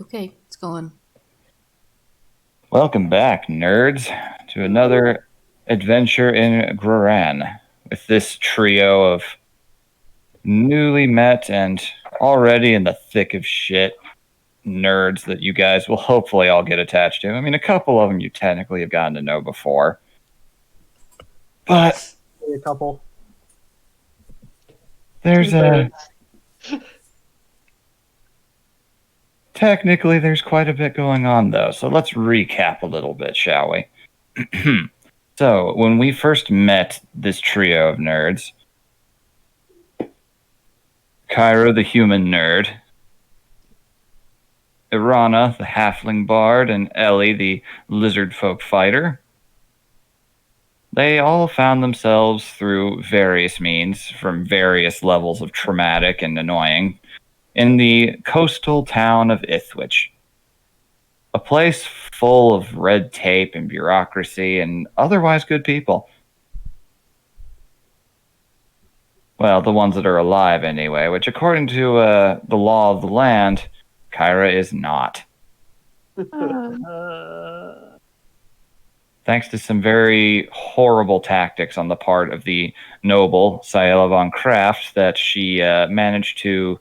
Okay, it's going. Welcome back, nerds, to another adventure in Groran with this trio of newly met and already in the thick of shit nerds that you guys will hopefully all get attached to. I mean, a couple of them you technically have gotten to know before. But A couple. there's technically there's quite a bit going on though. So let's recap a little bit, shall we? So, when we first met this trio of nerds, Cairo the human nerd, Irana the halfling bard, and Ellie the lizard folk fighter, they all found themselves through various means, from various levels of traumatic and annoying, in the coastal town of Ithwich. A place full of red tape and bureaucracy and otherwise good people. Well, the ones that are alive anyway, which according to the law of the land, Kyra is not. Thanks to some very horrible tactics on the part of the noble Saela von Kraft, that she managed to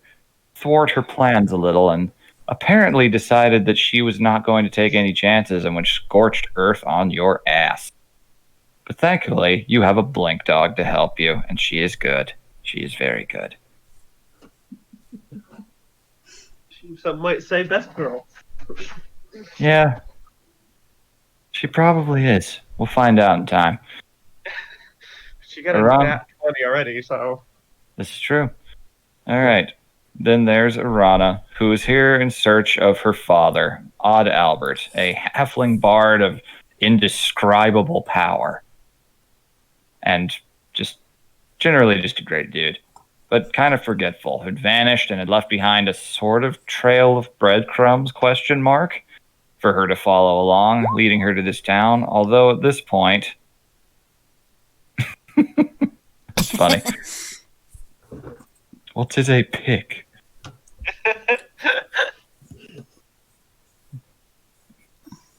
thwart her plans a little and apparently decided that she was not going to take any chances and went scorched earth on your ass. But thankfully, you have a blink dog to help you, and she is good. She is very good. Some might say best girl. Yeah. She probably is. We'll find out in time. She got a nat 20 already, so. This is true. All right. Then there's Irana, who is here in search of her father, Odd Albert, a halfling bard of indescribable power. And just generally just a great dude, but kind of forgetful, who'd vanished and had left behind a sort of trail of breadcrumbs, question mark, for her to follow along, leading her to this town. Although at this point, it's funny. What is a pick?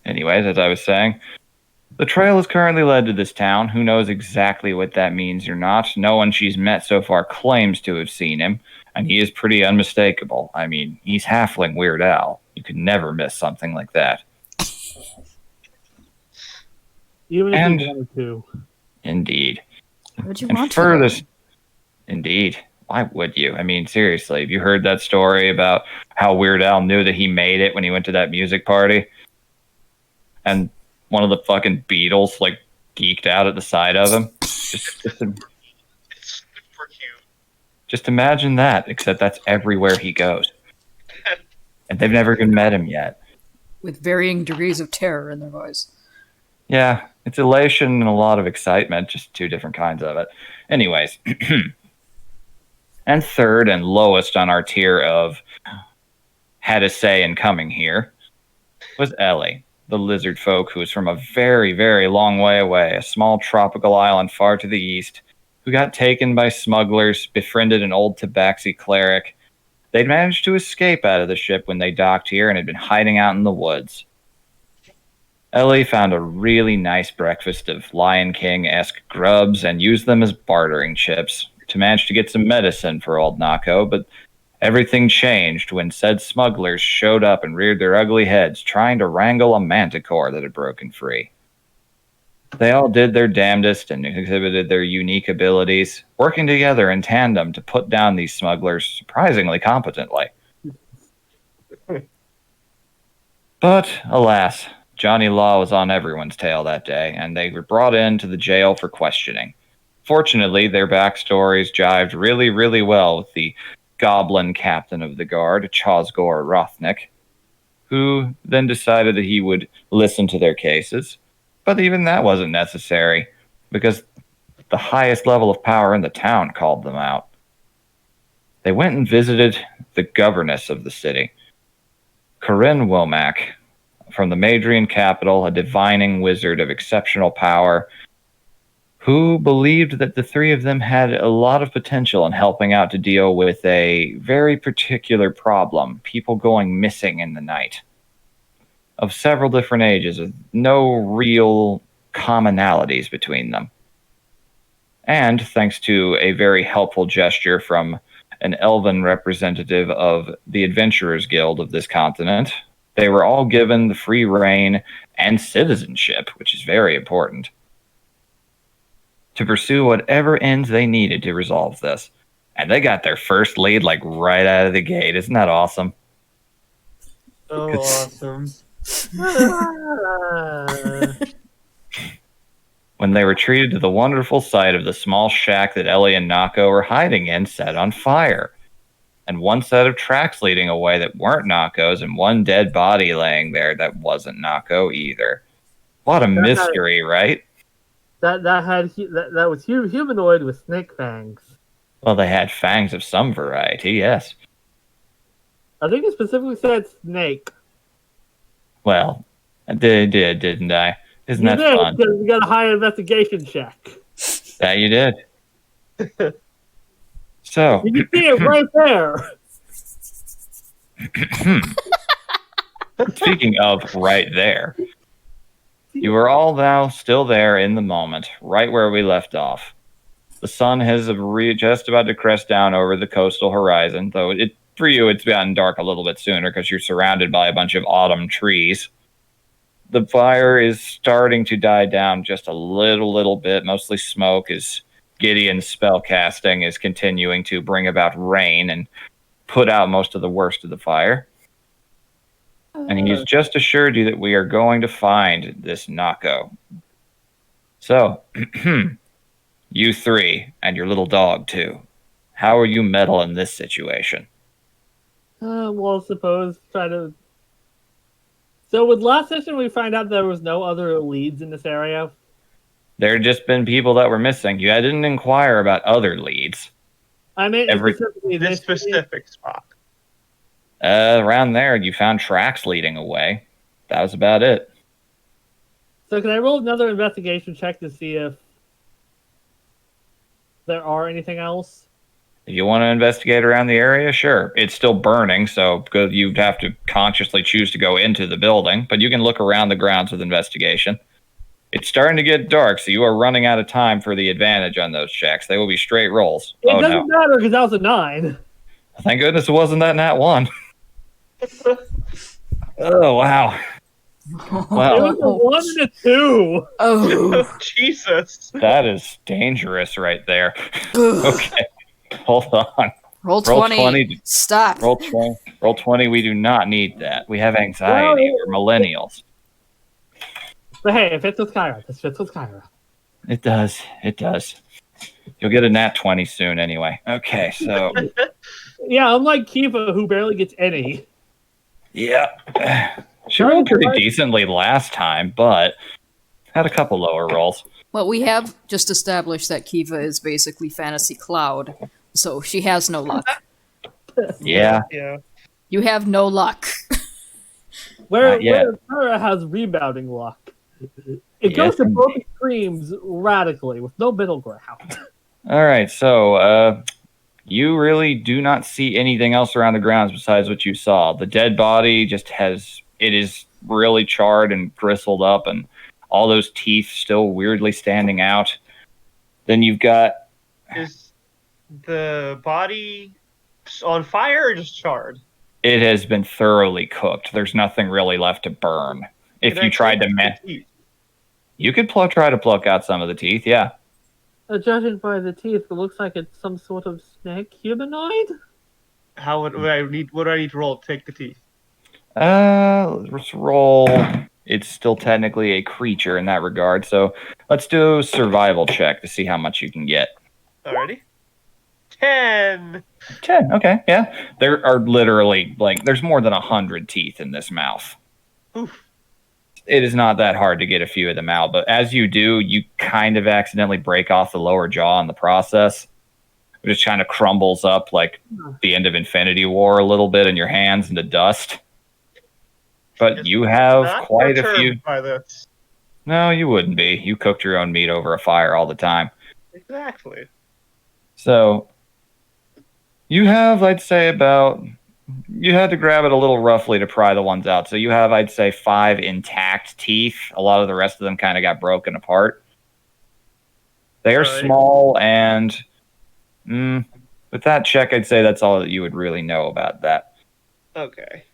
Anyways, as I was saying, the trail is currently led to this town. Who knows exactly what that means or not? No one she's met so far claims to have seen him, and he is pretty unmistakable. I mean, he's halfling Weird Al. You could never miss something like that. Even if you wanted to. Indeed. Would you and want furthest, indeed. Why would you? I mean, seriously, have you heard that story about how Weird Al knew that he made it when he went to that music party? And one of the fucking Beatles, like, geeked out at the sight of him? Just imagine that, except that's everywhere he goes. And they've never even met him yet. With varying degrees of terror in their voice. Yeah, it's elation and a lot of excitement, just two different kinds of it. Anyways. And third and lowest on our tier of had a say in coming here was Ellie, the lizard folk who was from a very, very long way away, a small tropical island far to the east, who got taken by smugglers, befriended an old tabaxi cleric. They'd managed to escape out of the ship when they docked here and had been hiding out in the woods. Ellie found a really nice breakfast of Lion King-esque grubs and used them as bartering chips to manage to get some medicine for old Nako, but everything changed when said smugglers showed up and reared their ugly heads trying to wrangle a manticore that had broken free. They all did their damnedest and exhibited their unique abilities, working together in tandem to put down these smugglers surprisingly competently. But, alas, Johnny Law was on everyone's tail that day, and they were brought into the jail for questioning. Fortunately, their backstories jived really, really well with the goblin captain of the guard, Chosgor Rothnick, who then decided that he would listen to their cases. But even that wasn't necessary, because the highest level of power in the town called them out. They went and visited the governess of the city, Corinne Womack, from the Madrian capital, a divining wizard of exceptional power, who believed that the three of them had a lot of potential in helping out to deal with a very particular problem, people going missing in the night, of several different ages, with no real commonalities between them. And thanks to a very helpful gesture from an elven representative of the Adventurers Guild of this continent, they were all given the free reign and citizenship, which is very important, to pursue whatever ends they needed to resolve this. And they got their first lead like right out of the gate. Isn't that awesome? So awesome. When they were treated to the wonderful sight of the small shack that Ellie and Nako were hiding in set on fire, and one set of tracks leading away that weren't Nako's, and one dead body laying there that wasn't Nako either. What a mystery, right? That was humanoid with snake fangs. Well, they had fangs of some variety, yes. I think it specifically said snake. Well, I did, didn't I? Isn't that fun? Because we got a high investigation check. That you did. So You can see it right there. speaking of right there, you are all now still there in the moment, right where we left off. The sun has just about to crest down over the coastal horizon, though for you it's gotten dark a little bit sooner because you're surrounded by a bunch of autumn trees. The fire is starting to die down just a little bit, mostly smoke, as Gideon's spell casting is continuing to bring about rain and put out most of the worst of the fire. And he's just assured you that we are going to find this Nako. So, you three, and your little dog too, how are you meddle in this situation? Well, suppose try to. So, with last session, we find out there was no other leads in this area. There had just been people that were missing. You didn't inquire about other leads. I mean, specifically This specific spot. Around there, you found tracks leading away. That was about it. So, can I roll another investigation check to see if there are anything else? If you want to investigate around the area, sure. It's still burning, so you'd have to consciously choose to go into the building, but you can look around the grounds with investigation. It's starting to get dark, so you are running out of time for the advantage on those checks. They will be straight rolls. It doesn't matter because that was a 9. Thank goodness it wasn't that nat 1. Oh, wow. Wow. It was a 1 and a 2. Oh, Jesus. That is dangerous right there. Okay. Hold on. Roll 20. Stop. Roll 20. Roll 20. We do not need that. We have anxiety. We're millennials. But hey, it fits with Kyra. It fits with Kyra. It does. It does. You'll get a nat 20 soon anyway. Okay, so. Yeah, unlike Kiva, who barely gets any. Yeah. She rolled pretty decently last time, but had a couple lower rolls. Well, we have just established that Kiva is basically Fantasy Cloud, so she has no luck. Yeah. You have no luck. Where Kyra has rebounding luck. It goes to both extremes radically, with no middle ground. All right, so you really do not see anything else around the grounds besides what you saw. The dead body it is really charred and bristled up, and all those teeth still weirdly standing out. Then you've got... Is the body on fire or just charred? It has been thoroughly cooked. There's nothing really left to burn. If you tried to... You could try to pluck out some of the teeth, yeah. Judging by the teeth, it looks like it's some sort of snake humanoid? What do I need to roll to take the teeth? Let's roll. It's still technically a creature in that regard, so let's do a survival check to see how much you can get. Alrighty. 10. 10, okay, yeah. There are literally, there's more than 100 teeth in this mouth. Oof. It is not that hard to get a few of them out, but as you do, you kind of accidentally break off the lower jaw in the process. It just kind of crumbles up like the end of Infinity War a little bit in your hands into dust. But you have quite a few. By this. No, you wouldn't be. You cooked your own meat over a fire all the time. Exactly. So, you have, I'd say, you had to grab it a little roughly to pry the ones out. So you have, I'd say, 5 intact teeth. A lot of the rest of them kind of got broken apart. They are Alright. small, and with that check, I'd say that's all that you would really know about that. Okay.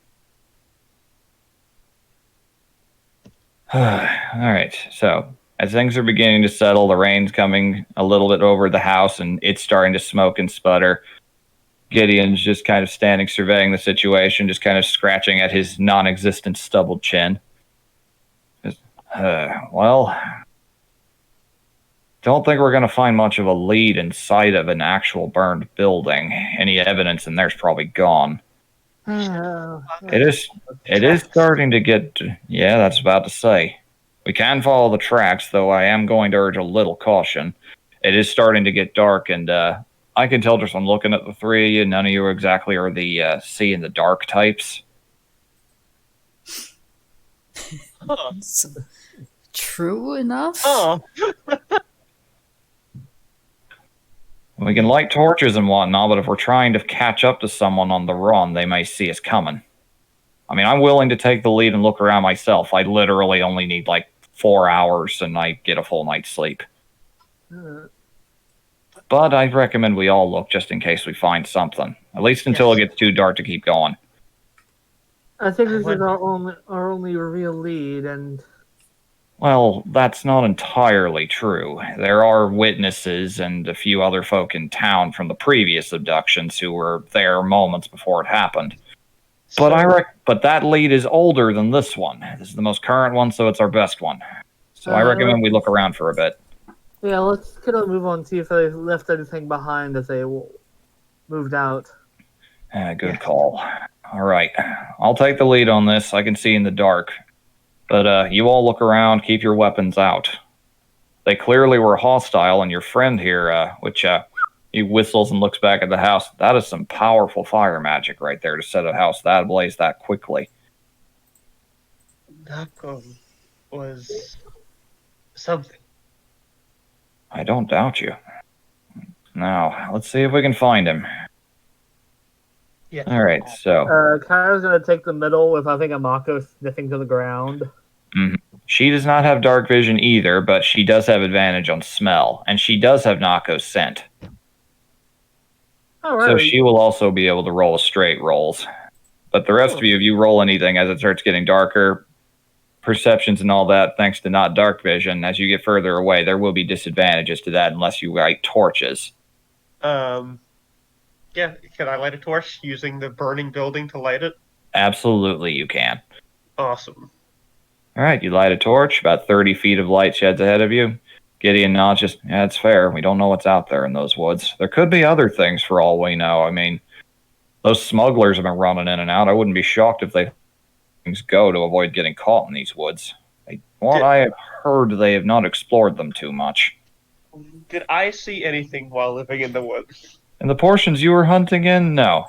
All right. So as things are beginning to settle, the rain's coming a little bit over the house, and it's starting to smoke and sputter. Gideon's just kind of standing, surveying the situation, just kind of scratching at his non-existent stubbled chin. Well, don't think we're going to find much of a lead in sight of an actual burned building. Any evidence in there's probably gone. It is starting to get... Yeah, that's about to say. We can follow the tracks, though I am going to urge a little caution. It is starting to get dark, and I can tell just from looking at the three of you, none of you exactly are the see in the dark types. Huh. True enough. Oh. We can light torches and whatnot, but if we're trying to catch up to someone on the run, they may see us coming. I mean, I'm willing to take the lead and look around myself. I literally only need like 4 hours and I get a full night's sleep. But I'd recommend we all look just in case we find something. At least until it gets too dark to keep going. I think this is our only real lead, and... Well, that's not entirely true. There are witnesses and a few other folk in town from the previous abductions who were there moments before it happened. But that lead is older than this one. This is the most current one, so it's our best one. So I recommend we look around for a bit. Yeah, let's kind of move on, see if they left anything behind as they moved out. Good call. All right. I'll take the lead on this. I can see in the dark. But you all look around, keep your weapons out. They clearly were hostile, and your friend here, he whistles and looks back at the house. That is some powerful fire magic right there to set a house that ablaze that quickly. Nako was something. I don't doubt you. Now, let's see if we can find him. Yeah. All right, so... Kyra's going to take the middle with, I think, Amako sniffing to the ground. She does not have dark vision either, but she does have advantage on smell, and she does have Nako's scent. All right. So she will also be able to roll straight rolls. But the rest of you, if you roll anything as it starts getting darker, perceptions and all that, thanks to not dark vision, as you get further away, there will be disadvantages to that unless you light torches. Yeah, can I light a torch using the burning building to light it? Absolutely, you can. Awesome. All right, you light a torch. About 30 feet of light sheds ahead of you. Gideon nods, yeah, it's fair. We don't know what's out there in those woods. There could be other things for all we know. I mean, those smugglers have been running in and out. I wouldn't be shocked if they things go to avoid getting caught in these woods. I have heard, they have not explored them too much. Did I see anything while living in the woods? In the portions you were hunting in, no.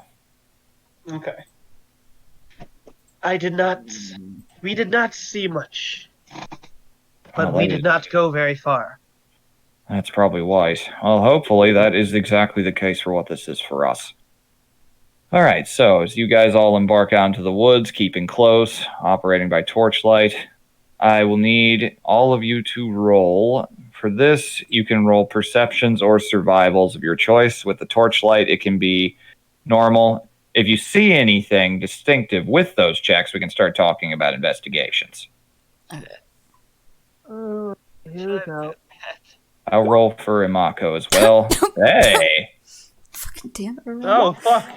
Okay. We did not see much. But we did not go very far. That's probably wise. Well, hopefully that is exactly the case for what this is for us. All right, so as you guys all embark out into the woods, keeping close, operating by torchlight, I will need all of you to roll. For this, you can roll perceptions or survivals of your choice. With the torchlight, it can be normal. If you see anything distinctive with those checks, we can start talking about investigations. Here we go. I'll roll for Imako as well. Hey! Fucking damn it, Groran. Oh, fuck.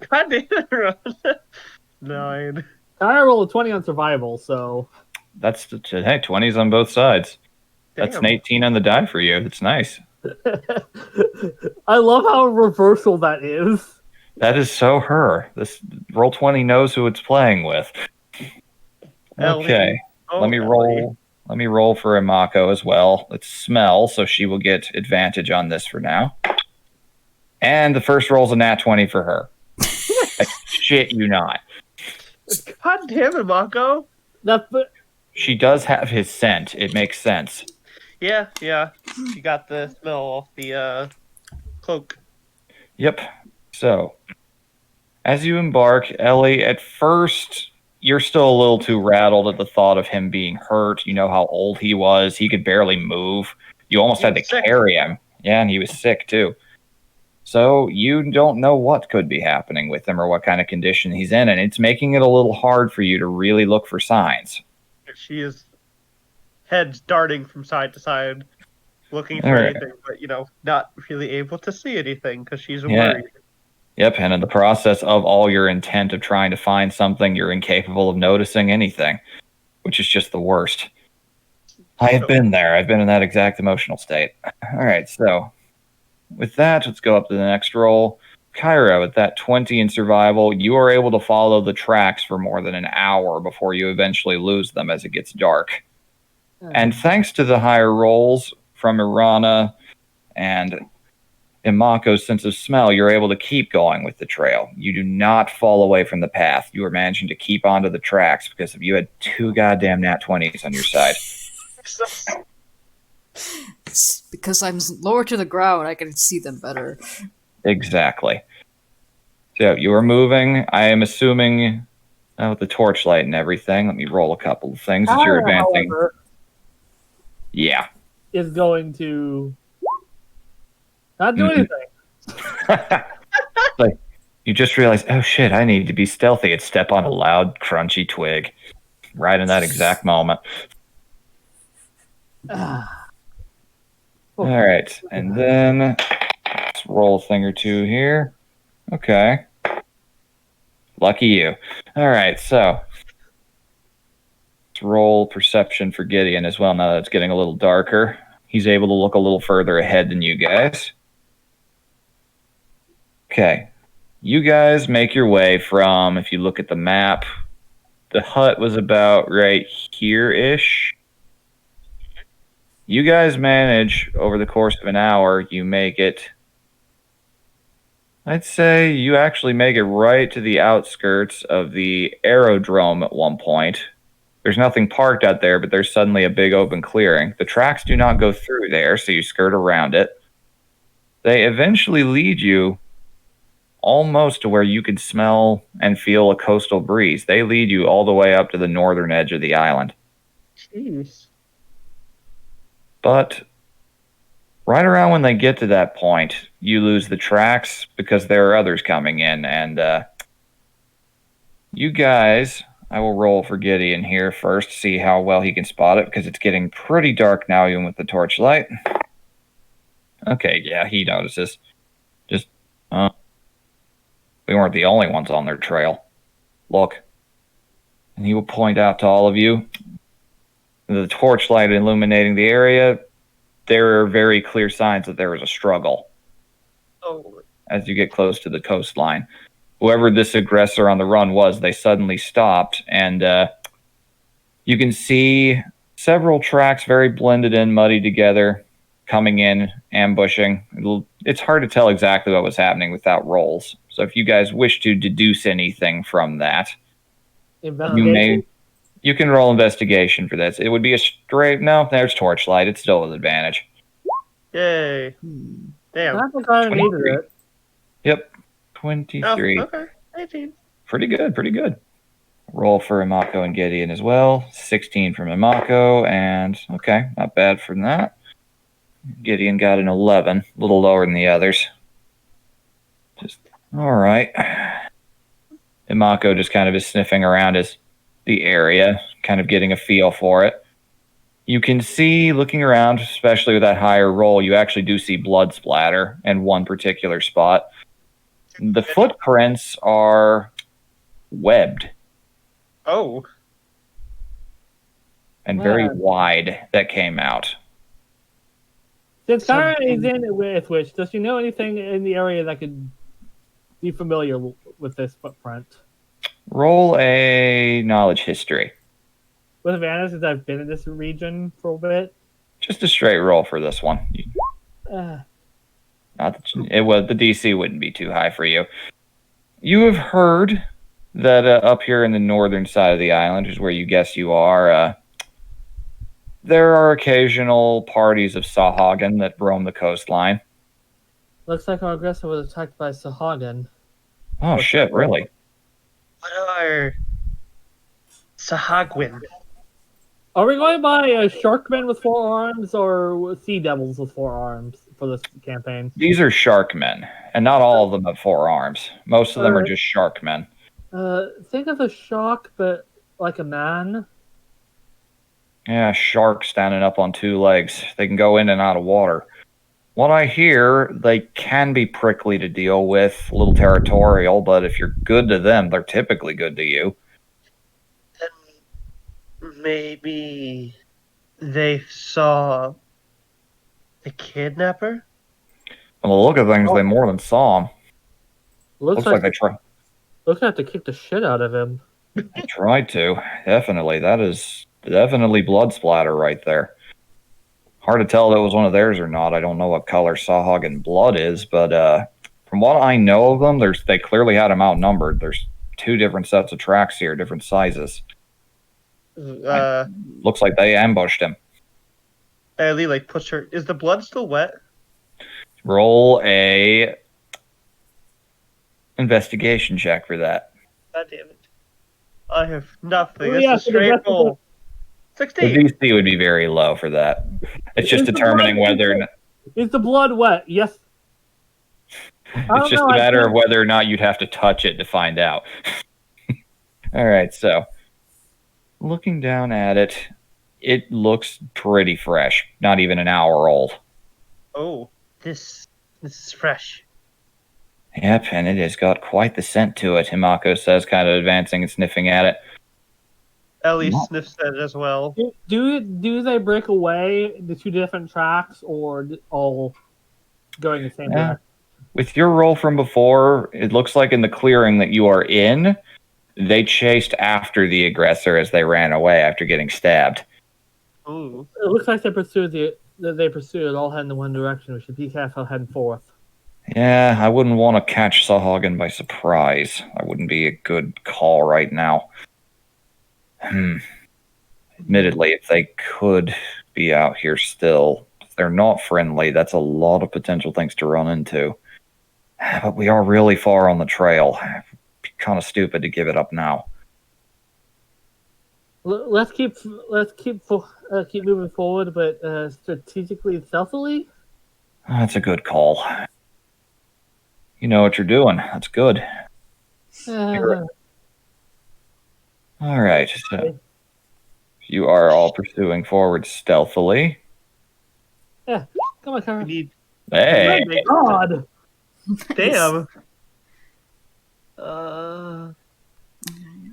God damn it, Groran. 9. Kyra rolled a 20 on survival, so... That's, hey, 20s on both sides. Damn. That's an 18 on the die for you. That's nice. I love how reversal that is. That is so her. This Roll20 knows who it's playing with. Okay, let me roll. Let me roll for Imako as well. Let's smell, so she will get advantage on this for now. And the first roll's a nat 20 for her. I shit you not. God damn it, Mako. she does have his scent. It makes sense. Yeah. You got the smell off the cloak. Yep. So, as you embark, Ellie, at first, you're still a little too rattled at the thought of him being hurt. You know how old he was. He could barely move. You almost He had to was sick. carry him. Yeah, and he was sick, too. So, you don't know what could be happening with him or what kind of condition he's in, and it's making it a little hard for you to really look for signs. She is heads darting from side to side, looking for All right. anything, but not really able to see anything because she's Yeah. worried. Yep, and in the process of all your intent of trying to find something, you're incapable of noticing anything, which is just the worst. I have been there. I've been in that exact emotional state. All right, so with that, let's go up to the next roll. Kyra, with that 20 in survival, you are able to follow the tracks for more than an hour before you eventually lose them as it gets dark. And thanks to the higher rolls from Irana and Imako's sense of smell, you're able to keep going with the trail. You do not fall away from the path. You are managing to keep onto the tracks because you had 2 goddamn nat 20s on your side. It's because I'm lower to the ground, I can see them better. Exactly. So you are moving. I am assuming with the torchlight and everything. Let me roll a couple of things as you're advancing. However, Yeah. is going to not do anything. Like you just realize, oh shit, I need to be stealthy and step on a loud, crunchy twig right in that exact moment. All right, and then let's roll a thing or two here. Okay. Lucky you. All right, so let's roll perception for Gideon as well now that it's getting a little darker. He's able to look a little further ahead than you guys. Okay. You guys make your way from, if you look at the map, the hut was about right here-ish. You guys manage, over the course of an hour, you make it, I'd say you actually make it right to the outskirts of the aerodrome at one point. There's nothing parked out there, but there's suddenly a big open clearing. The tracks do not go through there, so you skirt around it. They eventually lead you almost to where you could smell and feel a coastal breeze. They lead you all the way up to the northern edge of the island. Jeez. But right around when they get to that point, you lose the tracks because there are others coming in. And you guys, I will roll for Gideon here first, see how well he can spot it, because it's getting pretty dark now, even with the torchlight. Okay, yeah, he notices. Just, we weren't the only ones on their trail. Look. And he will point out to all of you. The torchlight illuminating the area, there are very clear signs that there was a struggle. Oh. As you get close to the coastline. Whoever this aggressor on the run was, they suddenly stopped, and you can see several tracks very blended in, muddy together, coming in, ambushing. It's hard to tell exactly what was happening without rolls. So if you guys wish to deduce anything from that, you can roll investigation for this. It would be a straight... No, there's torchlight. It's still an advantage. Yay. Damn. I think I needed it. Yep. 23. Oh, okay. 18. Pretty good. Roll for Imako and Gideon as well. 16 from Imako, and okay, not bad from that. Gideon got an 11, a little lower than the others. Just all right. Imako just kind of is sniffing around the area, kind of getting a feel for it. You can see, looking around, especially with that higher roll, you actually do see blood splatter in one particular spot. The footprints are webbed. Oh. And very wide that came out. Since Kara is in it with Witch, does she know anything in the area that could be familiar with this footprint? Roll a knowledge history. With advantage, since I've been in this region for a bit. Just a straight roll for this one. Not that the DC wouldn't be too high for you. You have heard that up here in the northern side of the island, is where you guess you are, There are occasional parties of Sahagin that roam the coastline. Looks like our aggressor was attacked by Sahagin. Oh, shit, really? What are Sahagwin? Are we going by Sharkmen with 4 arms or Sea Devils with 4 arms for this campaign? These are Sharkmen, and not all of them have 4 arms. Most of them are just Sharkmen. Think of a shark, but like a man. Yeah, shark standing up on 2 legs. They can go in and out of water. What I hear, they can be prickly to deal with, a little territorial, but if you're good to them, they're typically good to you. Then maybe they saw the kidnapper? From the look of things, they more than saw him. Looks Looks like they looks like they kicked the shit out of him. tried to. Definitely. That is definitely blood splatter right there. Hard to tell if it was one of theirs or not. I don't know what color Sahagin blood is, but from what I know of them, they clearly had him outnumbered. There's 2 different sets of tracks here, different sizes. Looks like they ambushed him. Ellie puts her. Is the blood still wet? Roll a investigation check for that. God damn it! I have nothing. Oh, It's yeah, a straight so roll. The 16. DC would be very low for that. It's just determining whether or not, Is the blood wet? Yes. it's just a matter of whether or not you'd have to touch it to find out. All right, so looking down at it, it looks pretty fresh. Not even an hour old. Oh, this is fresh. Yep, and it has got quite the scent to it, Himako says, kind of advancing and sniffing at it. Ellie sniffs it as well. Do they break away the 2 different tracks, or all going the same direction? With your roll from before, it looks like in the clearing that you are in, they chased after the aggressor as they ran away after getting stabbed. Ooh. It looks like they pursued it all heading in one direction. We should be careful heading forth. Yeah, I wouldn't want to catch Sahagin by surprise. That wouldn't be a good call right now. Admittedly, if they could be out here still, if they're not friendly, that's a lot of potential things to run into. But we are really far on the trail. It'd be kind of stupid to give it up now. Let's keep moving forward, but strategically and stealthily. That's a good call. You know what you're doing. That's good. All right. So you are all pursuing forward stealthily. Yeah. Come on, Kara. We need. Hey. Oh my God. Damn.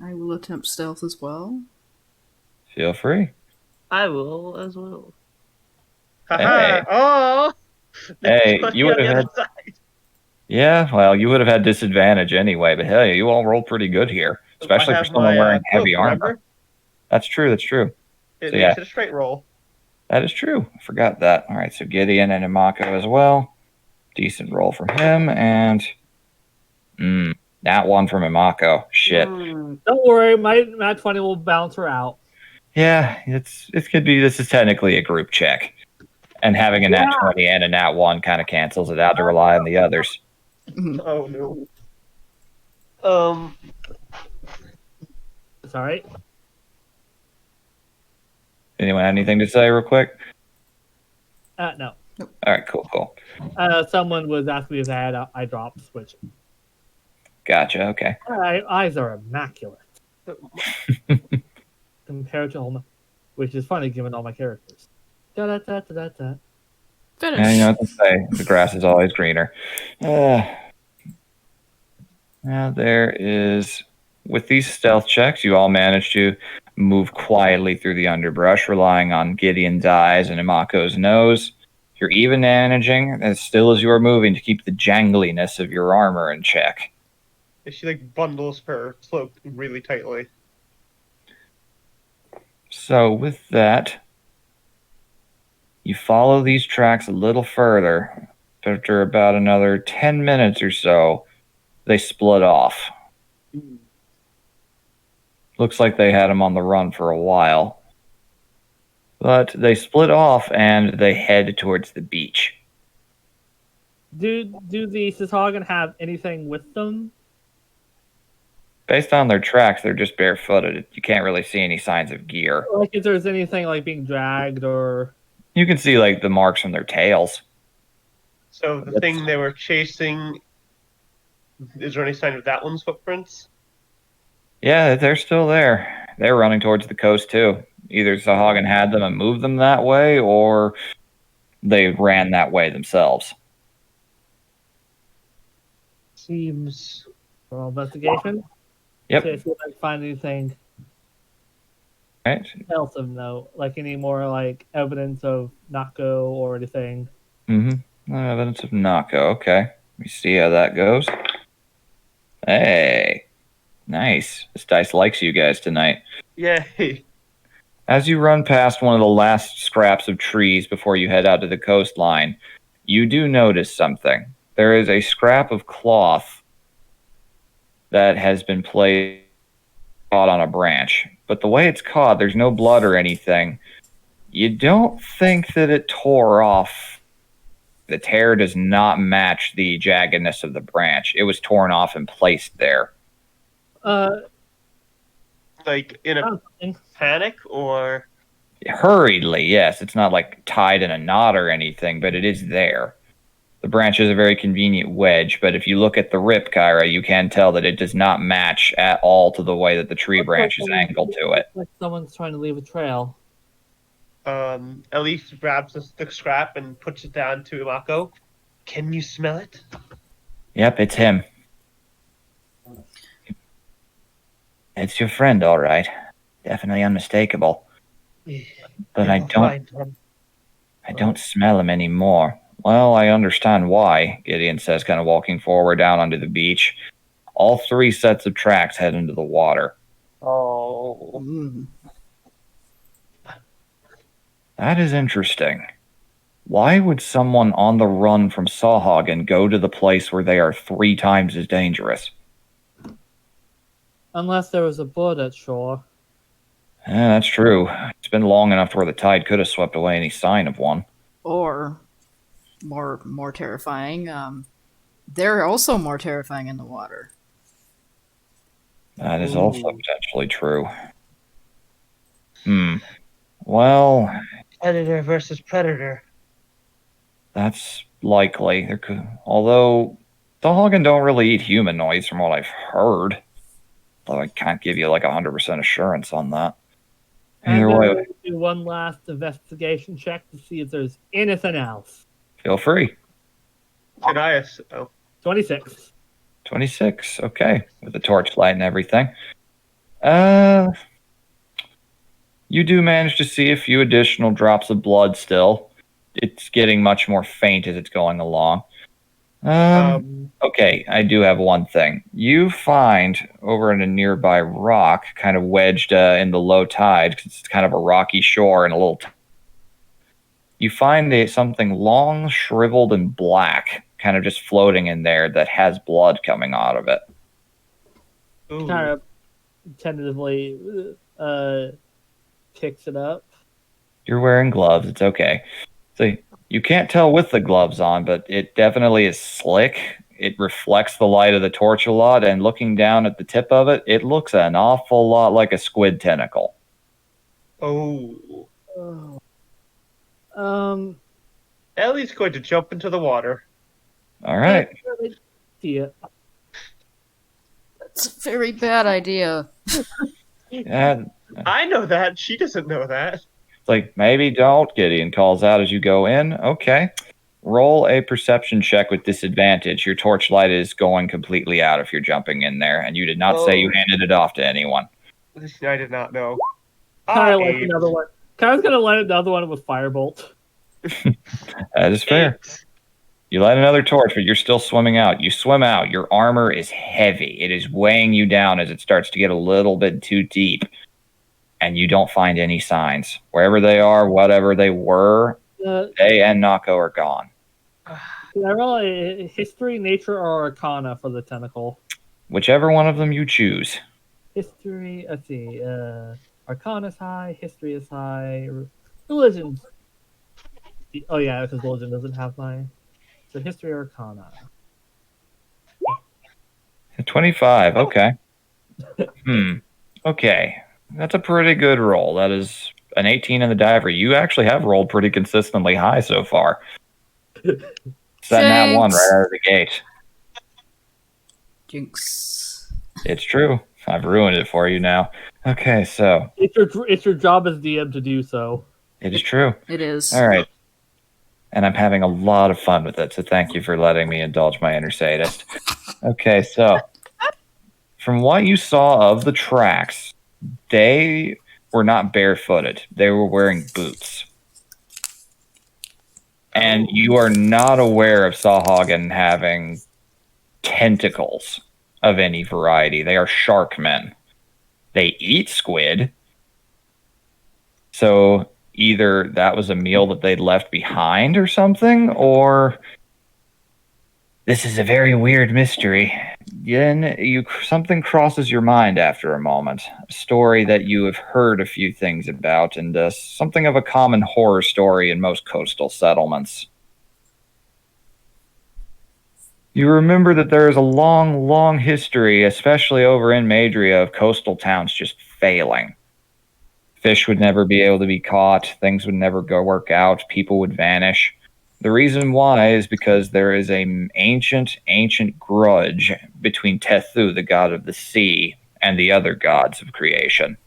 I will attempt stealth as well. Feel free. I will as well. Hey. Haha! Oh! Hey, you would have had. Yeah, well, you would have had disadvantage anyway, but hey, you all rolled pretty good here, especially for someone wearing heavy armor. Remember? That's true. That's true. It So, makes it a straight roll. That is true. I forgot that. All right, so Gideon and Himako as well. Decent roll from him, and that one from Himako. Shit. Don't worry, my nat 20 will balance her out. Yeah, it could be. This is technically a group check, and having a nat 20 and a nat 1 kind of cancels it out to rely on the others. Oh no. It's all right. Anyone have anything to say real quick? No. All right, cool. Someone was asking me if I had eye drops, which Gotcha. Okay. eyes are immaculate compared to Homa, which is funny given all my characters. Da-da-da-da-da-da. Finish. Yeah, you know what to say. The grass is always greener. Now there is, with these stealth checks, you all managed to move quietly through the underbrush, relying on Gideon's eyes and Imako's nose. You're even managing, as still as you are moving, to keep the jangliness of your armor in check. She bundles her cloak really tightly. So with that, you follow these tracks a little further. After about another 10 minutes or so, they split off. Looks like they had him on the run for a while. But they split off and they head towards the beach. Do the Sishagan have anything with them? Based on their tracks, they're just barefooted. You can't really see any signs of gear. Like if there's anything like being dragged or... You can see like the marks from their tails. So the thing they were chasing, is there any sign of that one's footprints? Yeah, they're still there. They're running towards the coast too. Either Sahagin had them and moved them that way, or they ran that way themselves. Seems... Roll investigation? Yep. See if I can find anything Right. else of note. Like any more like evidence of Nako or anything. Mm-hmm. No evidence of Nako. Okay. Let me see how that goes. Hey. Nice. This dice likes you guys tonight. Yay. As you run past one of the last scraps of trees before you head out to the coastline, you do notice something. There is a scrap of cloth that has been caught on a branch. But the way it's caught, there's no blood or anything. You don't think that it tore off. The tear does not match the jaggedness of the branch. It was torn off and placed there. Like in a Something. panic, or... Hurriedly, yes. It's not like tied in a knot or anything, but it is there. The branch is a very convenient wedge, but if you look at the rip, Kyra, you can tell that it does not match at all to the way that the tree branch is angled to it. Like someone's trying to leave a trail. Elise grabs the scrap and puts it down to Mako. Can you smell it? Yep, it's him. It's your friend, all right. Definitely unmistakable. But I don't smell him anymore. Well, I understand why, Gideon says, kind of walking forward down onto the beach. All three sets of tracks head into the water. Oh. That is interesting. Why would someone on the run from Sawhagen go to the place where they are 3 times as dangerous? Unless there was a boat at shore. Yeah, that's true. It's been long enough to where the tide could have swept away any sign of one. Or, more terrifying, they're also more terrifying in the water. That is also potentially true. Well, Predator versus predator. that's likely. Although Sawhagen don't really eat humanoids from what I've heard. Though I can't give you like 100% assurance on that. Either I'm way, going to do one last investigation check to see if there's anything else. feel free. Can I? 26. 26, okay. With the torchlight and everything. You do manage to see a few additional drops of blood still. It's getting much more faint as it's going along. Okay, I do have one thing. You find over in a nearby rock, kind of wedged in the low tide, because it's kind of a rocky shore and a little... You find something long, shriveled, and black, kind of just floating in there that has blood coming out of it. Ooh. Kind of tentatively picks it up. You're wearing gloves. It's okay. So you can't tell with the gloves on, but it definitely is slick. It reflects the light of the torch a lot, and looking down at the tip of it, it looks an awful lot like a squid tentacle. Oh. Ellie's going to jump into the water. All right. Yeah. That's a very bad idea. Yeah, I know that. She doesn't know that. it's like, maybe don't, Gideon calls out as you go in. Okay. Roll a perception check with disadvantage. Your torchlight is going completely out if you're jumping in there, and you did not say you handed it off to anyone. I did not know. Kind of like another one. Kyle's gonna light another one with firebolt. That is fair. You light another torch, but you're still swimming out. You swim out. Your armor is heavy. It is weighing you down as it starts to get a little bit too deep. And you don't find any signs. Wherever they are, whatever they were, they and Nako are gone. Can I roll a history, nature, or arcana for the tentacle? Whichever one of them you choose. History, let's see. Arcana is high, history is high, Legends. Oh yeah, because Legend doesn't have the History Arcana. 25. Okay. Okay. That's a pretty good roll. That is an 18 in the diver. You actually have rolled pretty consistently high so far. Setting that one right out of the gate. Jinx. It's true. I've ruined it for you now. Okay, so It's your job as DM to do so. it is true. It is. All right. And I'm having a lot of fun with it, so thank you for letting me indulge my inner sadist. Okay, so from what you saw of the tracks, they were not barefooted. They were wearing boots. And you are not aware of Sawhagen having tentacles of any variety. They are shark men. They eat squid. So either that was a meal that they'd left behind or something, or this is a very weird mystery. Then something crosses your mind after a moment. A story that you have heard a few things about, and something of a common horror story in most coastal settlements. You remember that there is a long, long history, especially over in Madria, of coastal towns just failing. Fish would never be able to be caught, things would never go work out, people would vanish. The reason why is because there is an ancient grudge between Tethu, the god of the sea, and the other gods of creation.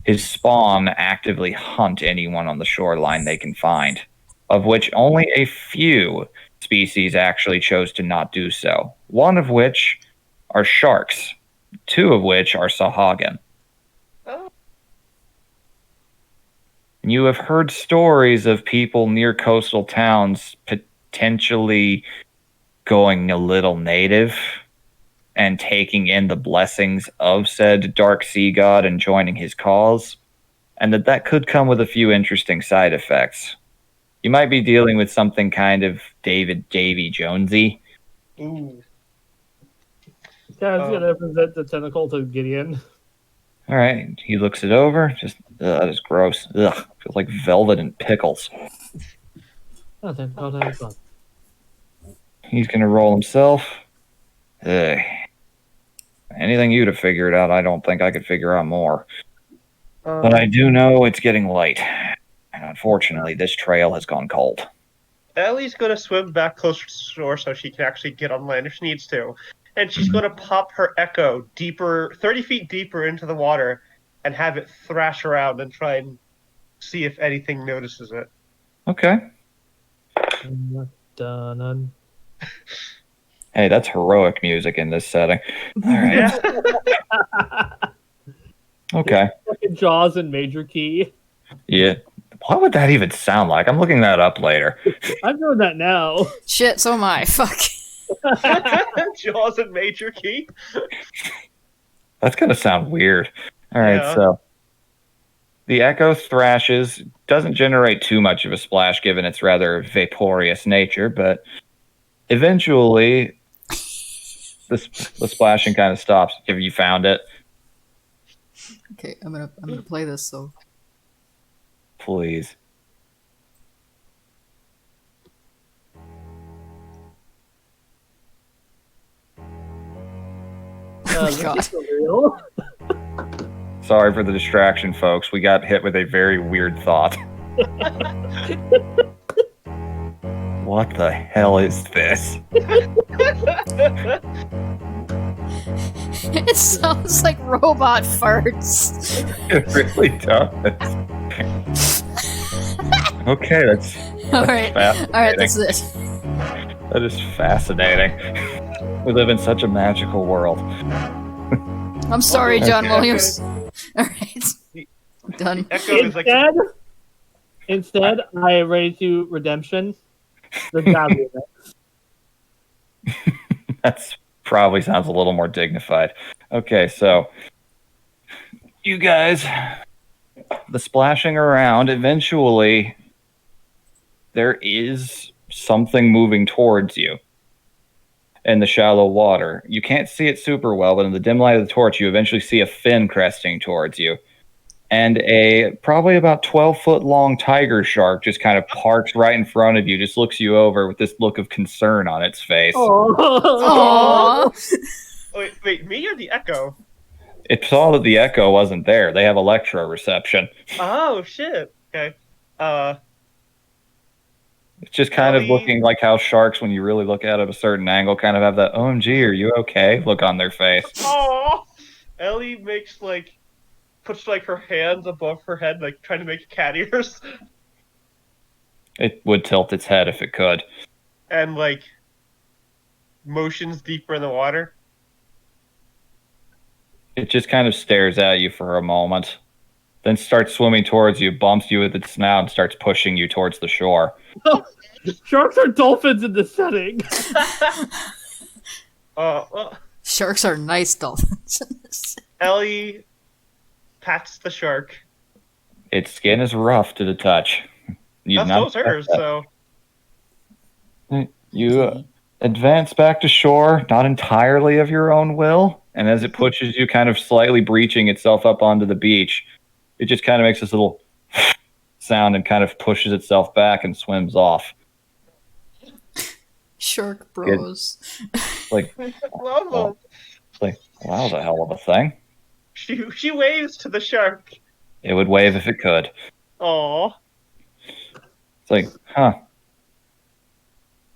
His spawn actively hunt anyone on the shoreline they can find, of which only a few species actually chose to not do so. One of which are sharks, two of which are Sawhagen. Oh. You have heard stories of people near coastal towns potentially going a little native and taking in the blessings of said dark sea god and joining his cause, and that could come with a few interesting side effects. You might be dealing with something kind of David Davy Jonesy. Ooh. Yeah, it's gonna present the tentacle to Gideon. All right, he looks it over. Just that is gross. Ugh, feels like velvet and pickles. He's gonna roll himself. Ugh. Anything you to figure it out, I don't think I could figure out more. But I do know it's getting late. And unfortunately, this trail has gone cold. Ellie's going to swim back closer to shore so she can actually get on land if she needs to. And she's going to pop her echo deeper, 30 feet deeper into the water and have it thrash around and try and see if anything notices it. Okay. Dun. Hey, that's heroic music in this setting. All right. Yeah. Okay. Fucking Jaws in major key. Yeah. What would that even sound like? I'm looking that up later. I'm doing that now. Shit, so am I. Fuck. Jaws in major key. That's going to sound weird. All right, Yeah. so the echo thrashes, doesn't generate too much of a splash given its rather vaporous nature, but eventually the splashing kind of stops. Have you found it? Okay, I'm gonna play this. So Please. This God. is for real. Sorry for the distraction, folks. We got hit with a very weird thought. What the hell is this? it sounds like robot farts. It really does. Okay, that's All right, that's it. that is fascinating. We live in such a magical world. I'm sorry, John Okay. Williams. All right, done. Echo is like Instead, I raise you redemption. The value of it. That's probably sounds a little more dignified. Okay, so you guys, the splashing around, eventually there is something moving towards you in the shallow water. You can't see it super well, but in the dim light of the torch, you eventually see a fin cresting towards you. and a probably about 12-foot long tiger shark just kind of parks right in front of you, just looks you over with this look of concern on its face. Aww. Wait, me or the echo? It saw that the echo wasn't there. They have electro reception. Oh shit. Okay. It's just kind of Ellie- looking like how sharks, when you really look at it at a certain angle, kind of have that "OMG, are you okay?" look on their face. Oh, Ellie puts her hands above her head, trying to make cat ears, It would tilt its head if it could. and motions deeper in the water. It just kind of stares at you for a moment, then starts swimming towards you, bumps you with its snout, and starts pushing you towards the shore. Sharks are dolphins in this setting. Sharks are nice dolphins. Ellie pats the shark. Its skin is rough to the touch. That's hers, so. You advance back to shore, not entirely of your own will, and as it pushes you, kind of slightly breaching itself up onto the beach, it just kind of makes this little sound and kind of pushes itself back and swims off. Shark bros. Love them. It's like, wow, that was a hell of a thing. She waves to the shark. It would wave if it could. Aww. It's like, huh.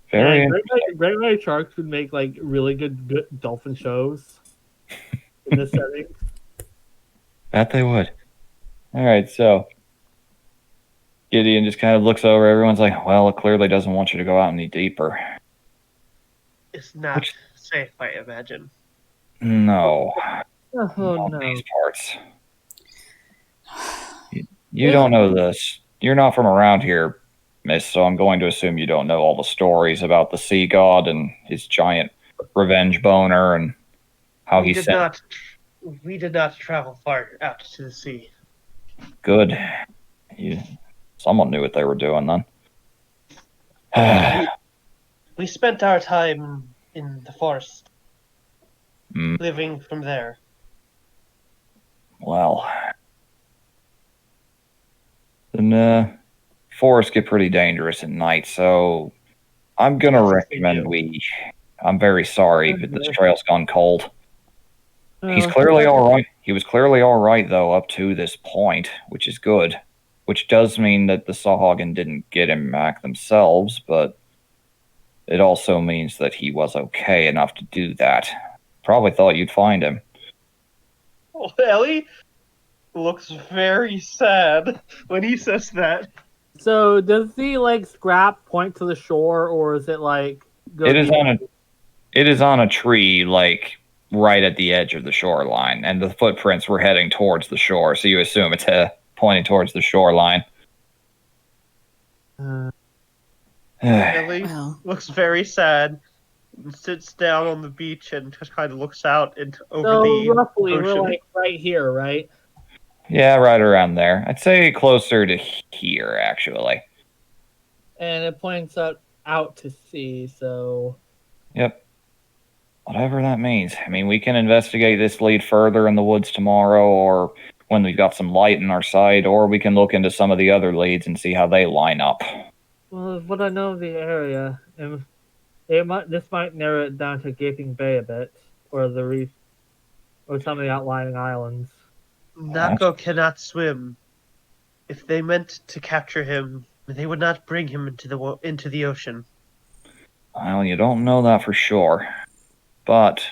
Very Great White Sharks would make really good dolphin shows in this setting. Bet they would. All right, so Gideon just kind of looks over. Everyone's like, well, it clearly doesn't want you to go out any deeper. It's not safe, I imagine. No. Oh no. These parts. You don't know this. You're not from around here, miss, so I'm going to assume you don't know all the stories about the sea god and his giant revenge boner and how he sent... We did not travel far out to the sea. Good. Someone knew what they were doing then. We spent our time in the forest, Mm. living from there. Well, then forests get pretty dangerous at night, so I'm gonna Yes, they recommend do. I'm very sorry, but this trail's gone cold. He's Oh, clearly all right. He was clearly all right though up to this point, which is good. Which does mean that the Sahagin didn't get him back themselves, but it also means that he was okay enough to do that. Probably thought you'd find him. Oh, Ellie looks very sad when he says that. So does the scrap point to the shore, or is it go It is deep? It is on a tree, right at the edge of the shoreline, and the footprints were heading towards the shore, so you assume it's pointing towards the shoreline. Ellie Well. looks very sad, and sits down on the beach and just kind of looks out over So the roughly, ocean. we're right here, right? Yeah, right around there. I'd say closer to here, actually. And it points out to sea. So Yep. Whatever that means. I mean, we can investigate this lead further in the woods tomorrow, or when we've got some light in our side, or we can look into some of the other leads and see how they line up. well, what I know of the area, and this might narrow it down to Gaping Bay a bit, or the reef, or some of the outlying islands. Nako cannot swim. If they meant to capture him, they would not bring him into the ocean. Well, you don't know that for sure. But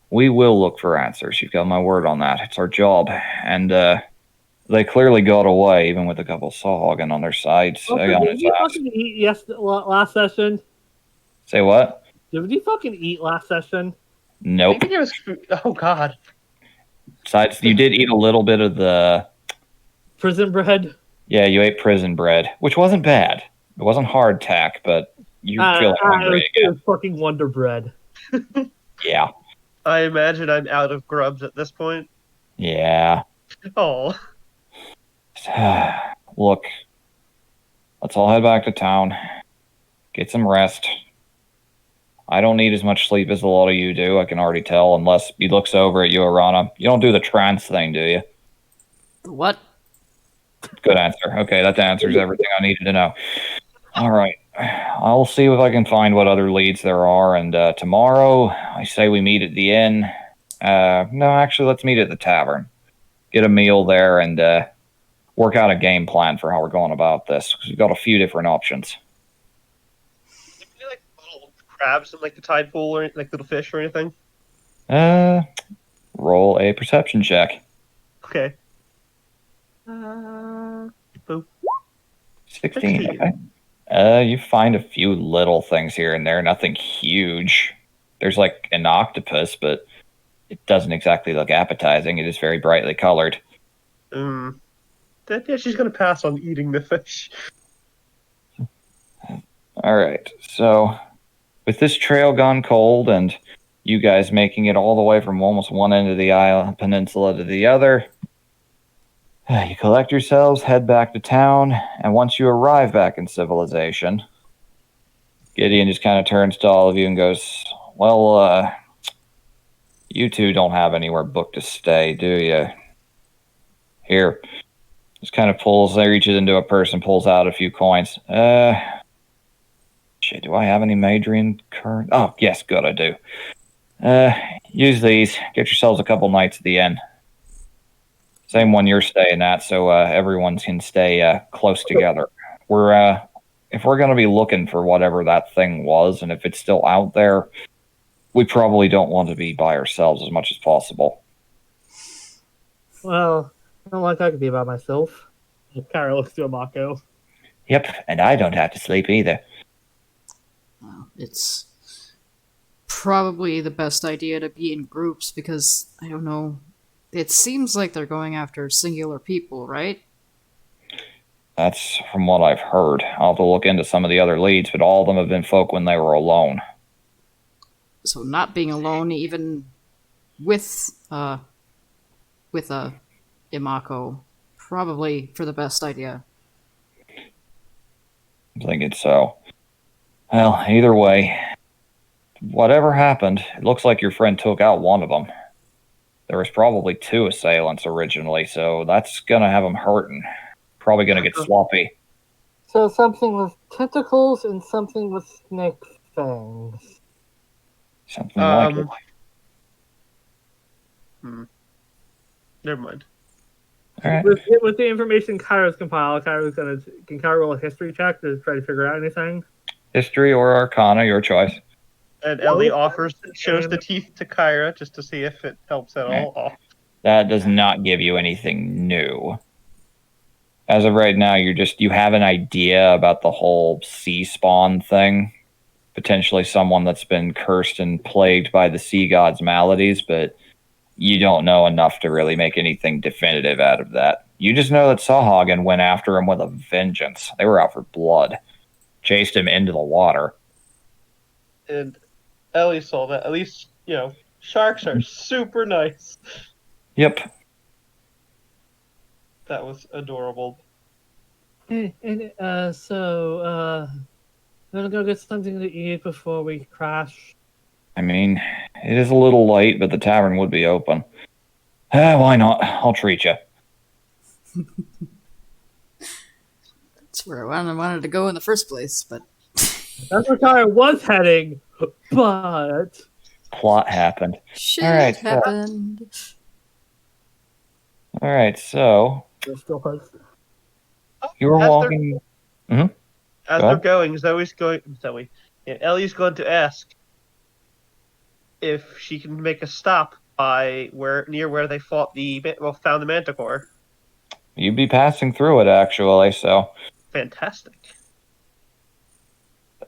we will look for answers. You've got my word on that. It's our job. And they clearly got away, even with a couple of Sahagin on their sides. Also, did you fucking eat last session? Say what? Did you fucking eat last session? Nope. I think it was. Oh God. Besides, you did eat a little bit of the... Prison bread? Yeah, you ate prison bread, which wasn't bad. It wasn't hardtack, but you're feeling hungry it again. was fucking Wonder Bread. Yeah. I imagine I'm out of grubs at this point. Yeah. Oh. Look, let's all head back to town. Get some rest. I don't need as much sleep as a lot of you do, I can already tell, unless he looks over at you, Arana. You don't do the trance thing, do you? The what? Good answer. Okay, that answers everything I needed to know. All right. I'll see if I can find what other leads there are. And tomorrow, I say we meet at the inn. No, actually, let's meet at the tavern. Get a meal there and work out a game plan for how we're going about this. 'Cause we've got a few different options. Any, like little crabs in like the tide pool or like little fish or anything? Roll a perception check. Okay. 16. 16. Okay. You find a few little things here and there, nothing huge. There's like an octopus, but it doesn't exactly look appetizing. It is very brightly colored. Yeah, she's gonna pass on eating the fish. All right. So, with this trail gone cold and you guys making it all the way from almost one end of the island peninsula to the other, you collect yourselves, head back to town, and once you arrive back in civilization, Gideon just kind of turns to all of you and goes, well, you two don't have anywhere booked to stay, do you? Here. Just kind of reaches into a purse and pulls out a few coins. Shit, do I have any Madrian current? Oh, yes, good, I do. Use these. Get yourselves a couple nights at the inn. Same one you're staying at, so everyone can stay close together. If we're going to be looking for whatever that thing was, and if it's still out there, we probably don't want to be by ourselves as much as possible. Well, I don't like I could be by myself. Kara looks to Amako. Yep, and I don't have to sleep either. Well, it's probably the best idea to be in groups because, I don't know, it seems like they're going after singular people, right? That's from what I've heard. I'll have to look into some of the other leads, but all of them have been folk when they were alone. So not being alone, even with Imako, probably for the best idea. I'm thinking so. Well, either way, whatever happened, it looks like your friend took out one of them. There was probably 2 assailants originally, so that's gonna have him hurting. Probably gonna get sloppy. So something with tentacles and something with snake fangs. Something like it. Never mind. All right. With the information Kyra's compiled, can Kyra roll a history check to try to figure out anything? History or Arcana, your choice. And Ellie shows the teeth to Kyra just to see if it helps at all. Oh. That does not give you anything new. As of right now, you have an idea about the whole sea spawn thing. Potentially someone that's been cursed and plagued by the sea god's maladies, but you don't know enough to really make anything definitive out of that. You just know that Sawhagen went after him with a vengeance. They were out for blood. Chased him into the water. And Ellie saw that. At least, sharks are super nice. Yep. That was adorable. Hey, and I'm gonna go get something to eat before we crash. I mean, it is a little late, but the tavern would be open. Why not? I'll treat you. That's where I wanted to go in the first place, but That's where Kyra was heading, but Plot happened. shit Alright, happened. Alright, so there still was. you were As walking. As Go they're ahead. going, Ellie's going to ask if she can make a stop by near where they found the manticore. You'd be passing through it, actually, so. Fantastic.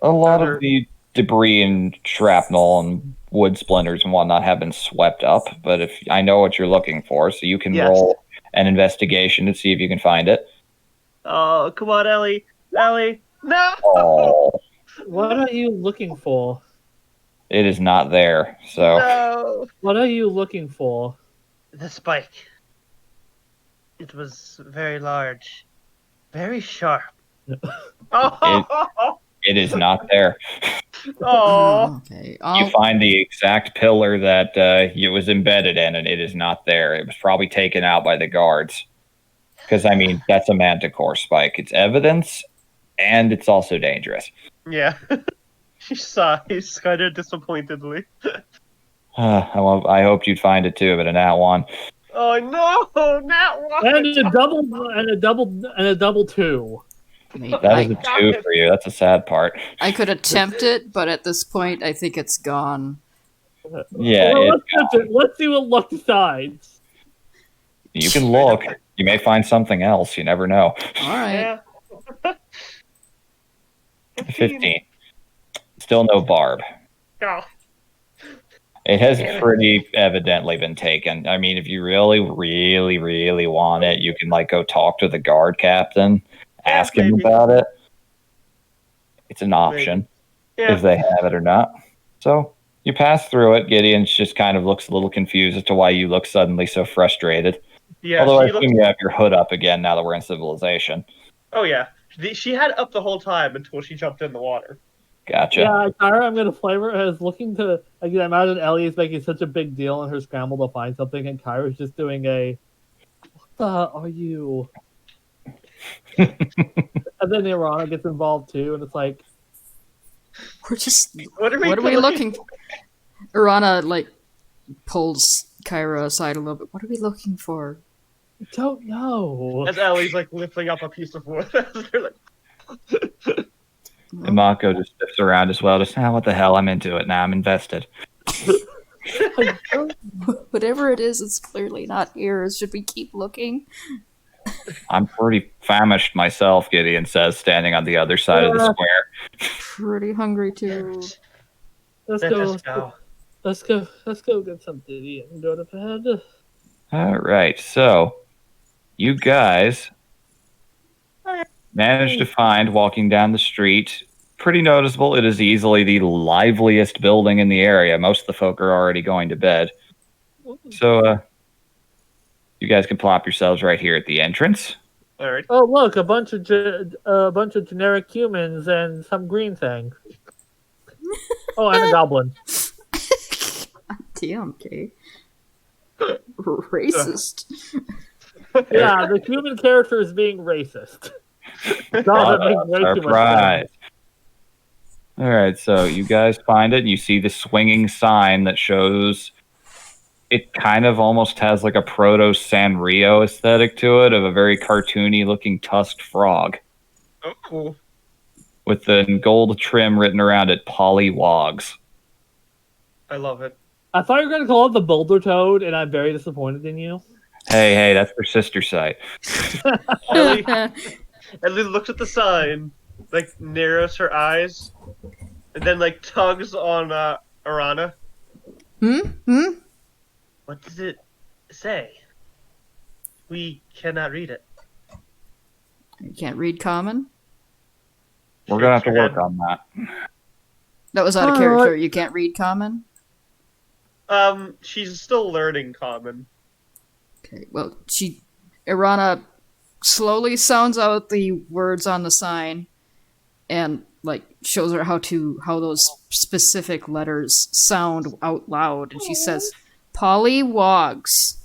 A lot Are of the debris and shrapnel and wood splinters and whatnot have been swept up, but if I know what you're looking for, so you can Yes. roll an investigation to see if you can find it. Oh, come on, Ellie. Ellie, no! Oh, What are you looking for? it is not there, so. No! What are you looking for? The spike. It was very large. Very sharp. Oh! It is not there. Oh! Okay. You find the exact pillar that it was embedded in, and it is not there. It was probably taken out by the guards. Because, I mean, that's a manticore spike. It's evidence, and it's also dangerous. Yeah. She sighs kind of disappointedly. I hoped you'd find it too, but a nat one. Oh no, not one. And a double two. I mean, That is I, a 2 for you. That's a sad part. I could attempt it, but at this point, I think it's gone. Yeah, Well, let's see what luck decides. you can look. You may find something else. You never know. All right. Yeah. 15. Still no barb. Oh, It has Damn it. pretty evidently been taken. I mean, if you really, really, really want it, you can like go talk to the guard captain, ask him maybe. about it. It's an option yeah. if they have it or not. So you pass through it. Gideon just kind of looks a little confused as to why you look suddenly so frustrated. Yeah. Although I She assume you have your hood up again now that we're in civilization. Oh yeah. She had it up the whole time until she jumped in the water. Gotcha. Yeah, Kyra, I'm gonna flavor it as looking to. I can imagine Ellie is making such a big deal in her scramble to find something, and Kyra's just doing a. What the are you? And then Irana gets involved too, and it's like, We're just. What are we looking for? Urana, like, pulls Kyra aside a little bit. What are we looking for? I don't know. As Ellie's like lifting up a piece of wood. They're like, And Mako just sniffs around as well. Just, what the hell? I'm into it now. I'm invested. I don't- Whatever it is, it's clearly not here. Should we keep looking? I'm pretty famished myself, Gideon says, standing on the other side of the square. Pretty hungry too. let's let go. us go. Let's go get some Diddy and go to bed. All right, so you guys managed to find, walking down the street, pretty noticeable. It is easily the liveliest building in the area. Most of the folk are already going to bed. So you guys can plop yourselves right here at the entrance. All right. Oh look, a bunch of generic humans and some green thing. Oh, and a goblin. Damn, Kay. Racist. Yeah, the human character is being racist. God, that makes way too much sense. Surprise. All right, so you guys find it, and you see the swinging sign that shows it kind of almost has like a proto Sanrio aesthetic to it, of a very cartoony looking tusked frog Oh, cool. with the gold trim written around it, Pollywogs. I love it. I thought you were going to call it the Boulder Toad, and I'm very disappointed in you. Hey, that's their sister site. Ellie looks at the sign, like narrows her eyes, and then like tugs on Arana. Hmm? What does it say? We cannot read it. You can't read common? We're going to have to work on that. That was out of character. You can't read common? She's still learning common. Okay, well, Irana slowly sounds out the words on the sign and, like, shows her how those specific letters sound out loud. And she says, Pollywogs.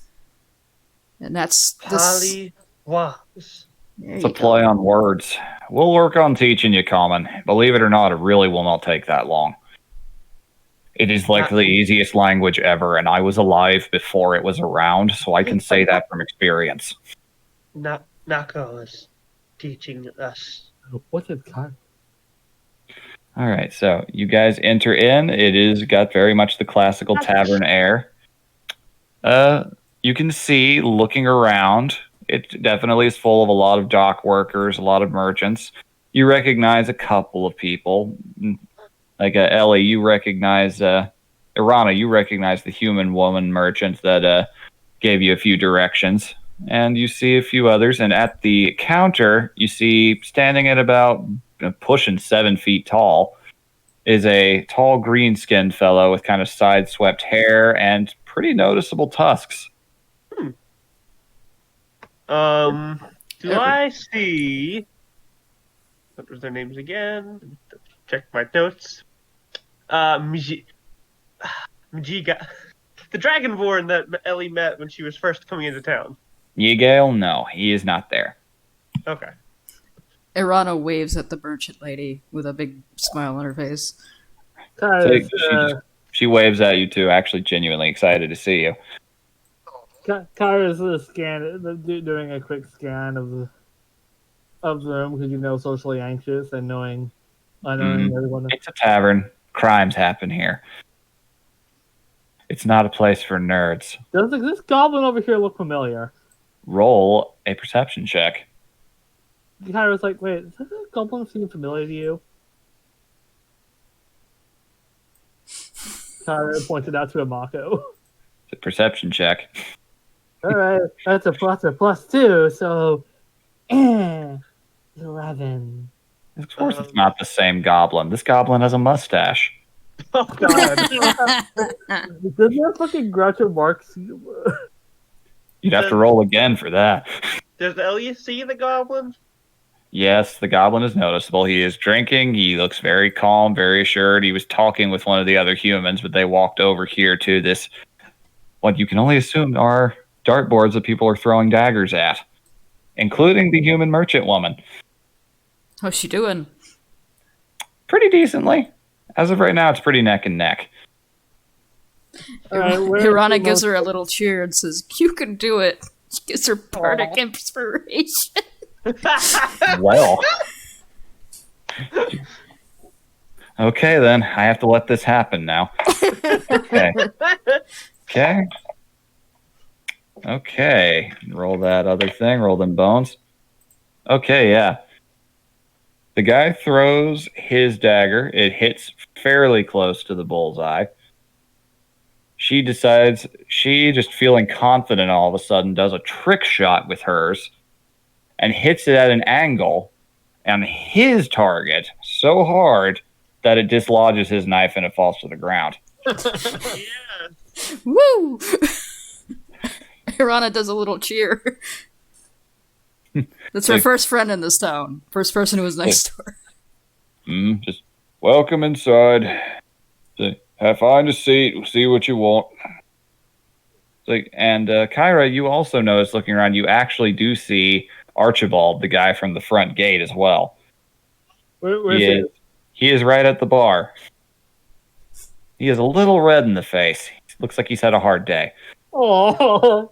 And that's this. Pollywogs. It's a play on words. We'll work on teaching you common. Believe it or not, it really will not take that long. It is like the easiest language ever, and I was alive before it was around, so I can say that from experience. Nako is teaching us. What's it called? All right, so you guys enter in. It is got very much the classical tavern air. You can see, looking around, it definitely is full of a lot of dock workers, a lot of merchants. You recognize a couple of people. Like Ellie, you recognize Irana, you recognize the human woman merchant that gave you a few directions. And you see a few others. And at the counter, you see, standing at about pushing 7 feet tall, is a tall green-skinned fellow with kind of side-swept hair and pretty noticeable tusks. Do I see... What was their names again? Check my notes. Mjiga. The Dragonborn that Ellie met when she was first coming into town. Yigale? No, he is not there. Okay. Irana waves at the merchant lady with a big smile on her face. So she waves at you too, actually genuinely excited to see you. Kyra's doing a quick scan of the room because socially anxious and knowing everyone. It's a tavern. Crimes happen here. It's not a place for nerds. Does this goblin over here look familiar? Roll a perception check. Kyra's like, wait, does this goblin seem familiar to you? Kyra pointed out to a Mako. It's a perception check. Alright, that's a +2, so 11. Of course it's not the same goblin. This goblin has a mustache. Oh god. Doesn't that fucking Groucho Marx? You'd have to roll again for that. Does Elliot see the goblin? Yes, the goblin is noticeable. He is drinking. He looks very calm, very assured. He was talking with one of the other humans, but they walked over here to this, what you can only assume are dartboards that people are throwing daggers at, including the human merchant woman. How's she doing? Pretty decently. As of right now, it's pretty neck and neck. Irana gives her a little cheer and says, "You can do it." She gives her bardic inspiration. Well. Okay, then. I have to let this happen now. Okay. Roll that other thing. Roll them bones. Okay, yeah. The guy throws his dagger. It hits fairly close to the bullseye. She decides, just feeling confident all of a sudden, does a trick shot with hers and hits it at an angle on his target so hard that it dislodges his knife and it falls to the ground. Yeah. Woo! Irana does a little cheer. That's her first friend in this town. First person who was nice to her. Just welcome inside. Find a seat. We'll see what you want. And Kyra, you also notice looking around, you actually do see Archibald, the guy from the front gate, as well. Where is he? He is right at the bar. He is a little red in the face. Looks like he's had a hard day. Oh.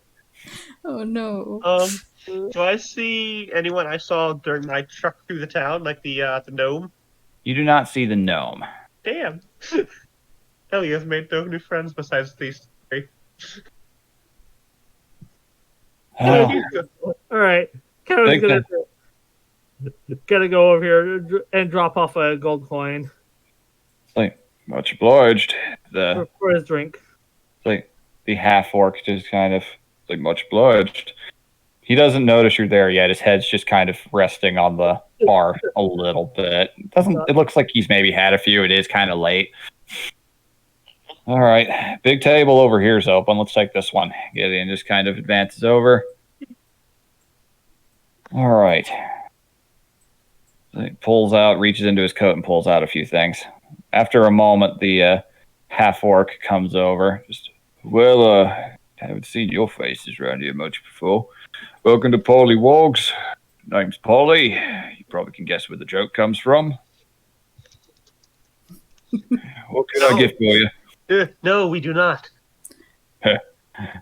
Oh no. Do I see anyone I saw during my truck through the town, like the gnome? You do not see the gnome. Damn. Elliot's made no new friends besides these three. Oh. Alright. Kyra's gonna go over here and drop off a gold coin. Much obliged. For his drink. The half-orc just kind of much obliged. He doesn't notice you're there yet. His head's just kind of resting on the bar a little bit. It looks like he's maybe had a few. It is kind of late. All right. Big table over here is open. Let's take this one. Gideon just kind of advances over. All right. He pulls out, reaches into his coat and pulls out a few things. After a moment, the half-orc comes over. Haven't seen your faces around here much before. Welcome to Polly Wogs. Name's Polly. You probably can guess where the joke comes from. What can I get for you? No, we do not.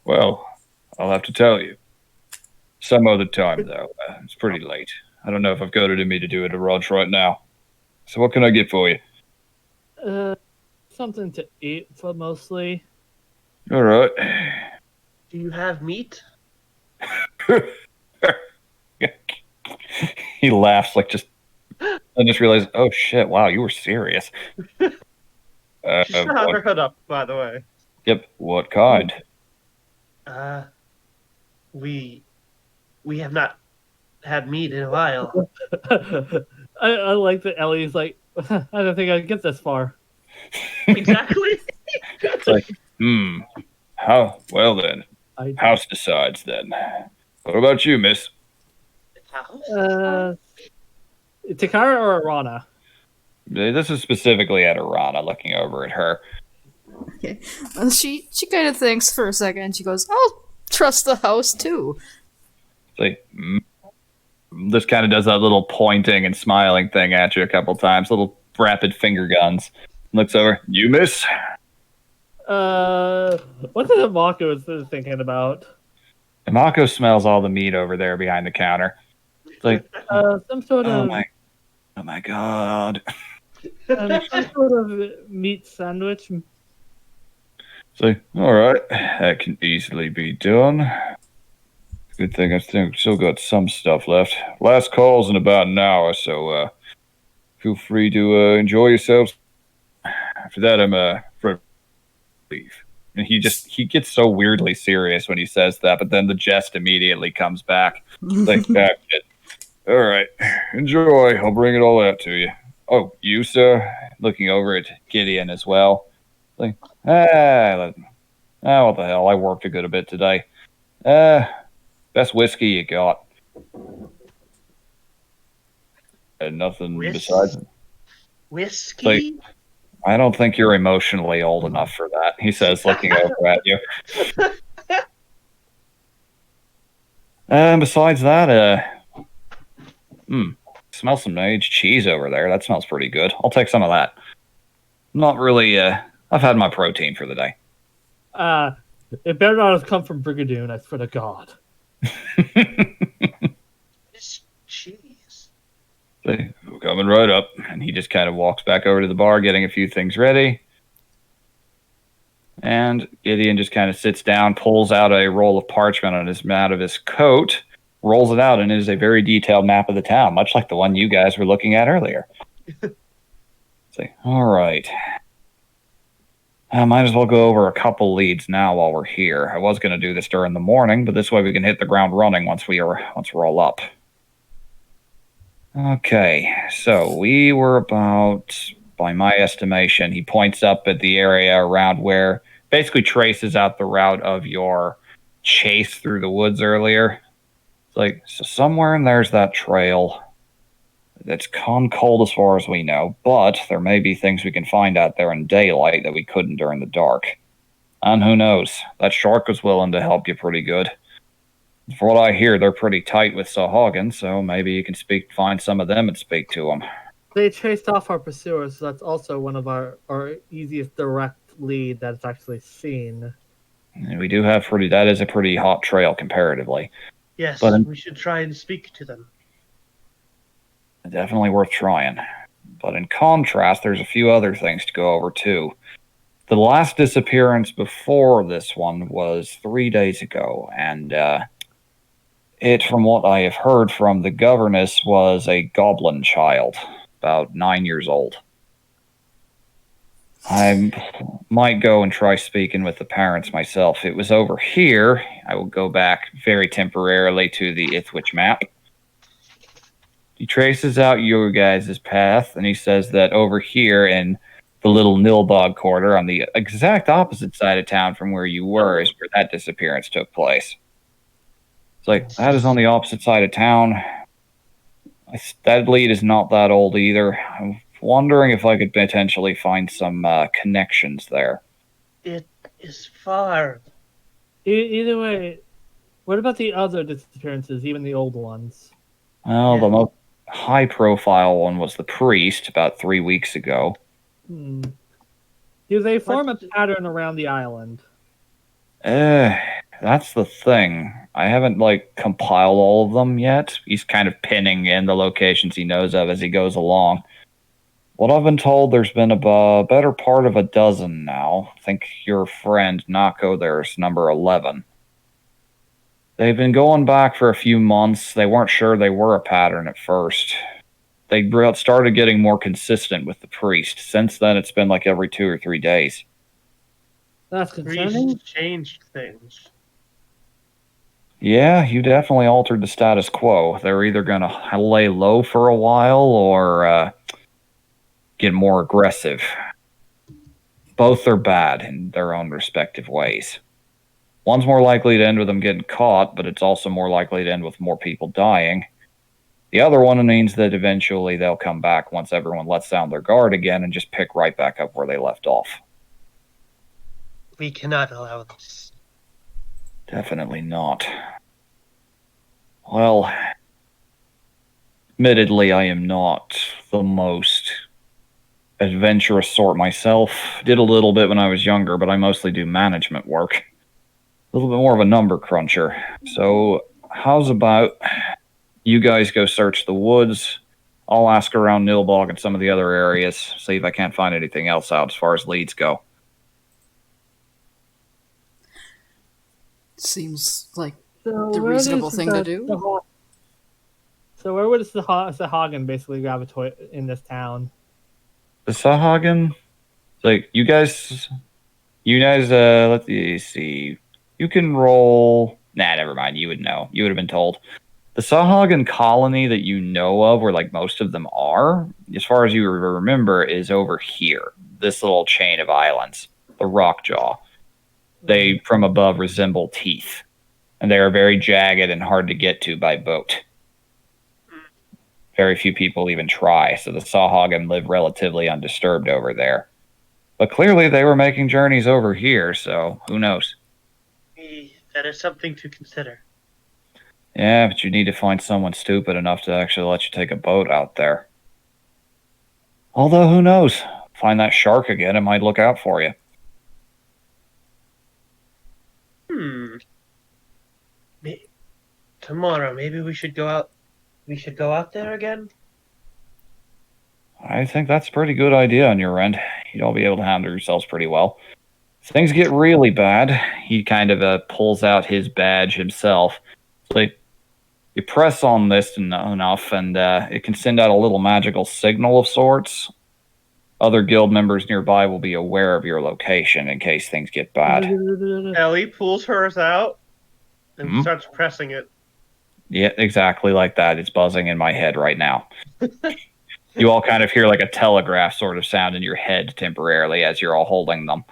Well, I'll have to tell you. Some other time, though. It's pretty late. I don't know if I've got it in me to do it a Raj right now. So what can I get for you? Something to eat for mostly. All right. Do you have meat? He laughs I just realized, oh shit, wow, you were serious. She still have her hood up, by the way. Yep, what kind? We have not had meat in a while. I like that Ellie's like, I don't think I'd get this far. Exactly. It's how? Well then, house decides then. What about you, miss? House? Takara or Arana? This is specifically at Arana, looking over at her. Okay. Well, she kind of thinks for a second. She goes, "I'll trust the house too." Say, this kind of does that little pointing and smiling thing at you a couple times, little rapid finger guns. Looks over. You miss? What did Mako was thinking about? Imako smells all the meat over there behind the counter. It's like, Some sort oh of my god. some sort of meat sandwich. So, all right, that can easily be done. Good thing I still got some stuff left. Last call's in about an hour, so feel free to enjoy yourselves. After that, I'm ready to leave. And he gets so weirdly serious when he says that, but then the jest immediately comes back. Like, shit. All right, enjoy. I'll bring it all out to you. Oh, you, sir? Looking over at Gideon as well. Like, what the hell? I worked a good bit today. Best whiskey you got. And nothing besides it. Whiskey? Like, I don't think you're emotionally old enough for that, he says, looking over at you. And besides that, smell some aged cheese over there. That smells pretty good. I'll take some of that. Not really, I've had my protein for the day. It better not have come from Brigadoon, I swear to God. It's cheese. Coming right up. And he just kind of walks back over to the bar, getting a few things ready. And Gideon just kind of sits down, pulls out a roll of parchment out of his coat, rolls it out, and it is a very detailed map of the town, much like the one you guys were looking at earlier. All right. I might as well go over a couple leads now while we're here. I was going to do this during the morning, but this way we can hit the ground running once we're all up. Okay, so we were about, by my estimation, he points up at the area around where, basically traces out the route of your chase through the woods earlier. It's like, so somewhere in there's that trail. It's cold as far as we know, but there may be things we can find out there in daylight that we couldn't during the dark. And who knows? That shark was willing to help you pretty good. For what I hear, they're pretty tight with Sahagin, so maybe you can find some of them and speak to them. They chased off our pursuers, so that's also one of our easiest direct lead that's actually seen. And we do have that is a pretty hot trail comparatively. Yes, but we should try and speak to them. Definitely worth trying. But in contrast, there's a few other things to go over too. The last disappearance before this one was 3 days ago, and it, from what I have heard from the governess, was a goblin child, about 9 years old. I might go and try speaking with the parents myself. It was over here. I will go back very temporarily to the Ithwich map. He traces out your guys' path, and he says that over here in the little Nilbog quarter, on the exact opposite side of town from where you were, is where that disappearance took place. It's like, that is on the opposite side of town. That lead is not that old either. I'm wondering if I could potentially find some connections there. It is far. Either way, what about the other disappearances, even the old ones? Well, the most high-profile one was the priest about 3 weeks ago. Do they form a pattern around the island? That's the thing. I haven't, compiled all of them yet. He's kind of pinning in the locations he knows of as he goes along. What I've been told, there's been a better part of a dozen now. I think your friend, Nako, there's number 11. They've been going back for a few months. They weren't sure they were a pattern at first. They started getting more consistent with the priest. Since then, it's been like every 2 or 3 days. That's concerning. Priest changed things. Yeah, you definitely altered the status quo. They're either going to lay low for a while or get more aggressive. Both are bad in their own respective ways. One's more likely to end with them getting caught, but it's also more likely to end with more people dying. The other one means that eventually they'll come back once everyone lets down their guard again and just pick right back up where they left off. We cannot allow this. Definitely not. Well, admittedly, I am not the most adventurous sort myself. Did a little bit when I was younger, but I mostly do management work. A little bit more of a number cruncher. So, how's about you guys go search the woods? I'll ask around Nilbog and some of the other areas, see if I can't find anything else out as far as leads go. Seems like So the where reasonable does thing to do. So where would Sahagin basically gravitate in this town? The Sahagin? Like, you guys, let me see. You can roll. Nah, never mind. You would know. You would have been told. The Sahagin colony that you know of, where like most of them are, as far as you remember, is over here. This little chain of islands, the Rockjaw. They, from above, resemble teeth, and they are very jagged and hard to get to by boat. Very few people even try, so the Sahagin live relatively undisturbed over there. But clearly they were making journeys over here, so who knows? That is something to consider. Yeah, but you need to find someone stupid enough to actually let you take a boat out there. Although, who knows? Find that shark again, it might look out for you. Tomorrow, maybe we should go out. We should go out there again. I think that's a pretty good idea on your end. You'd all be able to handle yourselves pretty well. If things get really bad, he kind of pulls out his badge himself. So you press on this enough, and it can send out a little magical signal of sorts. Other guild members nearby will be aware of your location in case things get bad. Ellie pulls hers out and starts pressing it. Yeah, exactly like that. It's buzzing in my head right now. You all kind of hear like a telegraph sort of sound in your head temporarily as you're all holding them.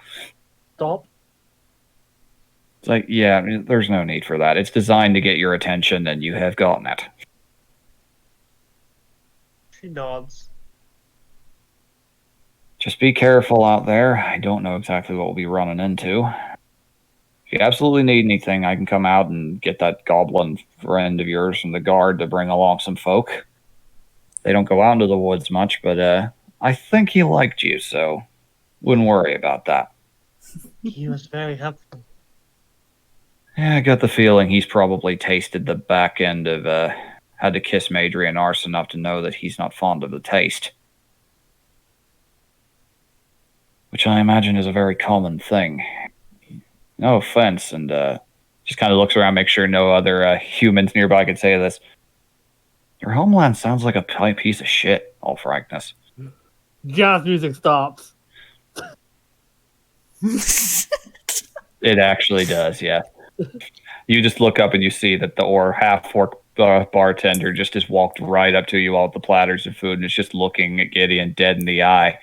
Stop. It's like, yeah, there's no need for that. It's designed to get your attention, and you have gotten it. She nods. Just be careful out there. I don't know exactly what we'll be running into. If you absolutely need anything, I can come out and get that goblin friend of yours from the guard to bring along some folk. They don't go out into the woods much, but I think he liked you, so wouldn't worry about that. He was very helpful. Yeah, I got the feeling he's probably tasted the back end of had to kiss Madri and Arse enough to know that he's not fond of the taste. Which I imagine is a very common thing. No offense, and just kind of looks around, make sure no other humans nearby could say this. Your homeland sounds like a piece of shit, all frankness. Jazz music stops. It actually does, yeah. You just look up and you see that the half-orc bartender just has walked right up to you all with the platters of food and is just looking at Gideon dead in the eye.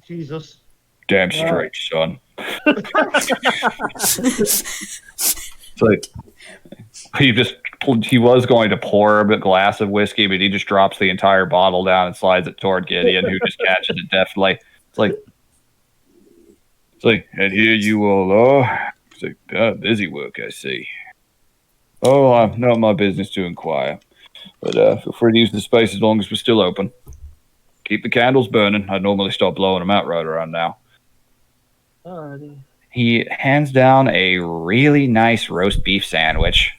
Jesus. Damn straight, son. It's like he was going to pour a glass of whiskey, but he just drops the entire bottle down and slides it toward Gideon, who just catches it deftly. It's like, and here you all are. It's like, busy work, I see. Oh, not my business to inquire. But feel free to use the space as long as we're still open. Keep the candles burning. I'd normally start blowing them out right around now. Alrighty. He hands down a really nice roast beef sandwich.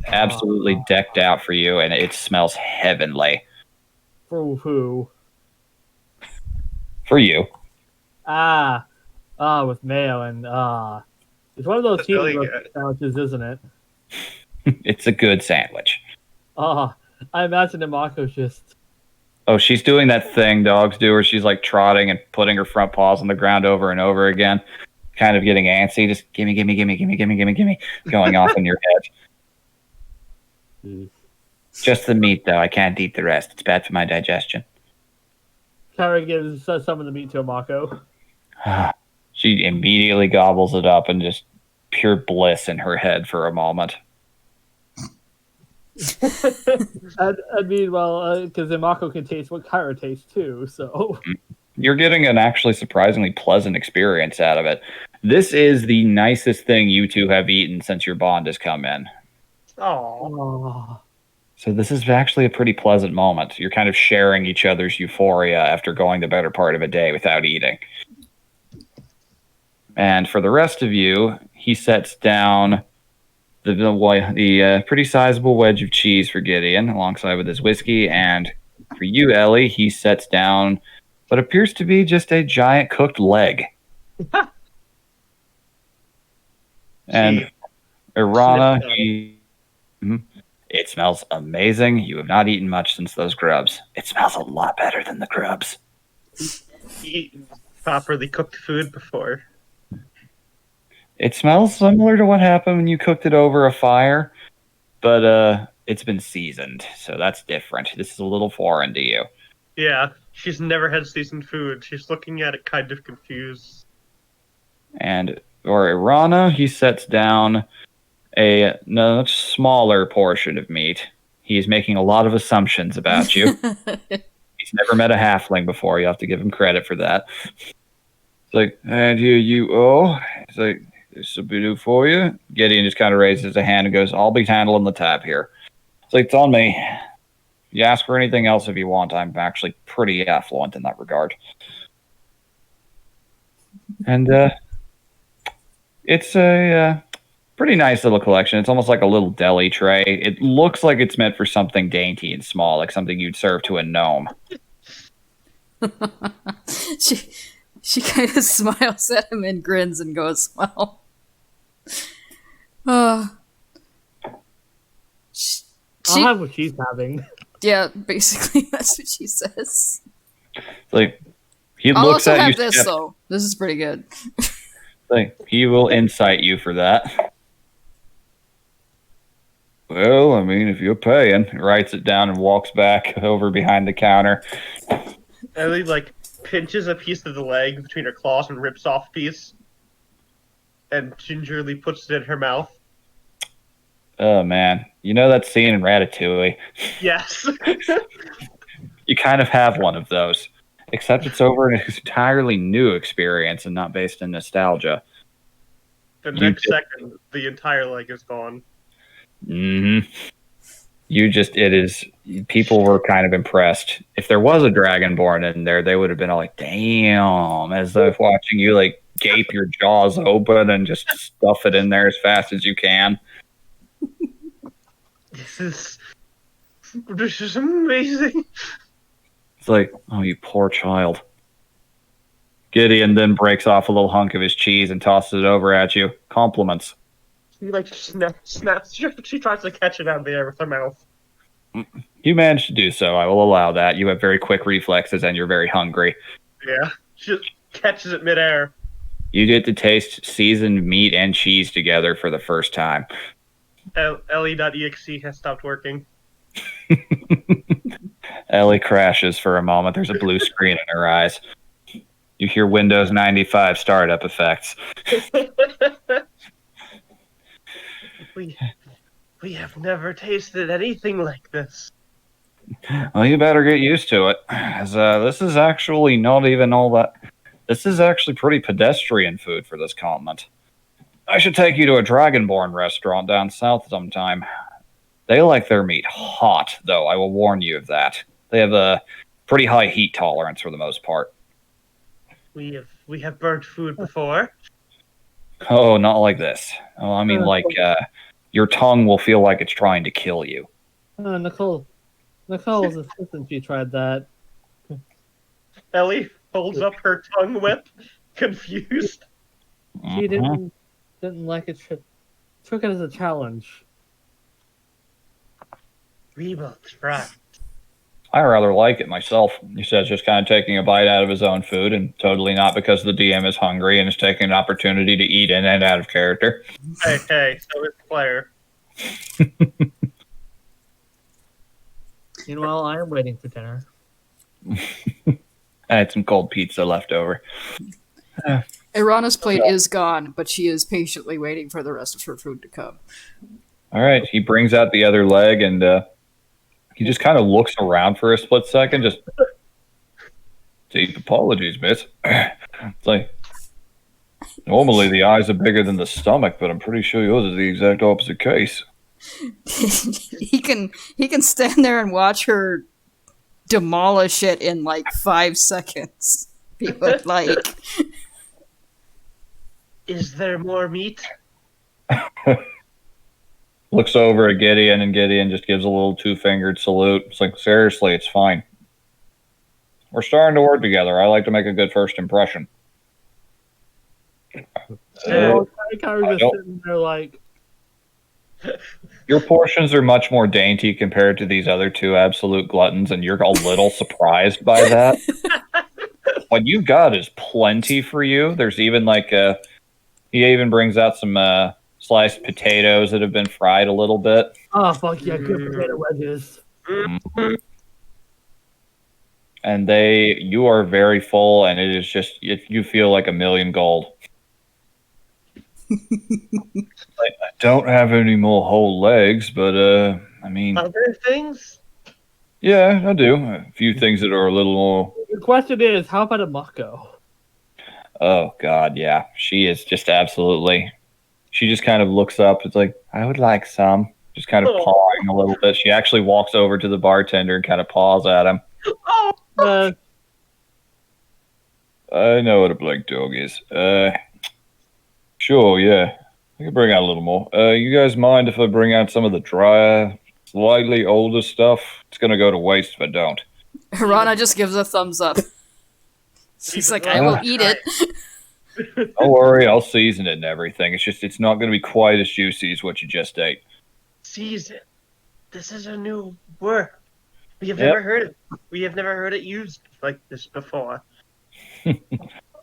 Absolutely decked out for you, and it smells heavenly. For who? For you. With mayo and it's one of those cheese sandwiches, isn't it? It's a good sandwich. I imagine Imako's just. Oh, she's doing that thing dogs do where she's like trotting and putting her front paws on the ground over and over again, kind of getting antsy, just gimme, going off in your head. Just the meat, though. I can't eat the rest. It's bad for my digestion. Kara gives some of the meat to Imako. She immediately gobbles it up and just pure bliss in her head for a moment. I mean, well, because Imako can taste what Kyra tastes too, so. You're getting an actually surprisingly pleasant experience out of it. This is the nicest thing you two have eaten since your bond has come in. Oh, Oh, So this is actually a pretty pleasant moment. You're kind of sharing each other's euphoria after going the better part of a day without eating. And for the rest of you, he sets down the pretty sizable wedge of cheese for Gideon, alongside with his whiskey. And for you, Ellie, he sets down what appears to be just a giant cooked leg. And Gee. Irana, Sniff it smells amazing. You have not eaten much since those grubs. It smells a lot better than the grubs. eaten properly cooked food before. It smells similar to what happened when you cooked it over a fire, but it's been seasoned, so that's different. This is a little foreign to you. Yeah, she's never had seasoned food. She's looking at it kind of confused. And for Irana, he sets down a much smaller portion of meat. He's making a lot of assumptions about you. He's never met a halfling before. You have to give him credit for that. It's like, and here you are. It's like, this will be new for you. Gideon just kind of raises a hand and goes, I'll be handling the tab here. It's like, it's on me. You ask for anything else if you want. I'm actually pretty affluent in that regard. And it's a pretty nice little collection. It's almost like a little deli tray. It looks like it's meant for something dainty and small, like something you'd serve to a gnome. She kind of smiles at him and grins and goes, well. She, I'll have what she's having. yeah, basically that's what she says. It's like, he I'll looks also at have you. this though. This is pretty good. Like, he will incite you for that. Well, I mean, if you're paying, he writes it down and walks back over behind the counter. Ellie, pinches a piece of the leg between her claws and rips off a piece. And gingerly puts it in her mouth. Oh, man. You know that scene in Ratatouille? Yes. You kind of have one of those. Except it's over an entirely new experience and not based in nostalgia. The next second, the entire leg is gone. Mm-hmm. People were kind of impressed. If there was a Dragonborn in there, they would have been all like, damn, as if watching you gape your jaws open and just stuff it in there as fast as you can. This is amazing. It's like, oh, you poor child. Gideon then breaks off a little hunk of his cheese and tosses it over at you. Compliments. She snaps. She tries to catch it out of the air with her mouth. You managed to do so. I will allow that. You have very quick reflexes and you're very hungry. Yeah, she just catches it midair. You get to taste seasoned meat and cheese together for the first time. Ellie.exe has stopped working. Ellie crashes for a moment. There's a blue screen in her eyes. You hear Windows 95 startup effects. We have never tasted anything like this. Well, you better get used to it. As, this is actually not even all that. This is actually pretty pedestrian food for this continent. I should take you to a Dragonborn restaurant down south sometime. They like their meat hot, though. I will warn you of that. They have a pretty high heat tolerance for the most part. We have burnt food before. Oh, not like this. Oh, I mean, your tongue will feel like it's trying to kill you. Nicole's assistant, she tried that. Ellie holds up her tongue whip, confused. She didn't like it. Took it as a challenge. We will try. I rather like it myself. He says, just kind of taking a bite out of his own food, and totally not because the DM is hungry and is taking an opportunity to eat in and out of character. Hey, so is the player. Meanwhile, I am waiting for dinner. I had some cold pizza left over. Irana's plate is gone, but she is patiently waiting for the rest of her food to come. All right, he brings out the other leg, and he just kind of looks around for a split second, just deep apologies, miss. It's like, normally the eyes are bigger than the stomach, but I'm pretty sure yours is the exact opposite case. he can stand there and watch her demolish it in like 5 seconds. If he would like. Is there more meat? Looks over at Gideon, and Gideon just gives a little 2-fingered salute. It's like, seriously, it's fine. We're starting to work together. I like to make a good first impression. So Kyra's just sitting there like, your portions are much more dainty compared to these other two absolute gluttons, and you're a little surprised by that. What you've got is plenty for you. There's even he even brings out some sliced potatoes that have been fried a little bit. oh fuck yeah, good potato wedges. Mhm. And you are very full, and it is just, you feel like $1,000,000 gold. I don't have any more whole legs, but I mean, Other things? yeah, I do. A few things that are a little more. The question is, how about a Mako? Oh God, yeah. She is just absolutely. She just kind of looks up. It's like, I would like some. Just kind of pawing a little bit. She actually walks over to the bartender and kind of paws at him. Oh, I know what a black dog is. Sure, yeah. I can bring out a little more. You guys mind if I bring out some of the drier, slightly older stuff? It's gonna go to waste if I don't. Hirana just gives a thumbs up. She's like, I will eat it. Don't worry, I'll season it and everything. It's not gonna be quite as juicy as what you just ate. season. This is a new word. We have Yep. never heard it. We have never heard it used like this before.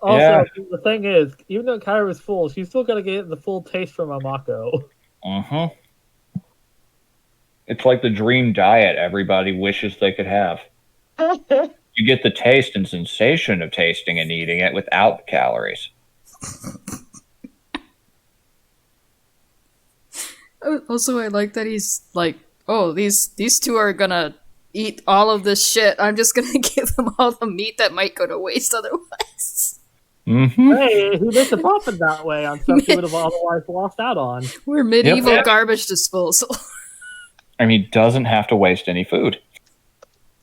Also, Yeah. the thing is, even though Kyra is full, she's still gonna get the full taste from a Mako. It's like the dream diet everybody wishes they could have. You get the taste and sensation of tasting and eating it without the calories. Also, I like that he's like, oh, these two are gonna eat all of this shit. I'm just gonna give them all the meat that might go to waste otherwise. Hey, who makes a profit that way on stuff he would have otherwise lost out on? We're medieval Yep. garbage disposal. I mean, he doesn't have to waste any food.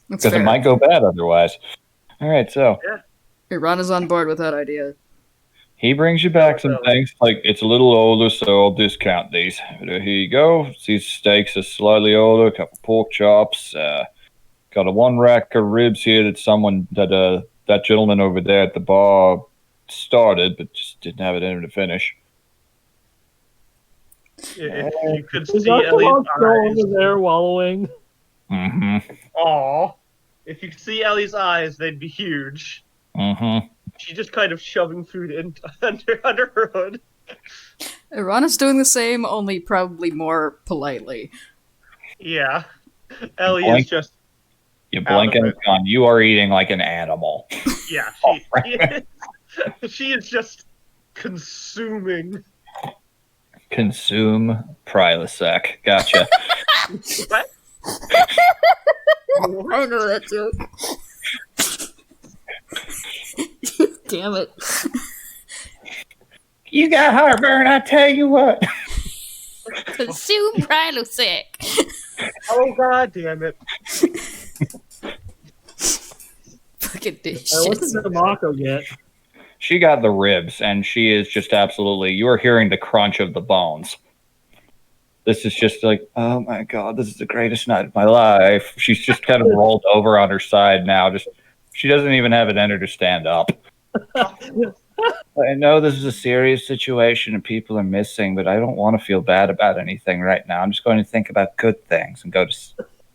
That's Because it fair. might go bad otherwise. All right, so Hirana's on board with that idea. he brings you back some things. Like, it's a little older, so I'll discount these. But here you go. These steaks are slightly older. A couple pork chops. Got a 1 rack of ribs here that gentleman over there at the bar started, but just didn't have it in him to finish. If you could Is see that the Ellie's monster eyes. over there wallowing? Aw. If you could see Ellie's eyes, they'd be huge. She's just kind of shoving food in under her hood. Hirana's doing the same, only probably more politely. Yeah. Ellie Blink. is just, You blink and it's gone. You are eating like an animal. yeah. She is just consuming. Consume Prilosec. Gotcha. What? I know that joke. Damn it. You got heartburn, I tell you what. Consume Prilosec. Oh, god damn it. Fucking dish. What did the Mako get? She got the ribs, and she is just absolutely, you are hearing the crunch of the bones. This is just like, oh my God, this is the greatest night of my life. She's just kind of rolled over on her side now. She doesn't even have it in her to stand up. I know this is a serious situation and people are missing, but I don't want to feel bad about anything right now. I'm just going to think about good things and go to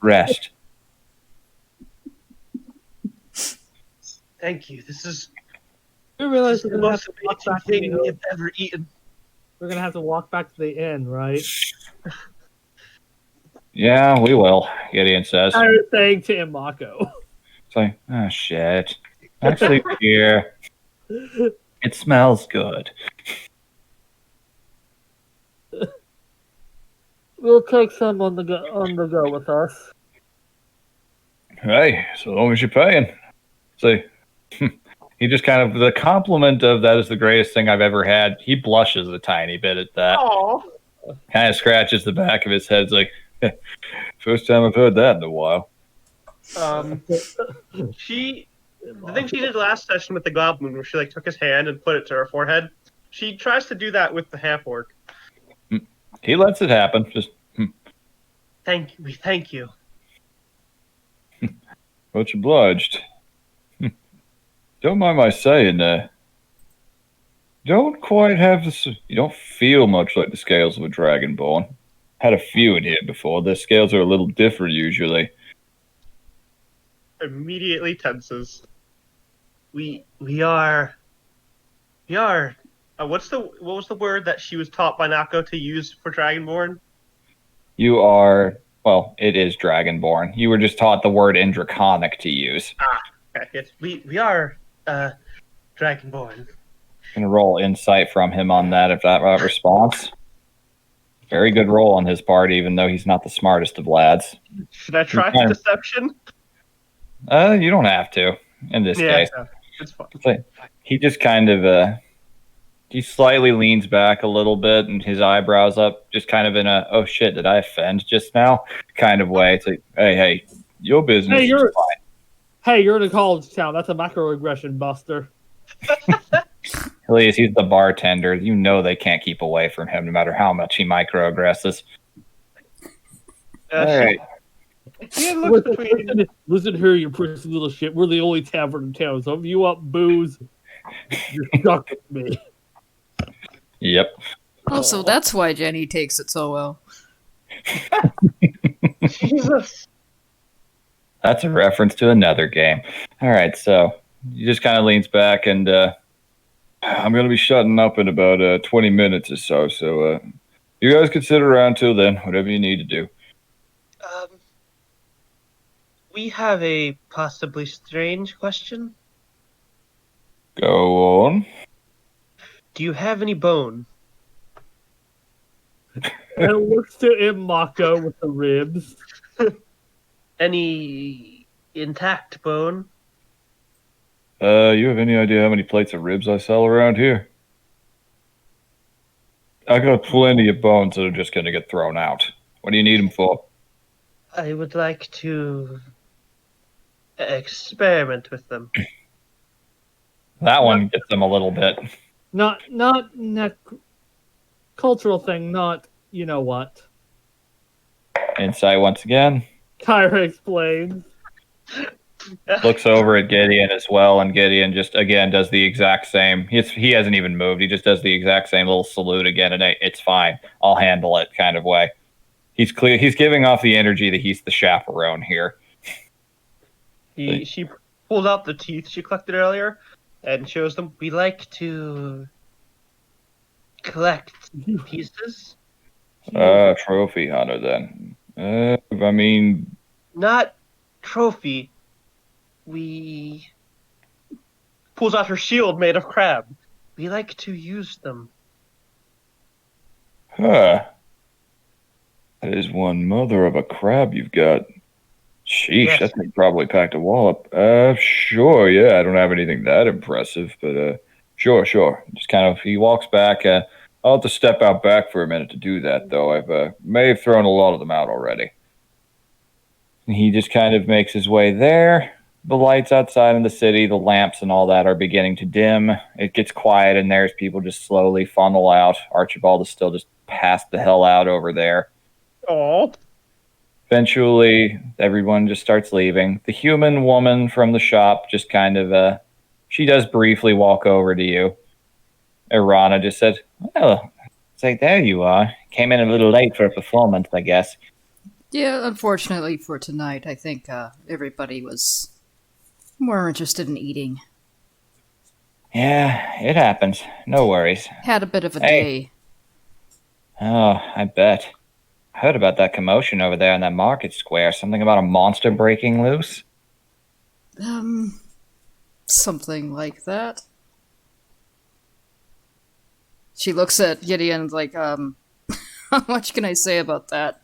rest. Thank you. This is You realize the we're gonna have most to walk amazing back to the thing we inn. have ever eaten. We're gonna have to walk back to the inn, right? Yeah, we will, Gideon says. I was saying to him, Mako. It's like, oh shit. Actually, here. It smells good. We'll take some on the go with us. Hey, so long as you're paying. So he just kind of, the compliment of that is the greatest thing I've ever had. He blushes a tiny bit at that. Oh, Kind of scratches the back of his head. It's like, first time I've heard that in a while. The thing she did last session with the goblin, where she like took his hand and put it to her forehead, she tries to do that with the half orc. He lets it happen. Just Thank you. much obliged. Don't mind my saying, don't quite have this. You don't feel much like the scales of a dragonborn. Had a few in here before. The scales are a little different usually. Immediately tenses. We are. What was the word that she was taught by Nako to use for dragonborn? You are. Well, it is dragonborn. You were just taught the word in Draconic to use. Okay, yes, we are dragonborn. Gonna roll insight from him on that if that response. Very good roll on his part, even though he's not the smartest of lads. Should I try deception? You don't have to in this case. Yeah, it's fine. Like, he just kind of he slightly leans back a little bit and his eyebrows up, just kind of in a "oh shit, did I offend just now" kind of way. It's like, hey, your business is fine. Hey, you're in a college town. That's a macroaggression buster. Please, he's the bartender. You know they can't keep away from him no matter how much he microaggresses. All right. Listen here, you prissy little shit. We're the only tavern in town, so if you want booze, you're stuck with me. Yep. Also, that's why Jenny takes it so well. Jesus. That's a reference to another game. All right, so he just kind of leans back and I'm going to be shutting up in about 20 minutes or so. So you guys can sit around till then, whatever you need to do. We have a possibly strange question. Go on. Do you have any bone? And it looks to Imako with the ribs. Any intact bone? You have any idea how many plates of ribs I sell around here? I got plenty of bones that are just going to get thrown out. What do you need them for? I would like to experiment with them. That one gets them a little bit. Not cultural thing, not you know what. Insight once again. Kyra explains. Looks over at Gideon as well, and Gideon just again does the exact same. He hasn't even moved. He just does the exact same little salute again, and it's fine. I'll handle it kind of way. He's clear. He's giving off the energy that he's the chaperone here. She pulls out the teeth she collected earlier and shows them. We like to collect pieces. Trophy hunter then. I mean, not trophy. We pulls out her shield made of crab. We like to use them. Huh. That is one mother of a crab you've got. Sheesh, Yes. That thing probably packed a wallop. Sure, yeah, I don't have anything that impressive, but sure. Just kind of, he walks back. I'll have to step out back for a minute to do that, though. I may have thrown a lot of them out already. And he just kind of makes his way there. The lights outside in the city, the lamps and all that are beginning to dim. It gets quiet in there as people just slowly funnel out. Archibald is still just passed the hell out over there. Oh. Eventually, everyone just starts leaving. The human woman from the shop just kind of, she does briefly walk over to you. Irana just said, well, it's like, there you are. Came in a little late for a performance, I guess. Yeah, unfortunately for tonight, I think everybody was more interested in eating. Yeah, it happens. No worries. Had a bit of a day. Oh, I bet. Heard about that commotion over there in that market square. Something about a monster breaking loose? Something like that. She looks at Gideon like, how much can I say about that?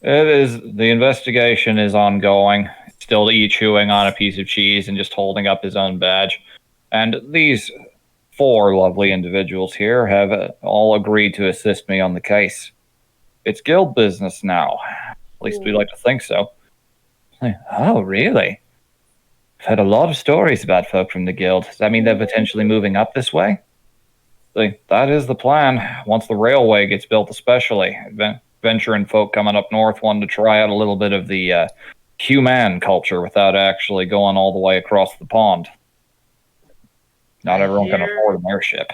The investigation is ongoing. Still chewing on a piece of cheese and just holding up his own badge. And these 4 lovely individuals here have all agreed to assist me on the case. It's guild business now. At least we like to think so. Oh, really? I've heard a lot of stories about folk from the guild. Does that mean they're potentially moving up this way? That is the plan. Once the railway gets built, especially. Venturing folk coming up north wanting to try out a little bit of the human culture without actually going all the way across the pond. Not everyone can afford an airship.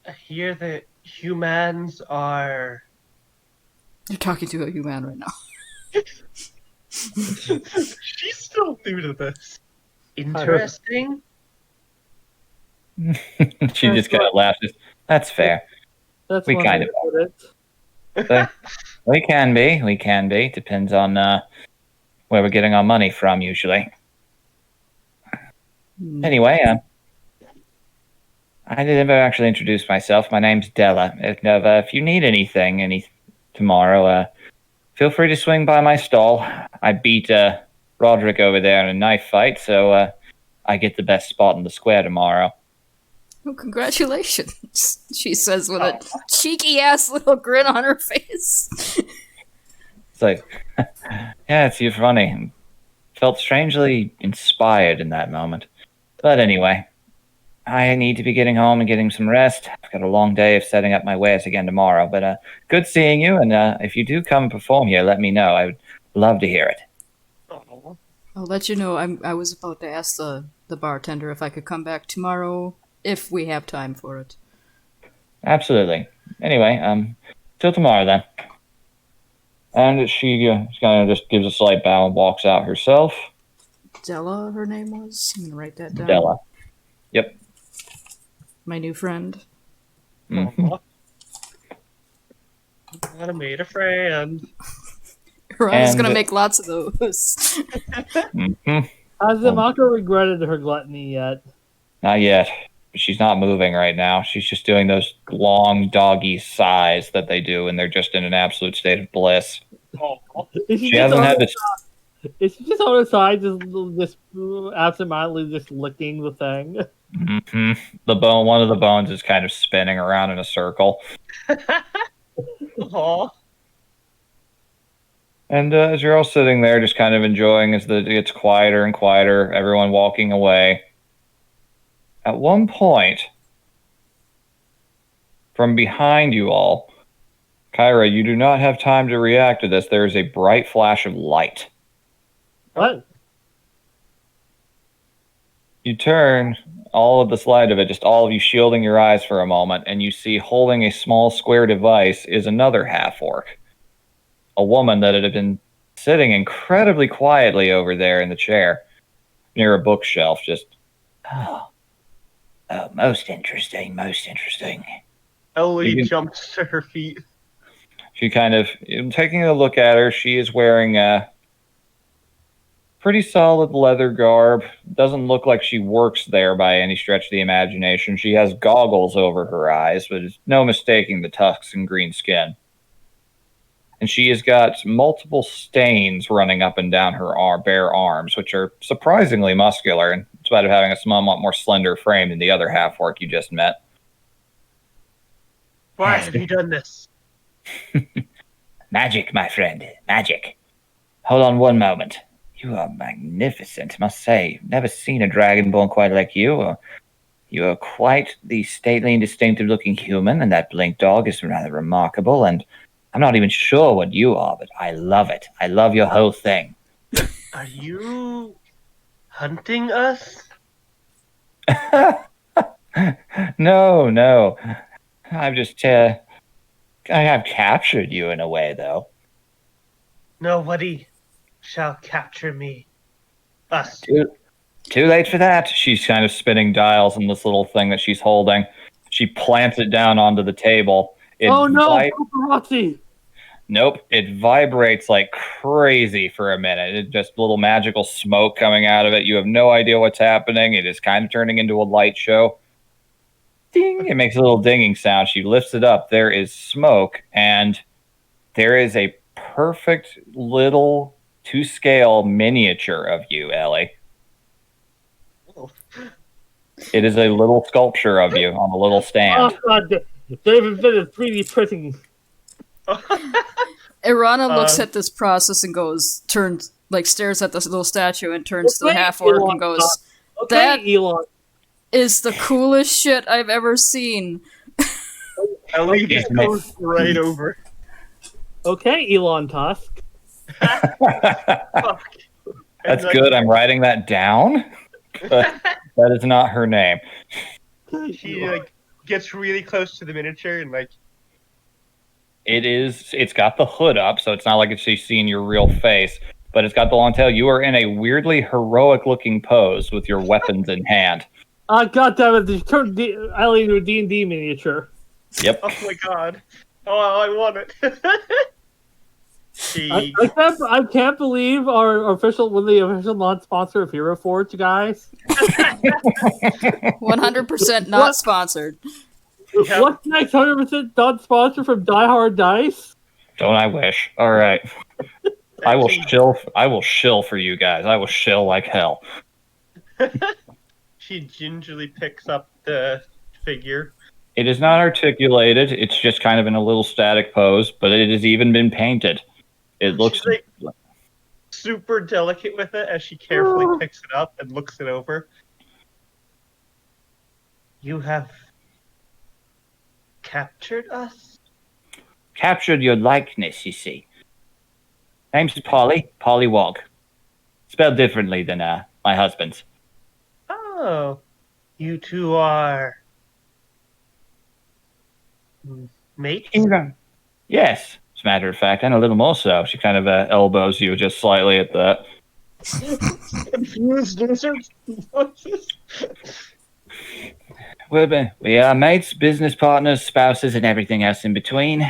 I hear that humans are... You're talking to a human right now. She's still new to this. Interesting. She just kind of laughs. That's fair. That's We one kind way of to put it. We can be. Depends on where we're getting our money from, usually. Anyway, I didn't ever actually introduce myself. My name's Della. If you need anything tomorrow, feel free to swing by my stall. I beat Roderick over there in a knife fight, so I get the best spot in the square tomorrow. Oh, congratulations, she says with a cheeky-ass little grin on her face. It's like, yeah, it's you funny. Felt strangely inspired in that moment. But anyway, I need to be getting home and getting some rest. I've got a long day of setting up my wares again tomorrow. But good seeing you, and if you do come and perform here, let me know. I would love to hear it. I'll let you know. I was about to ask the bartender if I could come back tomorrow, if we have time for it. Absolutely. Anyway, till tomorrow then. And she kind of just gives a slight bow and walks out herself. Della, her name was? I'm going to write that down. Della. Yep. My new friend. Mm-hmm. I made a friend. Ron's going to make lots of those. Mm-hmm. Has Zamako regretted her gluttony yet? Not yet. But she's not moving right now. She's just doing those long doggy sighs that they do, and they're just in an absolute state of bliss. She hasn't had this. Is she just on her side, just absentmindedly just licking the thing? Mm-hmm. One of the bones is kind of spinning around in a circle. Aww. And as you're all sitting there, just kind of enjoying as it gets quieter and quieter, everyone walking away. At one point, from behind you all, Kyra, you do not have time to react to this. There is a bright flash of light. What? You turn, all of this light of it, just all of you shielding your eyes for a moment, and you see holding a small square device is another half-orc. A woman that had been sitting incredibly quietly over there in the chair, near a bookshelf, just... Oh, most interesting. Ellie jumps to her feet. She kind of, taking a look at her, she is wearing a pretty solid leather garb. Doesn't look like she works there by any stretch of the imagination. She has goggles over her eyes, but it's no mistaking the tusks and green skin. And she has got multiple stains running up and down her bare arms, which are surprisingly muscular, in spite of having a somewhat more slender frame than the other half-orc you just met. Why have you done this? Magic, my friend, magic. Hold on one moment. You are magnificent, must say. Never seen a dragonborn quite like you. You are quite the stately and distinctive-looking human, and that blink dog is rather remarkable, and I'm not even sure what you are, but I love it. I love your whole thing. Are you hunting us? No. I've just, I have captured you in a way, though. Nobody shall capture me. Us. Too late for that. She's kind of spinning dials in this little thing that she's holding. She plants it down onto the table. Oh no, paparazzi! Nope, it vibrates like crazy for a minute. It's just little magical smoke coming out of it. You have no idea what's happening. It is kind of turning into a light show. Ding! It makes a little dinging sound. She lifts it up. There is smoke, and there is a perfect little to-scale miniature of you, Ellie. It is a little sculpture of you on a little Oh stand. god, David did a 3D printing. Irana looks at this process and stares at this little statue and turns to the half orc and goes, Okay, "That Elon. is the coolest shit I've ever seen." Ellie just goes right over. Okay, Elon Tusk. Fuck. That's And, good. I'm writing that down. But that is not her name. She gets really close to the miniature and It's got the hood up, so it's not like she's seeing your real face, but it's got the long tail. You are in a weirdly heroic looking pose with your weapons in hand. God damn it, they turned Ellie into a D&D miniature. Yep. oh my god. Oh, I want it. She I can't believe our official, the official non-sponsor of Hero Forge, guys. 100% not sponsored. Yeah. What's next 100% non-sponsor from Die Hard Dice? Don't I wish? All right. I will shill for you guys. I will shill like hell. She gingerly picks up the figure. It is not articulated. It's just kind of in a little static pose, but it has even been painted. It looks She's super delicate with it as she carefully picks it up and looks it over. You have captured us? captured your likeness, you see. Name's Polly Wog. Spelled differently than my husband's. Oh, you two are mates? Yes, as a matter of fact, and a little more so. She kind of elbows you just slightly at that. Confused lizards? What's this? We are mates, business partners, spouses, and everything else in between.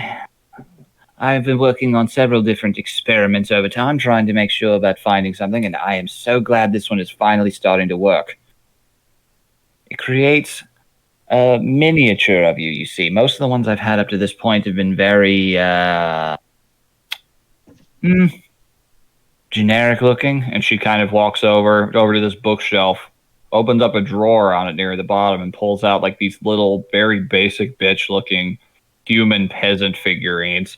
I've been working on several different experiments over time, trying to make sure about finding something, and I am so glad this one is finally starting to work. It creates a miniature of you, you see. Most of the ones I've had up to this point have been very generic looking, and she kind of walks over to this bookshelf, opens up a drawer on it near the bottom, and pulls out like these little, very basic bitch looking human peasant figurines.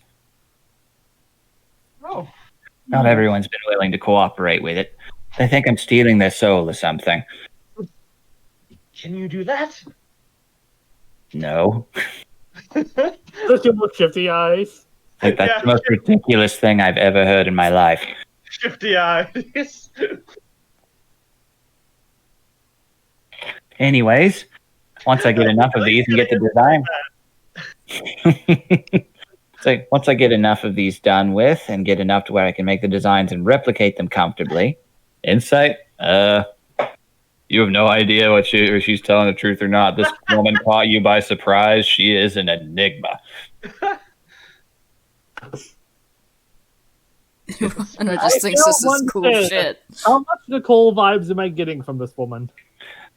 Oh. Not everyone's been willing to cooperate with it. They think I'm stealing their soul or something. Can you do that? No. Look at with shifty eyes. Like, that's the most ridiculous thing I've ever heard in my life. Shifty eyes. Anyways, once I get enough of these and get the design... So once I get enough of these done with and get enough to where I can make the designs and replicate them comfortably. Insight? You have no idea if she's telling the truth or not. This woman caught you by surprise. She is an enigma. And I just think this is cool shit. How much Nicole vibes am I getting from this woman?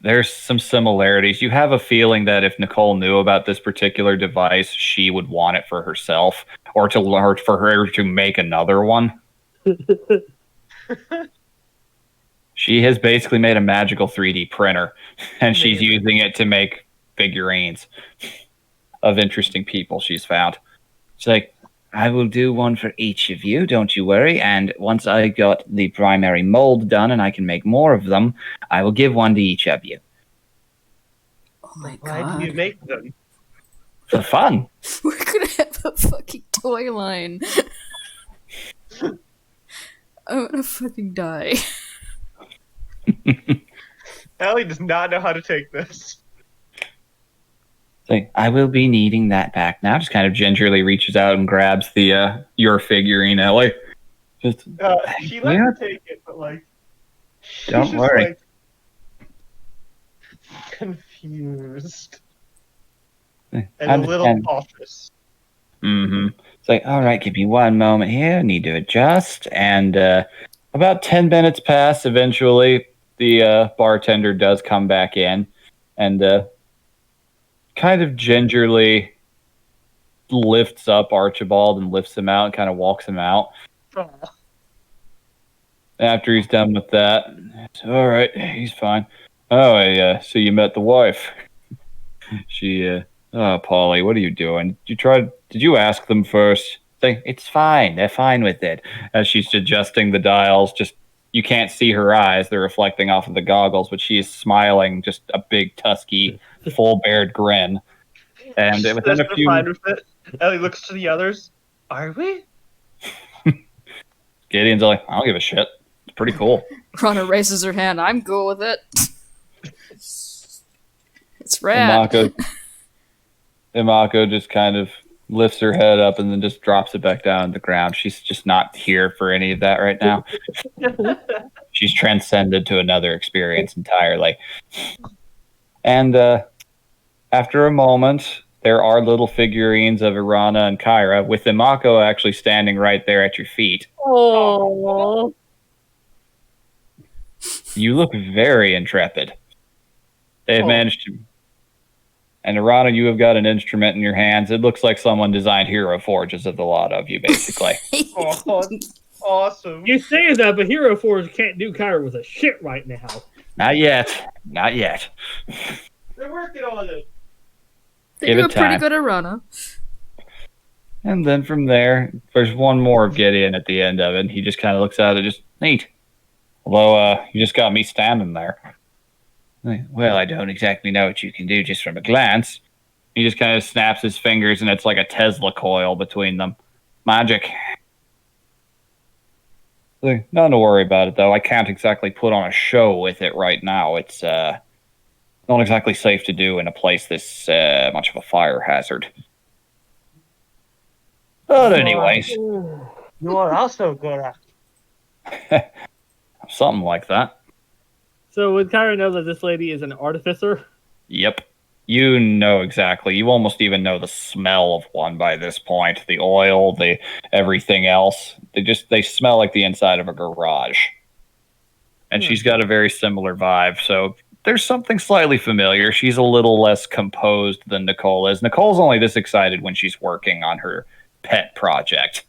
There's some similarities. You have a feeling that if Nicole knew about this particular device, she would want it for herself, or for her to make another one. She has basically made a magical 3D printer, and she's using it to make figurines of interesting people she's found. She's like, I will do one for each of you, don't you worry. And once I got the primary mold done and I can make more of them, I will give one to each of you. Oh my Why god. do you make them? For fun. We're gonna have a fucking toy line. I'm gonna fucking die. Allie does not know how to take this. Like, I will be needing that back now. Just kind of gingerly reaches out and grabs the your figurine, Ellie. Just She lets her take it, but she's don't just, worry. Confused I and a little understand. cautious. Mm-hmm. It's like, all right, give me one moment here. I need to adjust. And about 10 minutes pass. Eventually, the bartender does come back in and kind of gingerly lifts up Archibald and lifts him out and kind of walks him out. After he's done with that, it's all right, he's fine. Oh, so you met the wife. Oh, Polly, what are you doing? Did you ask them first? Say, it's fine. They're fine with it. As she's adjusting the dials, you can't see her eyes. They're reflecting off of the goggles, but she is smiling, just a big, tusky, full-bared grin. And within a few... fine with it. Ellie looks to the others. Are we? Gideon's like, I don't give a shit. It's pretty cool. Rana raises her hand. I'm cool with it. It's rad. Imako just kind of lifts her head up and then just drops it back down on the ground. She's just not here for any of that right now. She's transcended to another experience entirely. And after a moment, there are little figurines of Irana and Kyra, with Imako actually standing right there at your feet. Oh. You look very intrepid. They've managed to... And Irana, you have got an instrument in your hands. It looks like someone designed Hero Forges of the lot of you, basically. Oh, awesome. You say that, but Hero Forge can't do Kyra with a shit right now. Not yet. Not yet. They're working on it. They Give do it a pretty time. good Arana. And then from there, there's one more of Gideon at the end of it. And he just kind of looks at it, just neat. Although, you just got me standing there. Well, I don't exactly know what you can do just from a glance. He just kind of snaps his fingers, and it's like a Tesla coil between them. Magic. Nothing to worry about it, though. I can't exactly put on a show with it right now. It's not exactly safe to do in a place this much of a fire hazard. But anyways. You are also Groran. Something like that. So would Kyra know that this lady is an artificer? Yep. You know exactly. You almost even know the smell of one by this point. The oil, the everything else. They smell like the inside of a garage. And she's got a very similar vibe, so there's something slightly familiar. She's a little less composed than Nicole is. Nicole's only this excited when she's working on her pet project.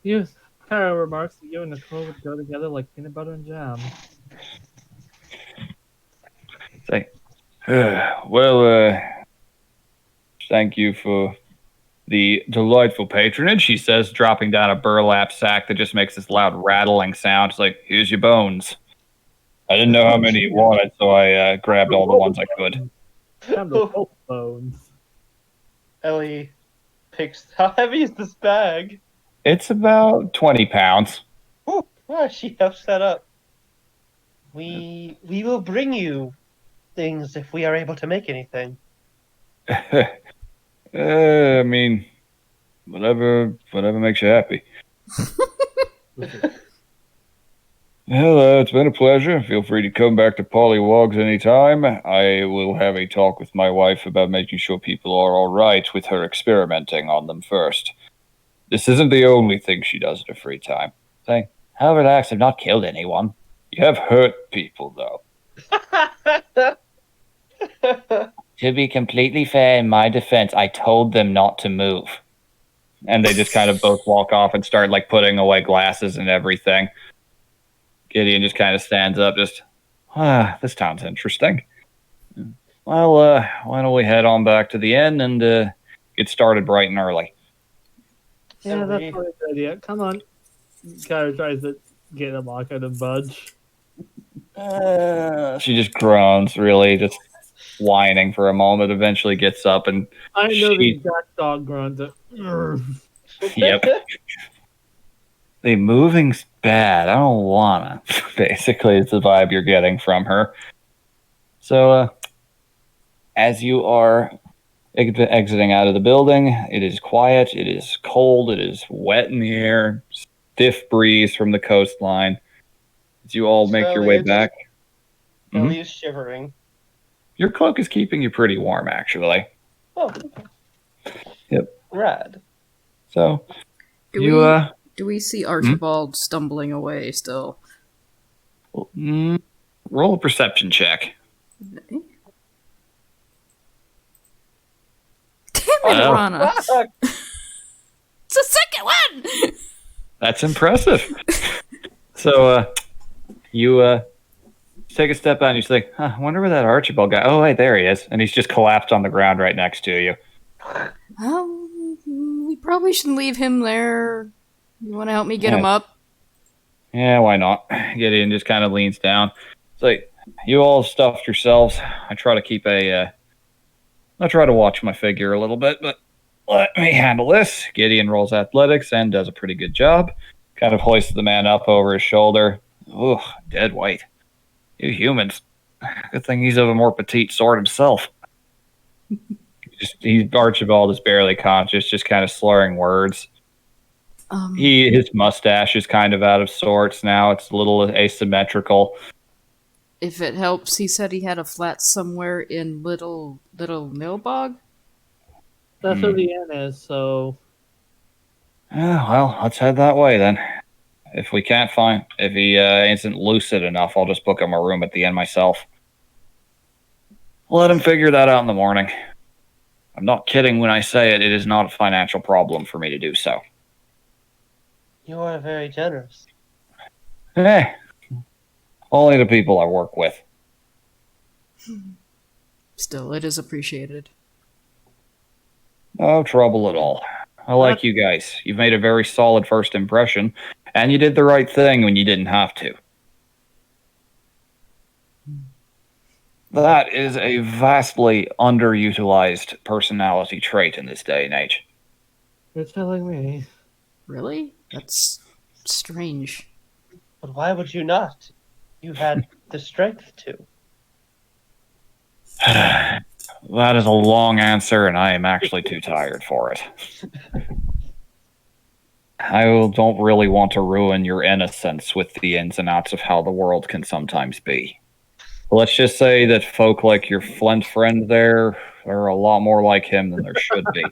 Yes. Kyra remarks that you and Nicole would go together like peanut butter and jam. Say, thank you for the delightful patronage, she says, dropping down a burlap sack that just makes this loud rattling sound. It's like, here's your bones. I didn't know how many you wanted, so I grabbed all the ones I could. Time to roll bones. Ellie picks. How heavy is this bag? It's about 20 pounds. Oh, she helps that up. We will bring you things if we are able to make anything. I mean, whatever makes you happy. Well, it's been a pleasure. Feel free to come back to Pollywogs anytime. I will have a talk with my wife about making sure people are all right with her experimenting on them first. This isn't the only thing she does in her free time. Saying, how relax, I've not killed anyone. You have hurt people, though. To be completely fair, in my defense, I told them not to move. And they just kind of both walk off and start, like, putting away glasses and everything. Gideon just kind of stands up, just, this sounds interesting. Well, why don't we head on back to the inn and get started bright and early. Yeah, that's probably a good idea. Come on. Kyra tries to get Amaka to budge. She just groans, really, just whining for a moment, eventually gets up and... I know the exact dog grunt. Yep. The moving's bad. I don't wanna. Basically, it's the vibe you're getting from her. So, as you are exiting out of the building, it is quiet, it is cold, it is wet in the air, stiff breeze from the coastline. As you all make your way back. Ellie is shivering. Your cloak is keeping you pretty warm, actually. Oh. Yep. Rad. So, Do we see Archibald stumbling away still? Roll a perception check. Damn it, Rana! It's the second one! That's impressive. So, you take a step out and you think, huh, I wonder where that Archibald guy. Oh, wait, there he is, and he's just collapsed on the ground right next to you. We probably shouldn't leave him there. You want to help me get him up? Yeah, why not? Gideon just kind of leans down. It's like, you all stuffed yourselves. I try to watch my figure a little bit, but let me handle this. Gideon rolls athletics and does a pretty good job. Kind of hoists the man up over his shoulder. Ugh, dead white. You humans. Good thing he's of a more petite sort himself. Archibald is barely conscious, just kind of slurring words. His mustache is kind of out of sorts now. It's a little asymmetrical. If it helps, he said he had a flat somewhere in Little Nilbog. That's where the inn is, so... Well, let's head that way then. If he isn't lucid enough, I'll just book him a room at the inn myself. Let him figure that out in the morning. I'm not kidding when I say it is not a financial problem for me to do so. You are very generous. Only the people I work with. Still, it is appreciated. No trouble at all. I like you guys. You've made a very solid first impression, and you did the right thing when you didn't have to. That is a vastly underutilized personality trait in this day and age. You're telling me. Really? That's strange. But why would you not? You had the strength to. That is a long answer, and I am actually too tired for it. I don't really want to ruin your innocence with the ins and outs of how the world can sometimes be. Let's just say that folk like your Flint friend there are a lot more like him than there should be.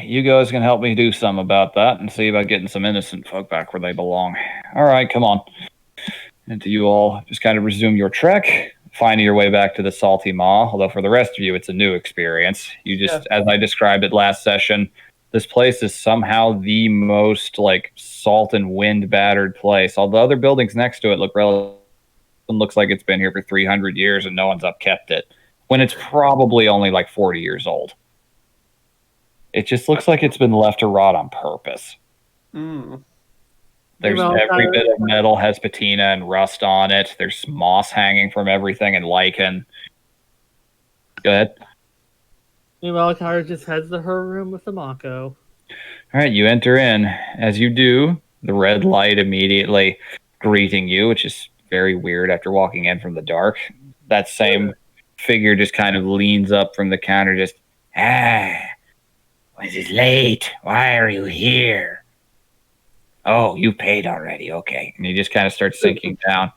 You guys can help me do some about that and see about getting some innocent folk back where they belong. All right, come on. And to you all, just kind of resume your trek, finding your way back to the Salty Maw. Although for the rest of you, it's a new experience. You just, as I described it last session, this place is somehow the most salt and wind battered place. All the other buildings next to it looks like it's been here for 300 years and no one's upkept it, when it's probably only 40 years old. It just looks like it's been left to rot on purpose. There's every bit of metal has patina and rust on it. There's moss hanging from everything and lichen. Go ahead. Meanwhile, Kara just heads to her room with the Mako. All right, you enter in. As you do, the red light immediately greeting you, which is very weird after walking in from the dark. That same figure just kind of leans up from the counter, just, it is late. Why are you here? Oh, you paid already. Okay. And he just kind of starts sinking down.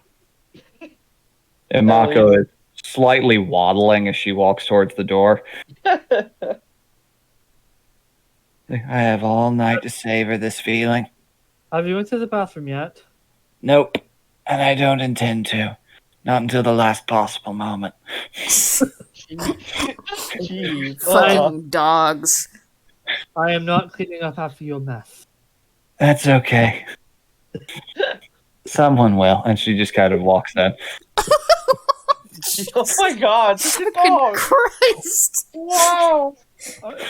And Mako is slightly waddling as she walks towards the door. I have all night to savor this feeling. Have you went to the bathroom yet? Nope. And I don't intend to. Not until the last possible moment. Jeez. Fucking dogs. I am not cleaning up after your mess. That's okay. Someone will. And she just kind of walks in. Oh my god. Fucking Christ. Wow.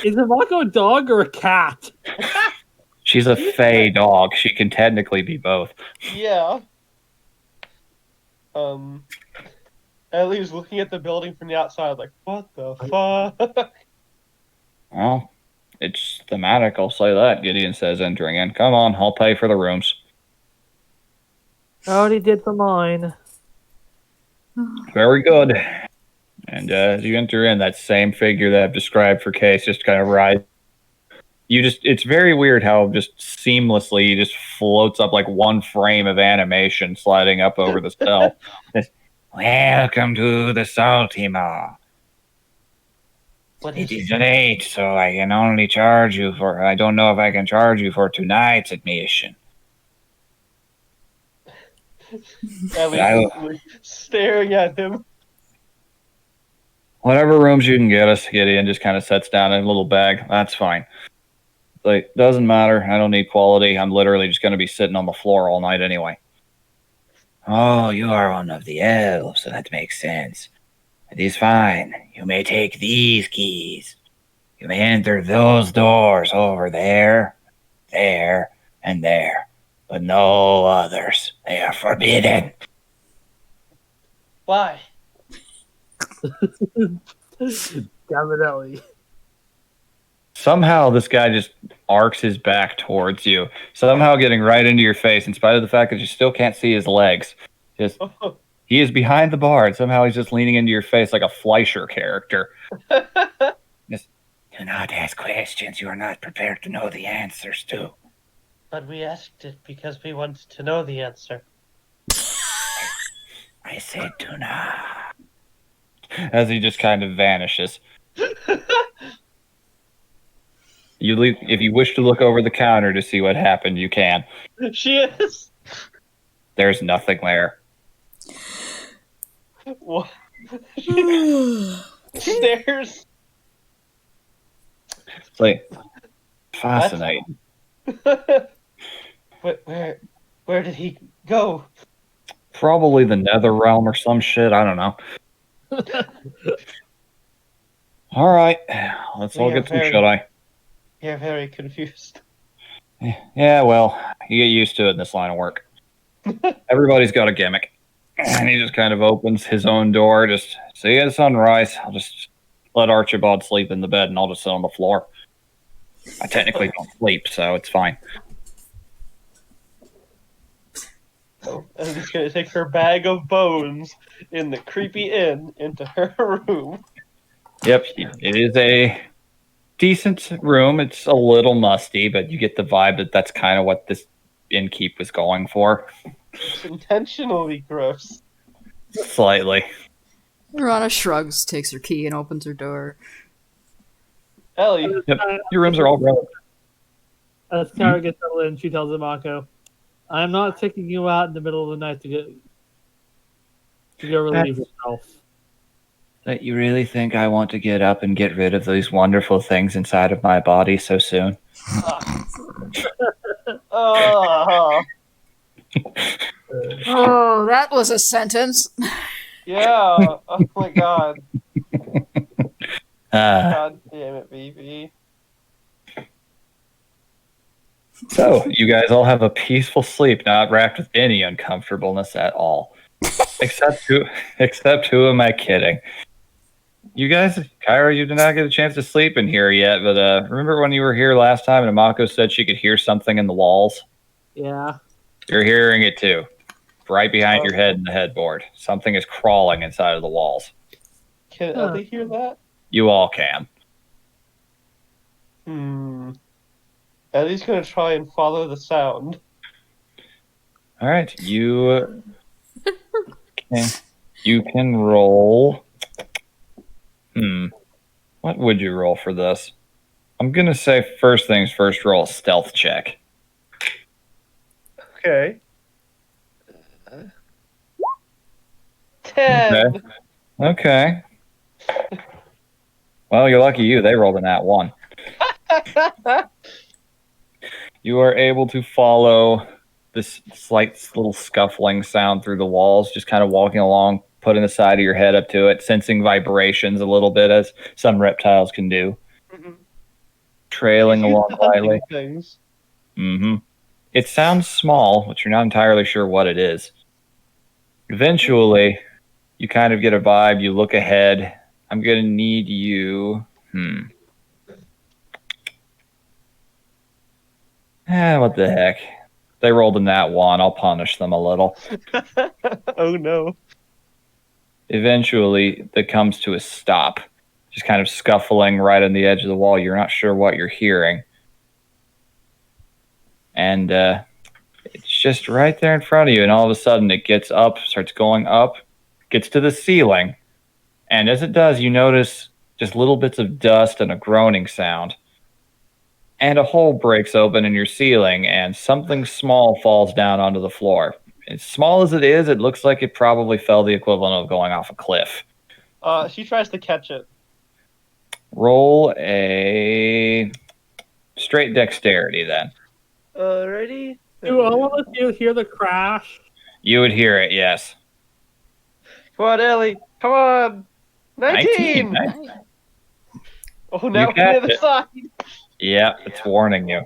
Is a Mako a dog or a cat? She's a fey dog. She can technically be both. Yeah. Ellie's looking at the building from the outside like, what the fuck? Well, it's thematic, I'll say that, Gideon says, entering in. Come on, I'll pay for the rooms. I already did for mine. Very good. And as you enter in, that same figure that I've described for Case just kind of rides. It's very weird how just seamlessly he just floats up like one frame of animation sliding up over the cell. Welcome to the Salty Maw. It is late, so I can only charge you for... I don't know if I can charge you for tonight's admission. Ellie's staring at him. Whatever rooms you can get us, Gideon just kind of sets down in a little bag. That's fine. Like, doesn't matter. I don't need quality. I'm literally just going to be sitting on the floor all night anyway. Oh, you are one of the elves, so that makes sense. It is fine. You may take these keys. You may enter those doors over there, there, and there, but no others. They are forbidden. Why? Damn it, Ellie. Somehow this guy just arcs his back towards you, somehow getting right into your face, in spite of the fact that you still can't see his legs. Just he is behind the bar, and somehow he's just leaning into your face like a Fleischer character. Just, do not ask questions you are not prepared to know the answers to. But we asked it because we wanted to know the answer. I said do not. As he just kind of vanishes. You leave, if you wish to look over the counter to see what happened, you can. She is. There's nothing there. What? Stairs. It's like fascinating. Where did he go? Probably the Nether Realm or some shit. I don't know. All right, let's all get some shut-eye. You're very confused. Yeah, well, you get used to it in this line of work. Everybody's got a gimmick. And he just kind of opens his own door. Just see you at sunrise. I'll just let Archibald sleep in the bed, and I'll just sit on the floor. I technically don't sleep, so it's fine. Oh, and he's gonna take her bag of bones in the creepy inn into her room. Yep, it is a decent room. It's a little musty, but you get the vibe that that's kind of what this innkeep was going for. It's intentionally gross. Slightly. Rana shrugs, takes her key, and opens her door. Ellie. Yep. Your rooms are all relative. As Kara gets settled in, she tells Amako, I'm not taking you out in the middle of the night to go relieve yourself. That you really think I want to get up and get rid of these wonderful things inside of my body so soon? Oh, Oh, that was a sentence. yeah. Oh my god. Uh, God damn it, baby. So, you guys all have a peaceful sleep, not racked with any uncomfortableness at all. Except who am I kidding? You guys, Kyra, you did not get a chance to sleep in here yet, but remember when you were here last time and Amako said she could hear something in the walls? Yeah. You're hearing it too. Right behind your head in the headboard. Something is crawling inside of the walls. Can Ellie hear that? You all can. Ellie's gonna try and follow the sound. All right, you can roll. What would you roll for this? I'm gonna say first things first. Roll a stealth check. Okay. 10. Okay. Well, you're lucky you. They rolled a nat 1. You are able to follow this slight little scuffling sound through the walls, just kind of walking along, putting the side of your head up to it, sensing vibrations a little bit, as some reptiles can do. Trailing along lightly. Things. It sounds small, but you're not entirely sure what it is. Eventually, you kind of get a vibe. You look ahead. I'm going to need you. What the heck? They rolled in that one. I'll punish them a little. Oh no. Eventually, it comes to a stop. Just kind of scuffling right on the edge of the wall. You're not sure what you're hearing. And it's just right there in front of you. And all of a sudden, it gets up, starts going up, gets to the ceiling. And as it does, you notice just little bits of dust and a groaning sound. And a hole breaks open in your ceiling, and something small falls down onto the floor. As small as it is, it looks like it probably fell the equivalent of going off a cliff. She tries to catch it. Roll a Straight dexterity, then. Alrighty. Do all of us hear the crash? You would hear it, yes. Come on, Ellie. Come on. 19. Nice. Oh, now You we're got on the other it. side. Yeah, it's warning you.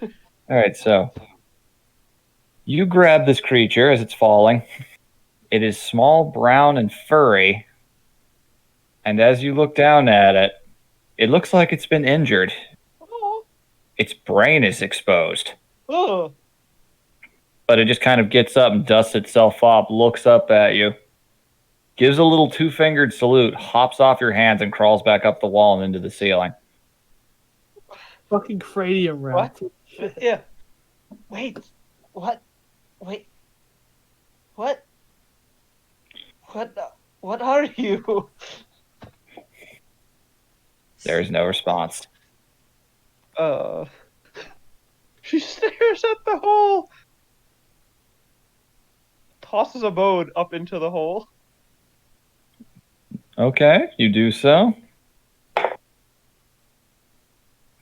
All right, so you grab this creature as it's falling. It is small, brown, and furry. And as you look down at it, it looks like it's been injured. Oh. Its brain is exposed. Oh. But it just kind of gets up and dusts itself up, looks up at you, gives a little two-fingered salute, hops off your hands, and crawls back up the wall and into the ceiling. Fucking cranium rat. What? Yeah. Wait. What? Wait. What? What are you? There is no response. She stares at the hole. Tosses a bone up into the hole. Okay, you do so.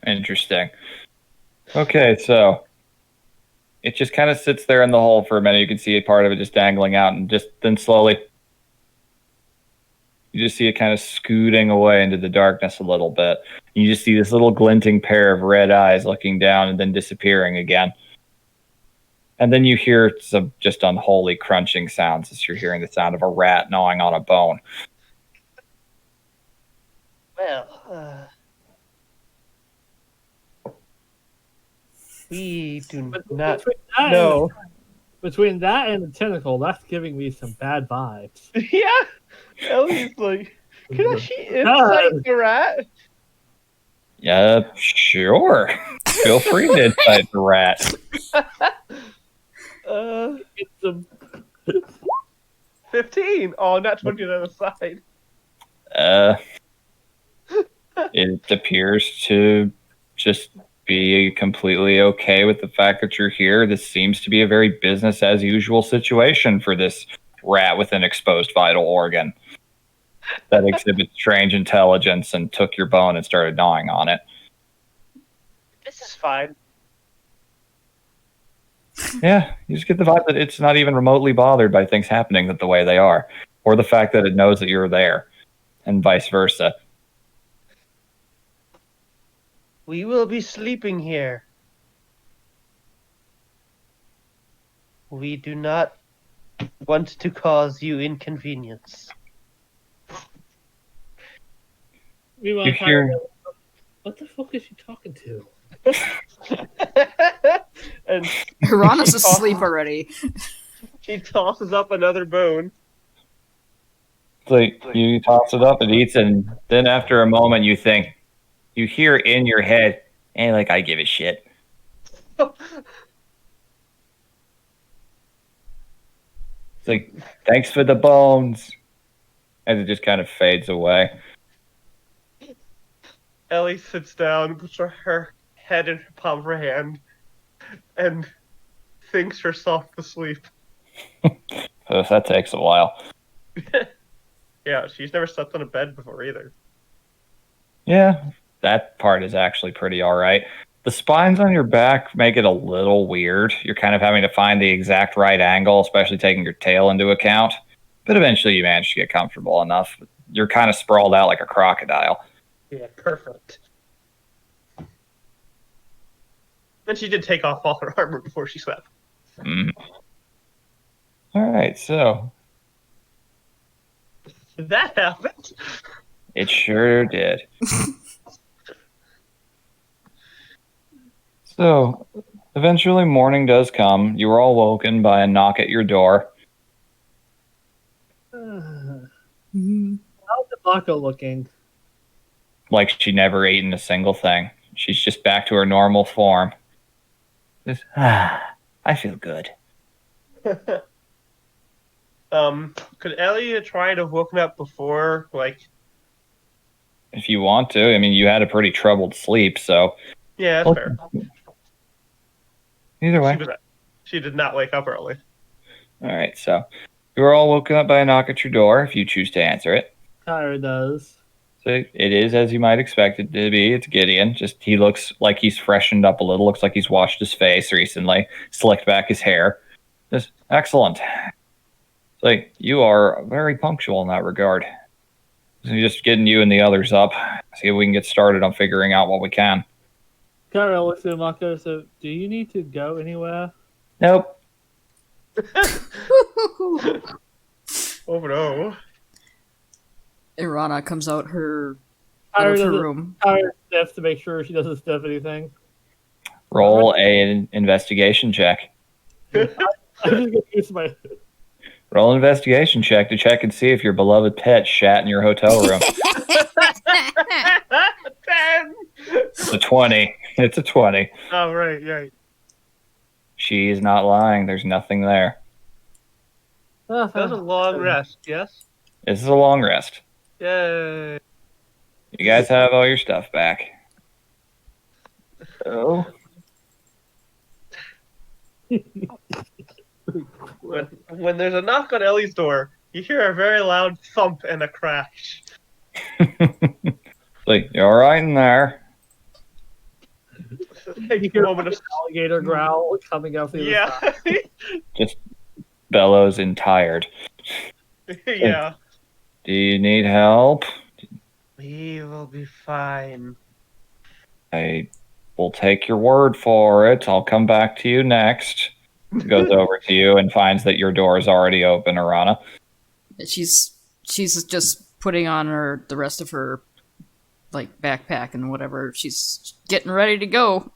Interesting. Okay, so it just kind of sits there in the hole for a minute. You can see a part of it just dangling out, and just then slowly you just see it kind of scooting away into the darkness a little bit. You just see this little glinting pair of red eyes looking down and then disappearing again. And then you hear some just unholy crunching sounds as you're hearing the sound of a rat gnawing on a bone. Well, we do not know. Between that and the tentacle, that's giving me some bad vibes. Yeah. Ellie's like, can she insight the rat? Yeah, sure. Feel free to incite the rat. It's some 15. Oh, not 20 on the other side. It appears to just be completely okay with the fact that you're here. This seems to be a very business as usual situation for this rat with an exposed vital organ that exhibits strange intelligence and took your bone and started gnawing on it. This is fine. Yeah, you just get the vibe that it's not even remotely bothered by things happening the way they are, or the fact that it knows that you're there, and vice versa. We will be sleeping here. We do not want to cause you inconvenience. Meanwhile, You hear- what the fuck is she talking to? And Hirana's asleep already. she tosses up another bone. It's like you toss it up, it eats, and then after a moment you think, you hear in your head, "Hey, like I give a shit." It's like, "Thanks for the bones," as it just kind of fades away. Ellie sits down, puts her head in her palm of her hand, and thinks herself to sleep. That takes a while. Yeah, she's never slept on a bed before either. Yeah, that part is actually pretty all right. The spines on your back make it a little weird. You're kind of having to find the exact right angle, especially taking your tail into account. But eventually you manage to get comfortable enough. You're kind of sprawled out like a crocodile. Yeah, perfect. And she did take off all her armor before she slept. Mm. All right, so That happened. it sure did. So, eventually morning does come. You are all woken by a knock at your door. How's the Baka looking? Like she'd never eaten a single thing. She's just back to her normal form. Just, I feel good. Could Ellie try to have woken up before, like... If you want to. I mean, you had a pretty troubled sleep, so... Yeah, that's fair. Either way. She did not wake up early. All right, so you are all woken up by a knock at your door if you choose to answer it. Kyra does. So it is as you might expect it to be. It's Gideon. Just he looks like he's freshened up a little. Looks like he's washed his face recently, slicked back his hair. Just excellent. So you are very punctual in that regard. So just getting you and the others up. See if we can get started on figuring out what we can. Kara looks at Mako. So, do you need to go anywhere? Nope. Oh no. Irana comes out her Kara out of her doesn't- room. Kara sniffs to make sure she doesn't sniff anything. Roll an investigation check. I just get used to my. Roll an investigation check to check and see if your beloved pet shat in your hotel room. 10! It's a 20. It's a 20. Oh, right. She's not lying. There's nothing there. That was a long rest, yes? This is a long rest. Yay. You guys have all your stuff back. Oh. When there's a knock on Ellie's door, you hear a very loud thump and a crash. Like, you all right in there? Take You a hear moment of alligator growl coming out the other side. yeah, Just bellows and tired. yeah. Do you need help? We will be fine. I will take your word for it. I'll come back to you next. Goes over to you and finds that your door is already open, Arana. She's just putting on the rest of her like backpack and whatever. She's getting ready to go.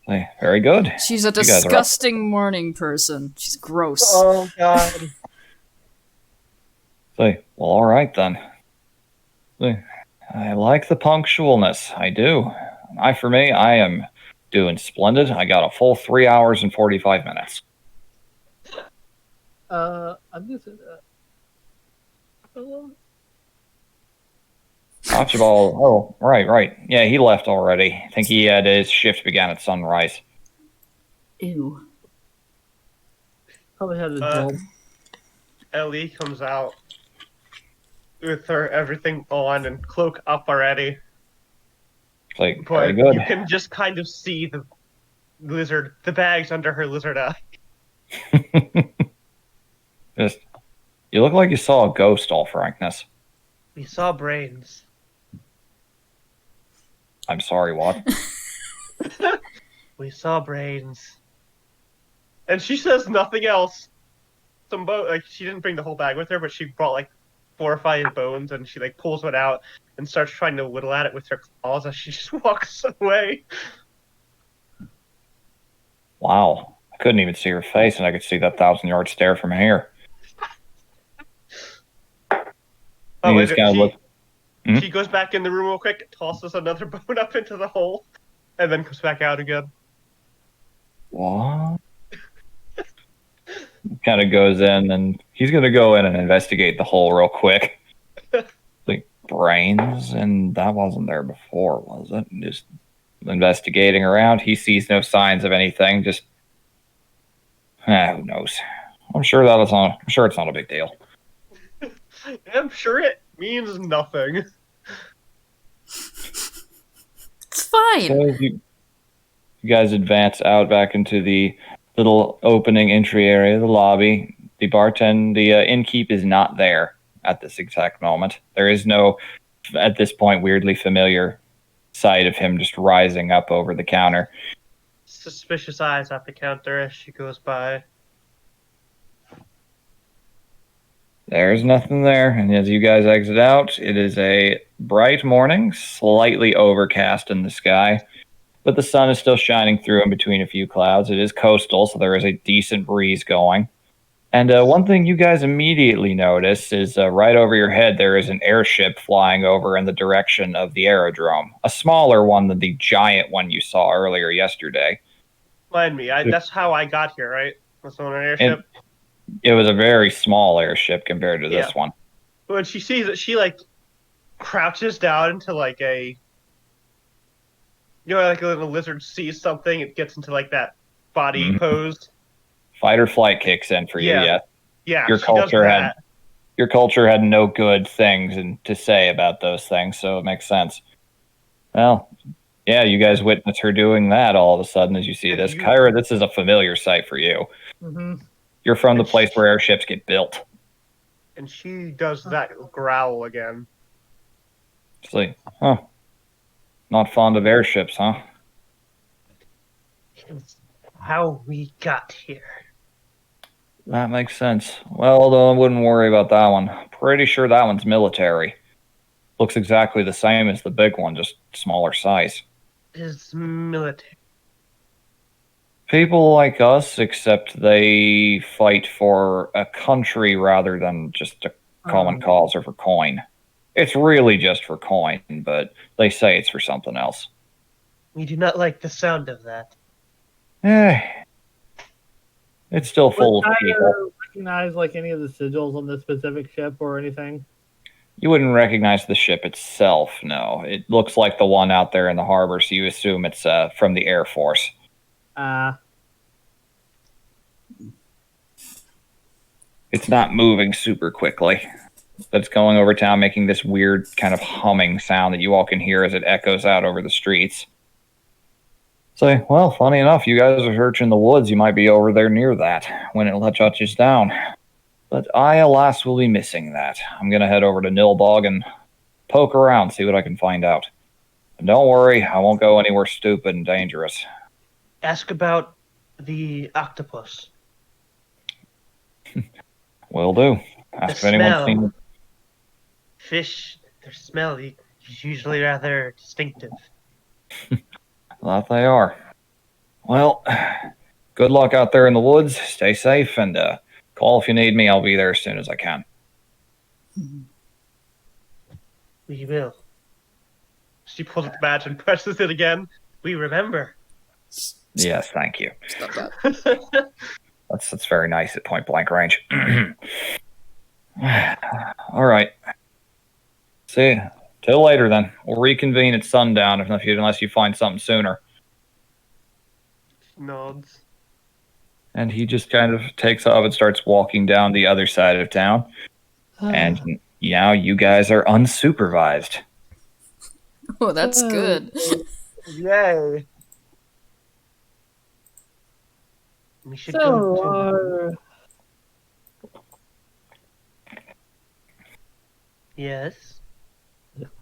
Hey, very good. She's a guys are up. disgusting morning person. She's gross. Oh god. Say, well, all right then. Say, I like the punctualness. I do. For me, I am doing splendid. I got a full 3 hours and 45 minutes. I'm just. Archibald, oh, right. Yeah, he left already. I think he had his shift began at sunrise. Ew. Probably had a Uh, job. Ellie comes out with her everything on and cloak up already. It's like, But very good. you can just kind of see the bags under her lizard eye. Just, you look like you saw a ghost, all frankness. We saw brains. I'm sorry, what? We saw brains. And she says nothing else. Like she didn't bring the whole bag with her, but she brought like 4 or 5 bones, and she like pulls one out and starts trying to whittle at it with her claws as she just walks away. Wow. I couldn't even see her face, and I could see that 1,000-yard stare from here. Oh, You and just kind of look. she goes back in the room real quick, tosses another bone up into the hole, and then comes back out again. What? Kind of goes in, and he's going to go in and investigate the hole real quick. Like, brains, and that wasn't there before, was it? Just investigating around. He sees no signs of anything. Just, who knows? I'm sure it's not a big deal. I'm sure it means nothing. It's fine. So you guys advance out back into the little opening entry area, the lobby. The innkeep is not there at this exact moment. There is no, at this point, weirdly familiar sight of him just rising up over the counter. Suspicious eyes at the counter as she goes by. There's nothing there, and as you guys exit out, it is a bright morning, slightly overcast in the sky, but the sun is still shining through in between a few clouds. It is coastal, so there is a decent breeze going. And one thing you guys immediately notice is right over your head there is an airship flying over in the direction of the aerodrome. A smaller one than the giant one you saw earlier yesterday. Mind me, that's how I got here, right? Was on an airship. It was a very small airship compared to this one. When she sees it, she like crouches down into like a, like a little lizard sees something, it gets into like that body pose. Fight or flight kicks in for you, Yeah. yes. Yeah, Your she does culture that. your culture had no good things to say about those things, so it makes sense. Well, yeah, you guys witness her doing that all of a sudden as you see this. Kyra, this is a familiar sight for you. Mm-hmm. You're from the place where airships get built. And she does that growl again. It's like, huh. Not fond of airships, huh? It's how we got here. That makes sense. Well, though, I wouldn't worry about that one. Pretty sure that one's military. Looks exactly the same as the big one, just smaller size. It's military. People like us, except they fight for a country rather than just a common cause or for coin. It's really just for coin, but they say it's for something else. We do not like the sound of that. It's still full of people. Recognize like any of the sigils on this specific ship or anything? You wouldn't recognize the ship itself, no. It looks like the one out there in the harbor, so you assume it's from the Air Force. It's not moving super quickly. But it's going over town, making this weird kind of humming sound that you all can hear as it echoes out over the streets. So, well, funny enough, you guys are searching the woods. You might be over there near that when it touches down. But I, alas, will be missing that. I'm going to head over to Nilbog and poke around, see what I can find out. And don't worry, I won't go anywhere stupid and dangerous. Ask about the octopus. Will do. Ask if anyone's seen fish, their smell is usually rather distinctive. That they are. Well, good luck out there in the woods. Stay safe and call if you need me. I'll be there as soon as I can. We will. She pulls up the badge and presses it again. We remember. Yes, thank you. Stop that. That's very nice at point blank range. All right. See, till later then. We'll reconvene at sundown unless you find something sooner. Nods. And he just kind of takes off and starts walking down the other side of town. And now you guys are unsupervised. Oh, that's good. Yay. We should go to... Yes?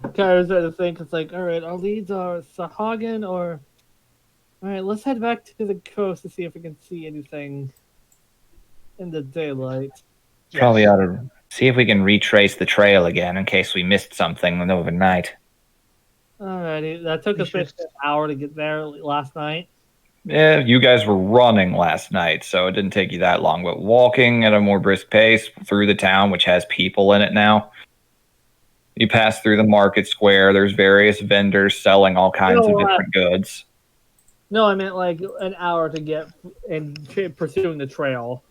Kyra's trying to think. It's like, all right, our leads are Sahagan or... All right, let's head back to the coast to see if we can see anything in the daylight. Yes. Probably ought to see if we can retrace the trail again in case we missed something overnight. Alrighty, that took us an hour to get there last night. Yeah, you guys were running last night, so it didn't take you that long. But walking at a more brisk pace through the town, which has people in it now, you pass through the market square. There's various vendors selling all kinds of different goods. No, I meant like an hour to get in pursuing the trail.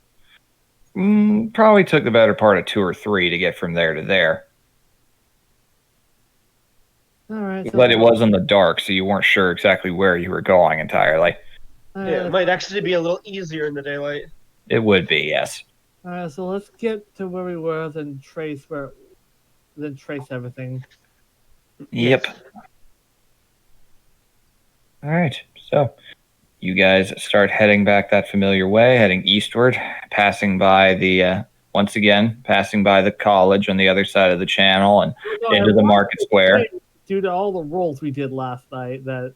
Probably took the better part of 2 or 3 to get from there to there. All right, but it was in the dark, so you weren't sure exactly where you were going entirely. Yeah, it might actually be a little easier in the daylight. It would be, yes. All right, so let's get to where we were, then trace everything. Yep. Yes. All right, so you guys start heading back that familiar way, heading eastward, passing by the passing by the college on the other side of the channel and into the market square. Due to all the rolls we did last night, that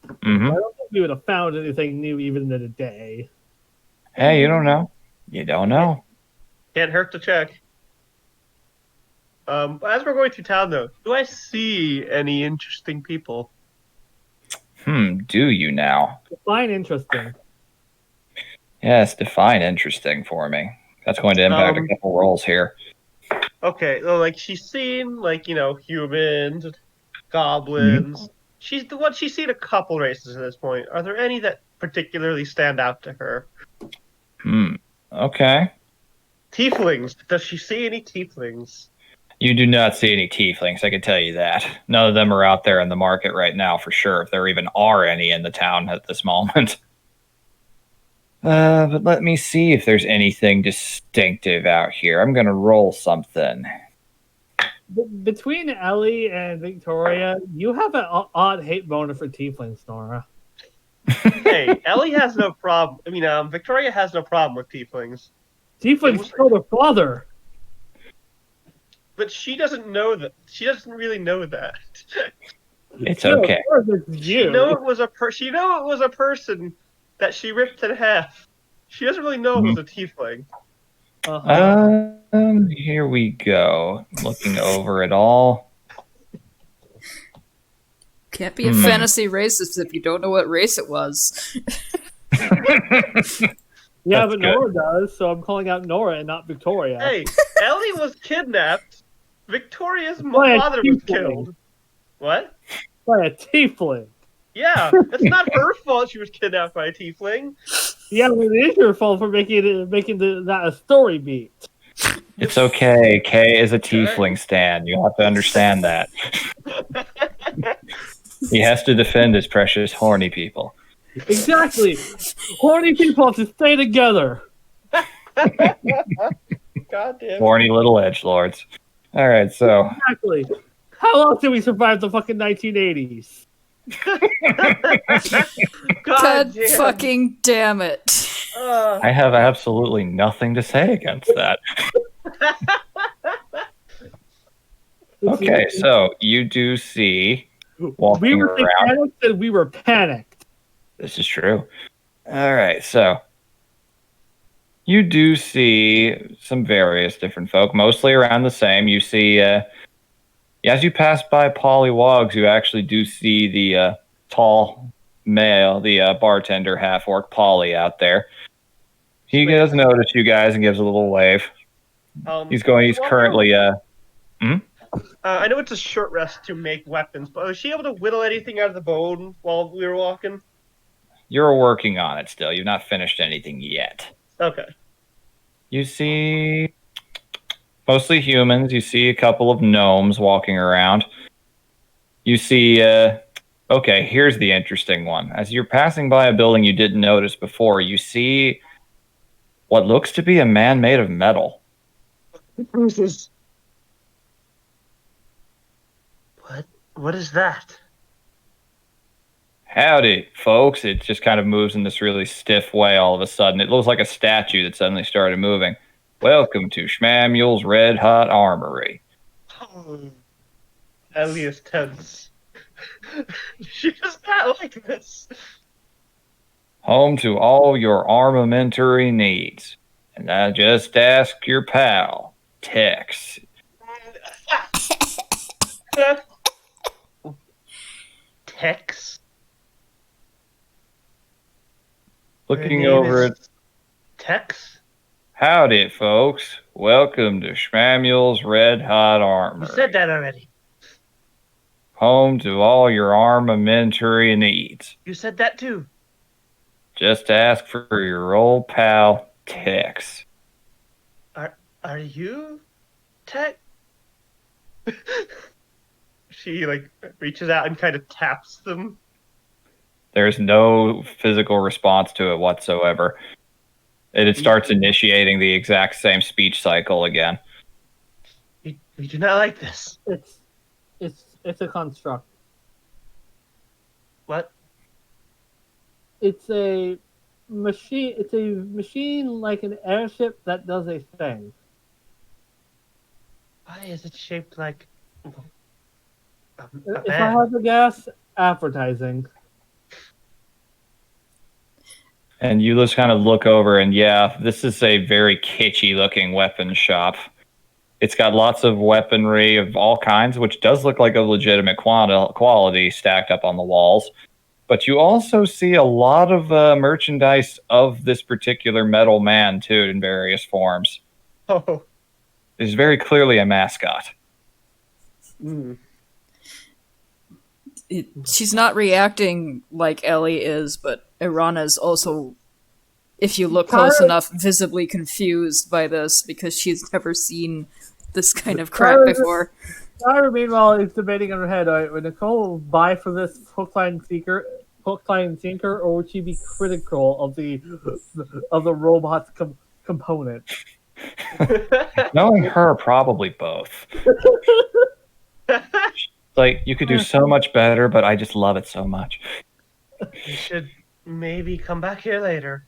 I don't think we would have found anything new even in a day. Hey, you don't know. You don't know. Can't hurt to check. As we're going through town, though, do I see any interesting people? Do you now? Define interesting. Yes, define interesting for me. That's going to impact a couple rolls here. Okay, so like she's seen humans, goblins. She's seen a couple races at this point. Are there any that particularly stand out to her? Okay. Tieflings. Does she see any tieflings? You do not see any tieflings, I can tell you that. None of them are out there in the market right now for sure, if there even are any in the town at this moment. But let me see if there's anything distinctive out here. I'm gonna roll something. Between Ellie and Victoria, you have an odd hate boner for tieflings, Nora. Hey, Ellie has no problem. I mean, Victoria has no problem with tieflings, Tieflings kill their father. but she doesn't know that. She doesn't really know that. It's Yeah, okay. of course it's you. She know it was a person that she ripped in half. She doesn't really know it was a tiefling. Here we go. Looking over it all. Can't be a fantasy racist if you don't know what race it was. Yeah, That's but good. Nora does, so I'm calling out Nora and not Victoria. Hey, Ellie was kidnapped. Victoria's By a father was tiefling. killed. What? By a tiefling. Yeah, it's not her fault she was kidnapped by a tiefling. Yeah, but it is your fault for making that a story beat. It's okay. Kay is a tiefling stan. You have to understand that. He has to defend his precious horny people. Exactly. Horny people have to stay together. God damn. Horny little edgelords. All right, so Exactly. How else did we survive the fucking 1980s? God damn. fucking damn it. I have absolutely nothing to say against that. Okay, so you do see we walking were around. panicked and we were panicked. This is true. All right, so you do see some various different folk, mostly around the same. You see, as you pass by Polly Woggs, you actually do see the tall male, the bartender half-orc Polly out there. He does notice you guys and gives a little wave. He's currently, I know it's a short rest to make weapons, but was she able to whittle anything out of the bone while we were walking? you're working on it still. You've not finished anything yet. Okay. You see mostly humans. You see a couple of gnomes walking around. You see, okay, here's the interesting one. As you're passing by a building you didn't notice before, you see what looks to be a man made of metal. Bruises. What is that? Howdy, folks. It just kind of moves in this really stiff way all of a sudden. It looks like a statue that suddenly started moving. Welcome to Schmamuel's Red Hot Armory. Ellie is tense. She does not like this. Home to all your armamentary needs. And I just ask your pal, Tex. Tex? Looking over at Tex? howdy, folks. Welcome to Schmamuel's Red Hot Armory. You said that already. Home to all your armamentary needs. You said that too. Just ask for your old pal, Tex. Are you Tex? She reaches out and kind of taps them. There's no physical response to it whatsoever. It starts initiating the exact same speech cycle again. We do not like this. It's a construct. What? It's a machine. It's a machine like an airship that does a thing. Why is it shaped like a If I have to guess, advertising. And you just kind of look over, and yeah, this is a very kitschy looking weapon shop. It's got lots of weaponry of all kinds, which does look like a legitimate quality stacked up on the walls. But you also see a lot of merchandise of this particular metal man, too, in various forms. Oh. It's very clearly a mascot. Mm. She's not reacting like Ellie is, but Irana's also, if you look close enough, visibly confused by this because she's never seen this kind of crap before. Tyra, meanwhile, is debating in her head, all right, when Nicole will buy for this hook, line, hook, line, and sinker, or would she be critical of the robot's component? Knowing her, probably both. Like, you could do so much better, but I just love it so much. You should maybe come back here later.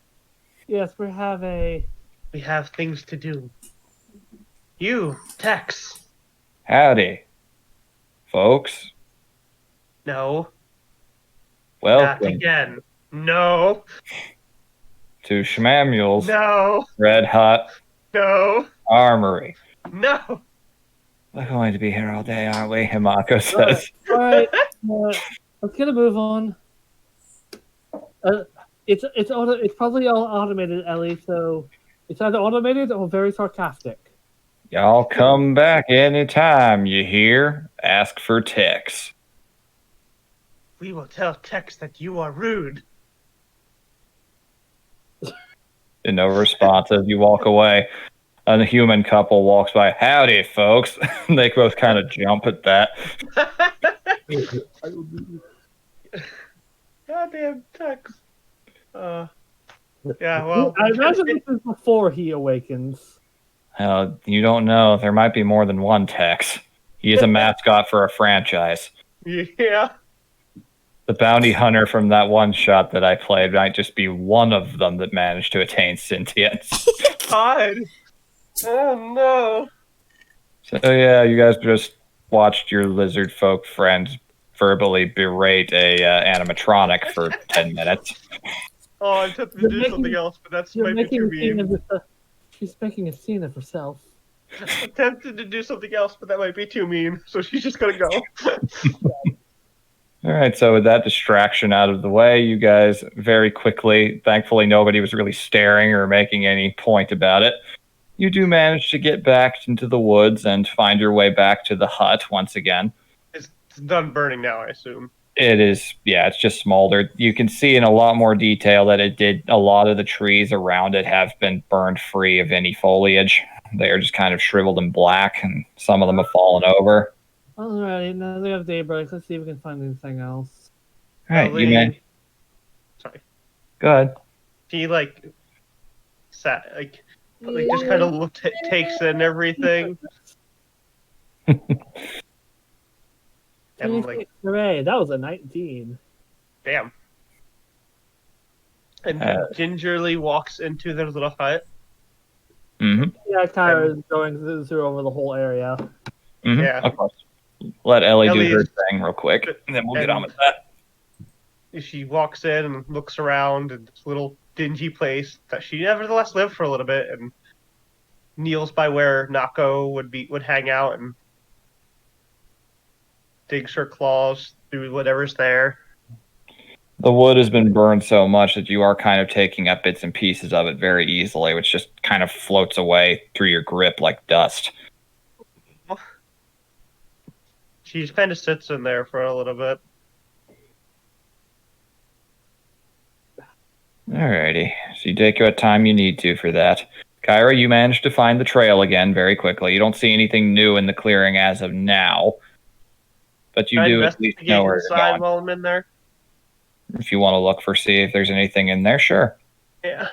Yes, we have things to do. You, Tex. Howdy, folks. No. Not Welcome again. No. to Schmamuel's No. Red Hot No. Armory. No. We're going to be here all day, aren't we? Himako says. All right, let's get a move on. It's probably all automated, Ellie. So it's either automated or very sarcastic. Y'all come back anytime, you hear? Ask for Tex. We will tell Tex that you are rude. And no response as you walk away. A human couple walks by. Howdy, folks. They both kind of jump at that. Goddamn Tex. Yeah, well. I imagine this is before he awakens. You don't know. There might be more than one Tex. He is a mascot for a franchise. Yeah. The bounty hunter from that one shot that I played might just be one of them that managed to attain sentience. God. Oh no. So yeah, you guys just watched your lizard folk friend verbally berate a animatronic for 10 minutes. Oh, I'm tempted to do something else, but that's might be too mean. She's making a scene of herself. I'm tempted to do something else, but that might be too mean, so she's just gonna go. All right, so with that distraction out of the way, you guys very quickly, thankfully nobody was really staring or making any point about it. You do manage to get back into the woods and find your way back to the hut once again. It's done burning now, I assume. It is, yeah, it's just smoldered. You can see in a lot more detail that a lot of the trees around it have been burned free of any foliage. They are just kind of shriveled and black, and some of them have fallen over. Alrighty, now we have daybreak. Let's see if we can find anything else. All right, Ellie- you may. Sorry. Go ahead. He sat just kind of takes in everything. And Hooray, that was a 19. damn. And gingerly walks into their little hut. Mm-hmm. Yeah, Kyra is going through over the whole area. Mm-hmm. Yeah. Of course. Let Ellie do Ellie's- her thing real quick, and then we'll get on with that. She walks in and looks around at this little dingy place that she nevertheless lived for a little bit, and kneels by where Nako would hang out and digs her claws through whatever's there. The wood has been burned so much that you are kind of taking up bits and pieces of it very easily, which just kind of floats away through your grip like dust. She kind of sits in there for a little bit. Alrighty, so you take what time you need to for that. Kyra, you managed to find the trail again very quickly. You don't see anything new in the clearing as of now, but you Can I do at least know where you're inside going. while I'm in there. If you want to look see if there's anything in there, sure. Yeah.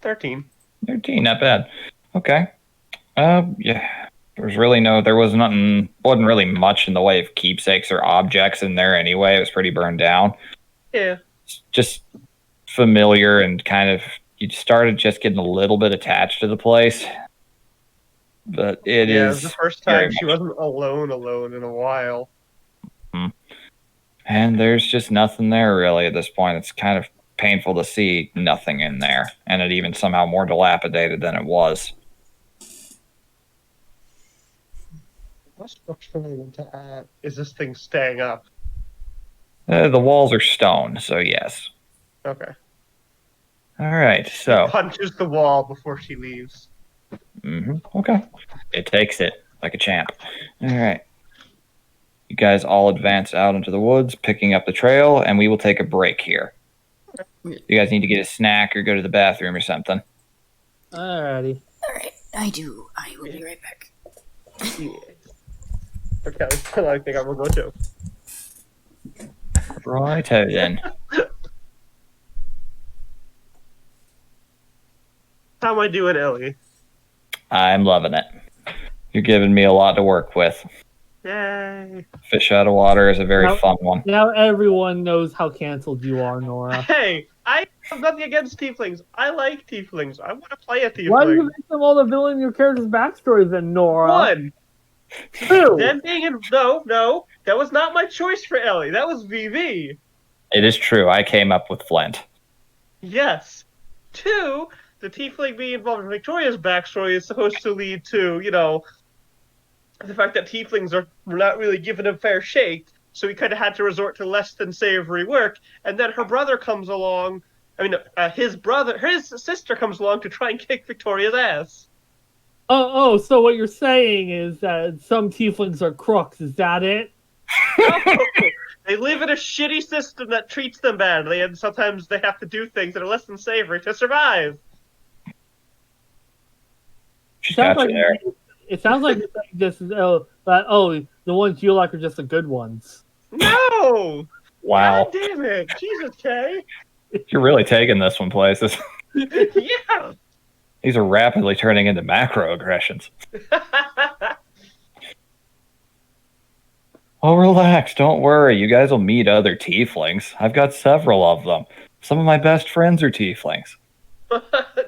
13. 13, not bad. Okay. Yeah. There wasn't really much in the way of keepsakes or objects in there anyway. It was pretty burned down. Yeah. Just familiar and kind of, you started just getting a little bit attached to the place. But it was the first very time she wasn't alone in a while. And there's just nothing there really at this point. It's kind of painful to see nothing in there. And it even somehow more dilapidated than it was. What structure I want to add? Is this thing staying up? The walls are stone, so yes. Okay. All right, so. Punches the wall before she leaves. Okay. It takes it like a champ. All right. You guys all advance out into the woods, picking up the trail, and we will take a break here. You guys need to get a snack or go to the bathroom or something. Alrighty. Alright, I will be right back. Yeah. Okay, I think I'm gonna go too. Righto then. How am I doing, Ellie? I'm loving it. You're giving me a lot to work with. Yay. Fish out of water is a very Now- fun one. Now everyone knows how canceled you are, Nora. Hey, I have nothing against tieflings. I like tieflings. I want to play a tiefling. Why do you make them all the villain in your character's backstory then, Nora? One. Two. Them being in... No. That was not my choice for Ellie. That was VV. It is true. I came up with Flint. Yes. Two, the tiefling being involved in Victoria's backstory is supposed to lead to, the fact that tieflings are not really given a fair shake, so we kind of had to resort to less than savory work, and then her brother comes along, his sister comes along to try and kick Victoria's ass. So what you're saying is that some tieflings are crooks, is that it? No. They live in a shitty system that treats them badly, and sometimes they have to do things that are less than savory to survive. She's got you there. It sounds like you're saying this is the ones you like are just the good ones. No! Wow. God damn it! Jesus, Kay! You're really taking this one places. Yeah! These are rapidly turning into macroaggressions. Oh, relax. Don't worry. You guys will meet other tieflings. I've got several of them. Some of my best friends are tieflings.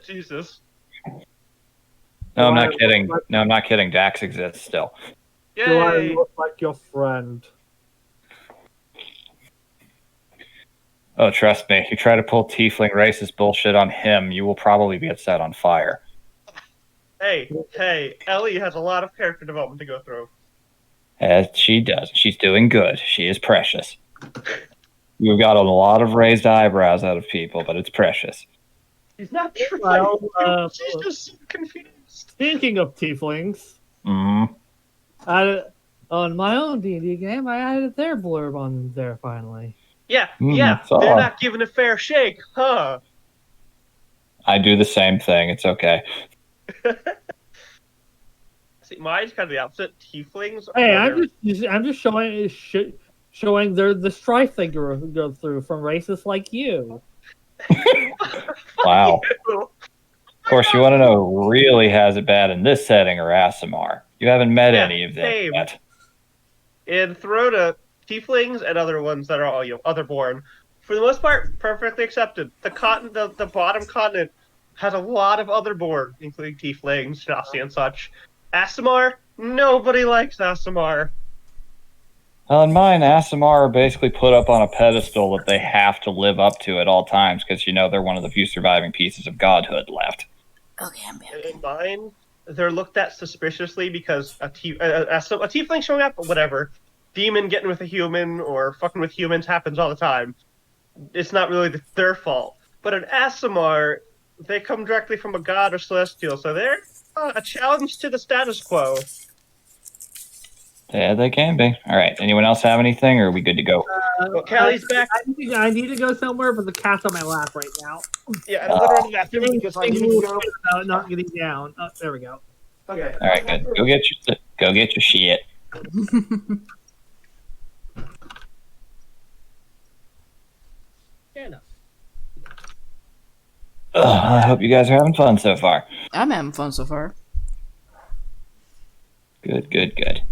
Jesus. No, I'm not kidding. No, I'm not kidding. Dax exists still. Do I Yay! look like your friend? Oh, trust me. If you try to pull tiefling racist bullshit on him, you will probably be set on fire. Hey, Ellie has a lot of character development to go through. As she does. She's doing good. She is precious. You've got a lot of raised eyebrows out of people, but it's precious. She's not trying. Well, She's just so confused. Speaking of tieflings, Mm. on my own D&D game, I added their blurb on there finally. Yeah, so- they're not given a fair shake, huh? I do the same thing. It's okay. See, mine's kind of the opposite. Tieflings. Hey, are I'm just showing the strife they go through from racists like you. Wow. Of course, you want to know who really has it bad in this setting or Asimar. You haven't met Yeah, any of them same. yet. In Throna, tieflings and other ones that are all otherborn, for the most part, perfectly accepted. The bottom continent has a lot of otherborn, including tieflings, Genasi, and such. Asimar, nobody likes Asimar. Well, in mine, Asimar are basically put up on a pedestal that they have to live up to at all times because, they're one of the few surviving pieces of godhood left. Okay, I'm back. In mine, they're looked at suspiciously because a tiefling showing up, whatever. Demon getting with a human or fucking with humans happens all the time. It's not really their fault. But an Asimar, they come directly from a god or celestial, so they're a challenge to the status quo. Yeah, they can be. All right. Anyone else have anything, or are we good to go? Well, Callie's back. I need to go somewhere, but the cat's on my lap right now. Yeah, and I'm going to the bathroom because I need to go. About not getting down. Oh, there we go. Okay. All right, good. Go get your shit. Fair enough. I hope you guys are having fun so far. I'm having fun so far. Good.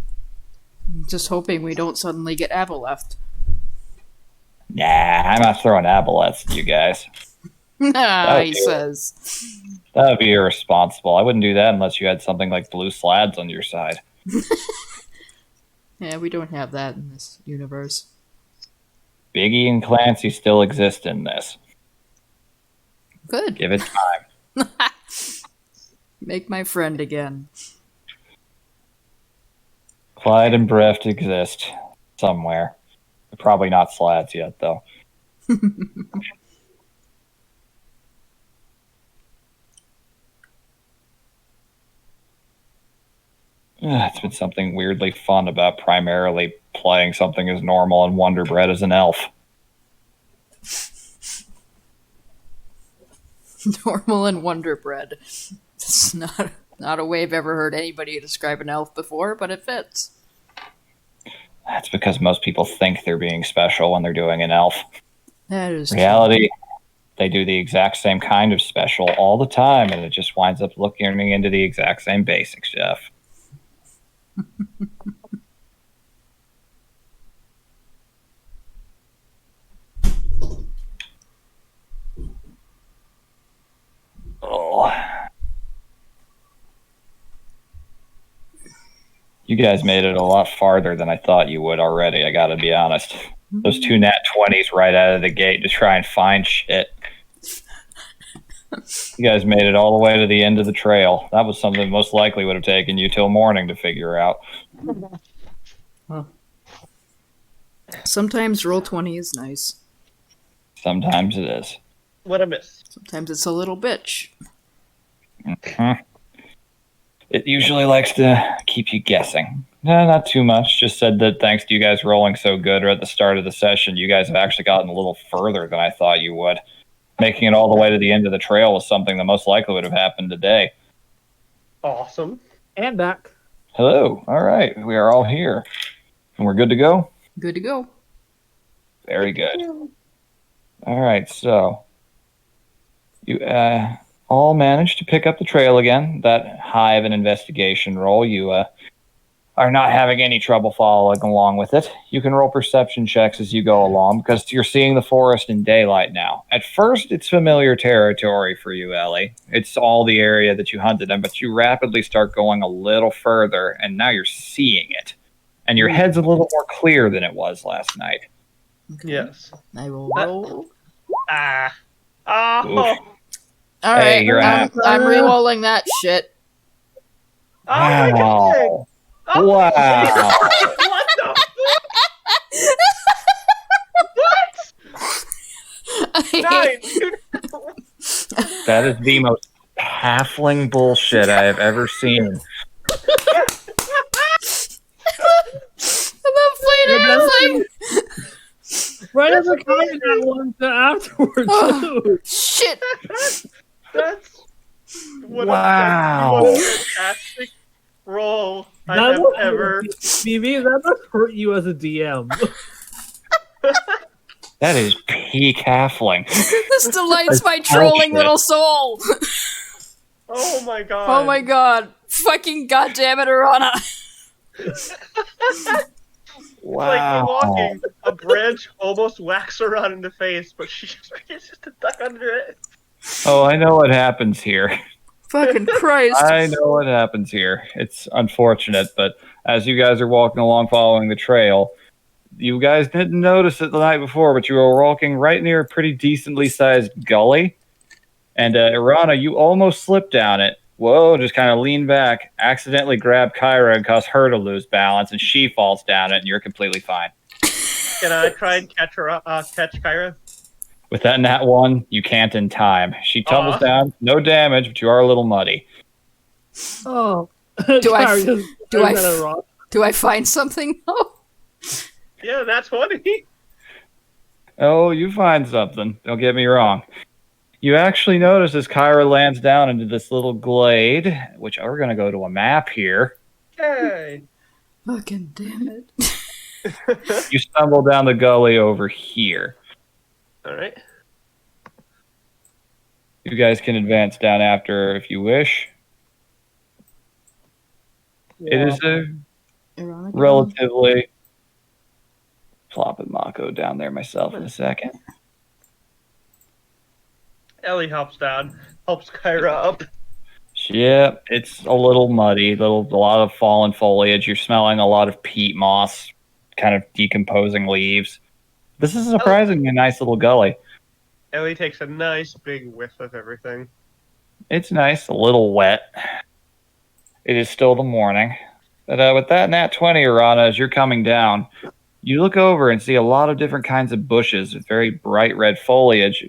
Just hoping we don't suddenly get Abel left. Nah, I'm not throwing aboleths at you guys. He says. That would be irresponsible. I wouldn't do that unless you had something like blue slads on your side. Yeah, we don't have that in this universe. Biggie and Clancy still exist in this. Good. Give it time. Make my friend again. Clyde and Breft exist somewhere. They're probably not slads yet, though. It's been something weirdly fun about primarily playing something as normal and Wonder Bread as an elf. Normal and Wonder Bread. It's not a way I've ever heard anybody describe an elf before, but it fits. That's because most people think they're being special when they're doing an elf. That is Reality, they do the exact same kind of special all the time, and it just winds up looking into the exact same basics, Jeff. Oh. You guys made it a lot farther than I thought you would already, I gotta be honest. Those 2 nat 20s right out of the gate to try and find shit. You guys made it all the way to the end of the trail. That was something most likely would have taken you till morning to figure out. Sometimes roll 20 is nice. Sometimes it is. What a miss. Sometimes it's a little bitch. Mhm. It usually likes to keep you guessing. No, not too much. Just said that thanks to you guys rolling so good at the start of the session, you guys have actually gotten a little further than I thought you would. Making it all the way to the end of the trail was something that most likely would have happened today. Awesome. And back. Hello. All right. We are all here. And we're good to go? Good to go. Very good. All right. So you all managed to pick up the trail again. That high of an investigation roll. You are not having any trouble following along with it. You can roll perception checks as you go along because you're seeing the forest in daylight now. At first, it's familiar territory for you, Ellie. It's all the area that you hunted in, but you rapidly start going a little further, and now you're seeing it. And your head's a little more clear than it was last night. Okay. Yes. I will roll. Ah. Oh. Oof. All right, Hey, you're I'm re-rolling that shit. Oh my god. Wow. Oh, Wow. what the fuck? What? Nine. That is the most halfling bullshit I have ever seen. I'm not playing halfling. Right as a comment that one to afterwards. Oh. Too. Shit. That's what Wow. a fantastic roll I That have must- ever. BB, that must hurt you as a DM. That is peak halfling. This delights my That's trolling bullshit. little soul. Oh my god. Oh my god. Fucking goddamn it, Arana. Like Wow. walking, a branch almost whacks her on in the face, but she just manages to duck under it. Oh, I know what happens here. Fucking Christ. I know what happens here. It's unfortunate, but as you guys are walking along following the trail, you guys didn't notice it the night before, but you were walking right near a pretty decently sized gully. And Irana, you almost slipped down it. Whoa, just kind of lean back, accidentally grab Kyra and cause her to lose balance, and she falls down it, and you're completely fine. Can I try and catch her? Catch Kyra? With that nat 1, you can't in time. She tumbles Aw. down, no damage, but you are a little muddy. Oh. Do I- Sorry, just- do I- got it wrong. Do I find something? Oh. Yeah, that's funny. Oh, you find something. Don't get me wrong. You actually notice as Kyra lands down into this little glade, which we're going to go to a map here. Hey. Fucking damn it. You stumble down the gully over here. All right. You guys can advance down after if you wish. It is a Arana, relatively... Plopping Mako down there myself in a second. Ellie helps down, helps Kyra up. Yeah, it's a little muddy, a lot of fallen foliage. You're smelling a lot of peat moss, kind of decomposing leaves. This is a surprisingly nice little gully. Ellie takes a nice big whiff of everything. It's nice, a little wet. It is still the morning. But with that nat 20, Arana, as you're coming down, you look over and see a lot of different kinds of bushes with very bright red foliage.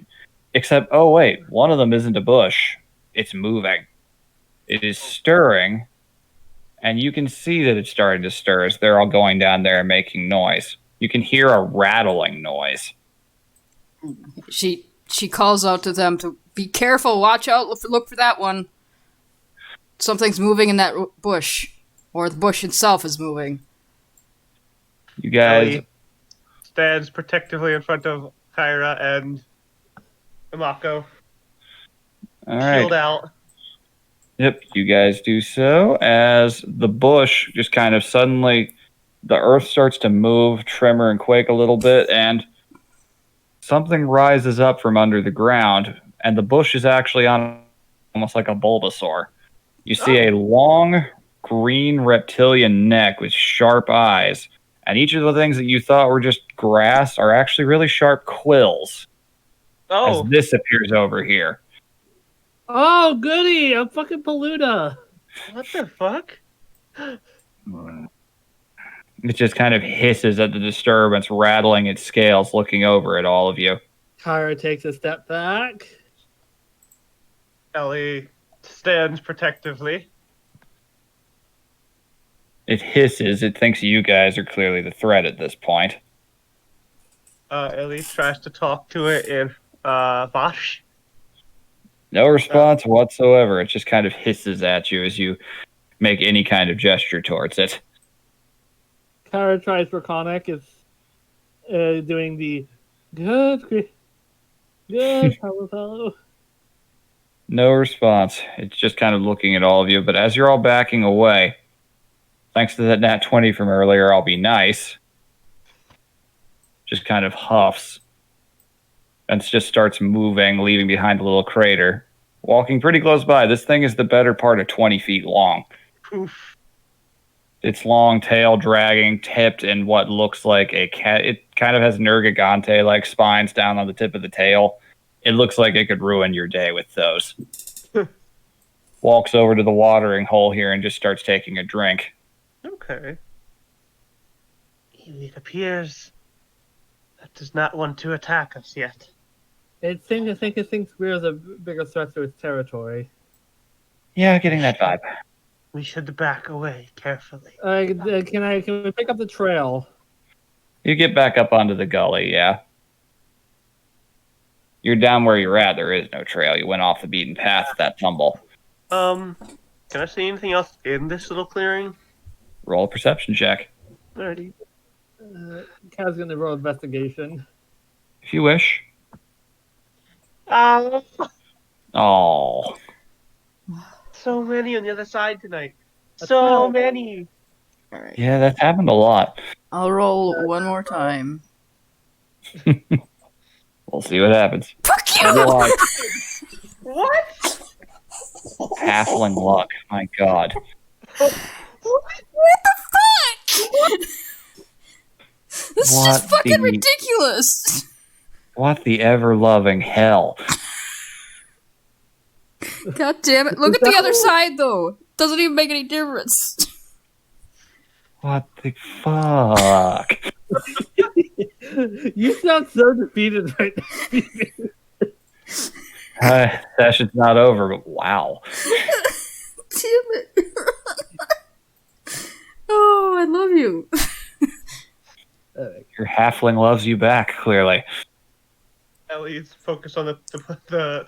Except, oh wait, one of them isn't a bush. It's moving. It is stirring. And you can see that it's starting to stir as they're all going down there and making noise. You can hear a rattling noise. She calls out to them to be careful, watch out, look for that one. Something's moving in that bush. Or the bush itself is moving. You guys, Ellie stands protectively in front of Kyra and Imako, all shield right. out. Yep, you guys do so as the bush just kind of suddenly, the earth starts to move, tremor, and quake a little bit, and something rises up from under the ground, and the bush is actually on almost like a Bulbasaur. You see a long green reptilian neck with sharp eyes, and each of the things that you thought were just grass are actually really sharp quills as Oh, this appears over here. Oh, goody! A fucking Paluda. what the fuck? It just kind of hisses at the disturbance, rattling its scales, looking over at all of you. Kyra takes a step back. Ellie stands protectively. It hisses. It thinks you guys are clearly the threat at this point. Ellie tries to talk to it in Vash. No response whatsoever. It just kind of hisses at you as you make any kind of gesture towards it. Kyra tries Draconic. It's doing the good, hello. No response. It's just kind of looking at all of you. But as you're all backing away, thanks to that nat 20 from earlier, I'll be nice. Just kind of huffs. And just starts moving, leaving behind a little crater. Walking pretty close by. This thing is the better part of 20 feet long. Oof. Its long tail dragging, tipped in what looks like a cat. It kind of has Nergigante-like spines down on the tip of the tail. It looks like it could ruin your day with those. Walks over to the watering hole here and just starts taking a drink. Okay. It appears that does not want to attack us yet. It thinks we're a bigger threat to its territory. Yeah, getting that vibe. We should back away carefully. Can we pick up the trail? You get back up onto the gully, yeah. You're down where you're at. There is no trail. You went off the beaten path with that tumble. Can I see anything else in this little clearing? Roll a perception check. Alrighty. Kaz's gonna roll investigation. If you wish. Oh, so many on the other side tonight. So many. All right. Yeah, that's happened a lot. I'll roll one more time. We'll see what happens. Fuck you! Luck. What? Halfling luck. My God. What the fuck? This is just fucking ridiculous. What the ever-loving hell? God damn it. Look at the other side, though. Doesn't even make any difference. What the fuck? You sound so defeated right now. Session's not over, but wow. Damn it. Oh, I love you. Your halfling loves you back, clearly. Ellie's focused on the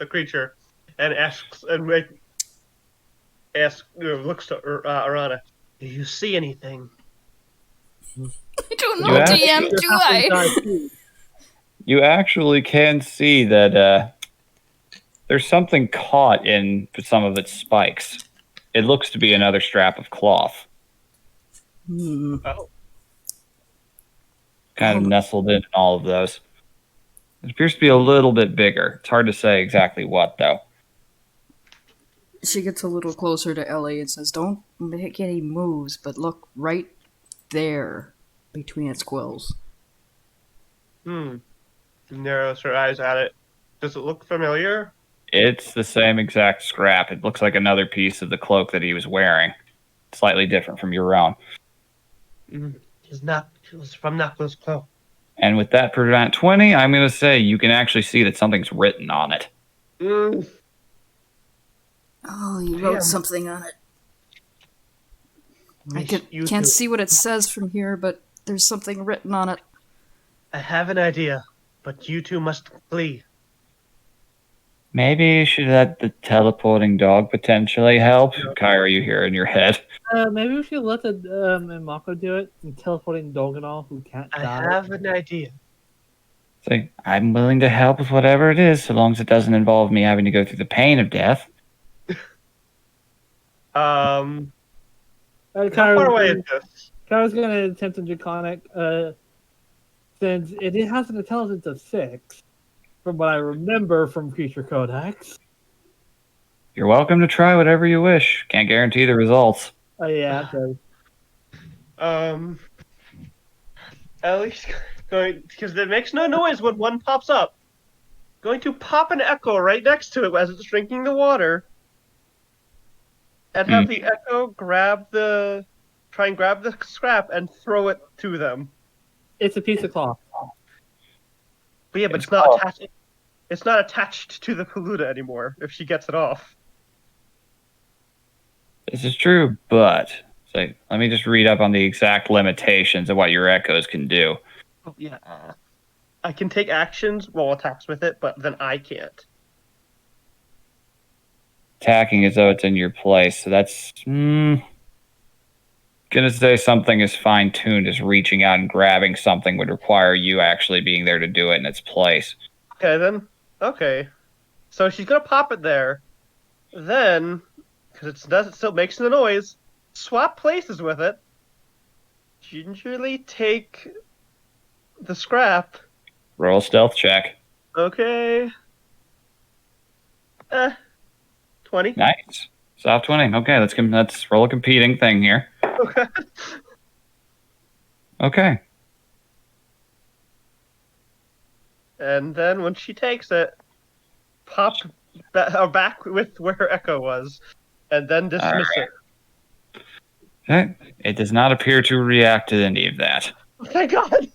creature and looks to Arana. Do you see anything? I don't know, DM, do I? You actually can see that there's something caught in some of its spikes. It looks to be another strap of cloth. Oh. Kind of nestled in all of those. It appears to be a little bit bigger. It's hard to say exactly what, though. She gets a little closer to Ellie and says, "Don't make any moves, but look right there between its quills." Narrows her eyes at it. Does it look familiar? It's the same exact scrap. It looks like another piece of the cloak that he was wearing. Slightly different from your own. It was from Knuckles' cloak. And with that prevent 20, I'm going to say you can actually see that something's written on it. Oh, you wrote something on it. I can't see what it says from here, but there's something written on it. I have an idea, but you two must flee. Maybe you should let the teleporting dog potentially help. Kyra, you hear in your head. Maybe we should let the Mako do it, and teleporting dog and all who can't I die. have an idea. Say, I'm willing to help with whatever it is, so long as it doesn't involve me having to go through the pain of death. How Kyra's far away gonna- is this? Kyra's going to attempt a draconic, since it has an intelligence of 6, from what I remember from Creature Codex. You're welcome to try whatever you wish. Can't guarantee the results. Oh yeah, okay. Ellie's going, because it makes no noise when one pops up. Going to pop an echo right next to it as it's drinking the water. And have the echo try and grab the scrap and throw it to them. It's a piece of cloth. But yeah, but It's it's not called- attached. It's not attached to the Paluda anymore. If she gets it off. This is true, but say, let me just read up on the exact limitations of what your echoes can do. Oh, yeah. I can take actions while attacks with it, but then I can't. Attacking as though it's in your place, so that's gonna say something as fine-tuned as reaching out and grabbing something would require you actually being there to do it in its place. Okay, then. Okay. So she's gonna pop it there. Then, because it still makes the noise, swap places with it. Gingerly take the scrap. Roll a stealth check. Okay. 20. Nice. Soft 20. Okay, let's roll a competing thing here. Okay. Okay. And then when she takes it, pop back with where her echo was, and then dismiss it. Okay. It does not appear to react to any of that. Oh, thank God!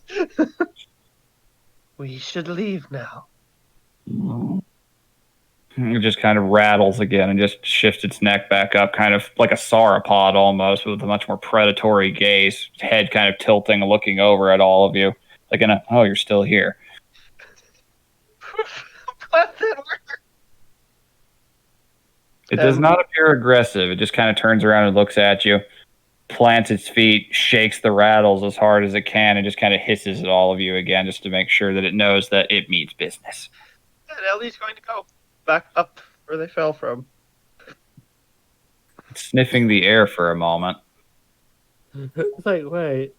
We should leave now. It just kind of rattles again and just shifts its neck back up, kind of like a sauropod almost, with a much more predatory gaze, head kind of tilting and looking over at all of you. Like, oh, you're still here. Glad that worked. It does not appear aggressive. It just kind of turns around and looks at you, plants its feet, shakes the rattles as hard as it can, and just kind of hisses at all of you again just to make sure that it knows that it means business. And Ellie's going to go back up where they fell from. Sniffing the air for a moment. It's like, wait.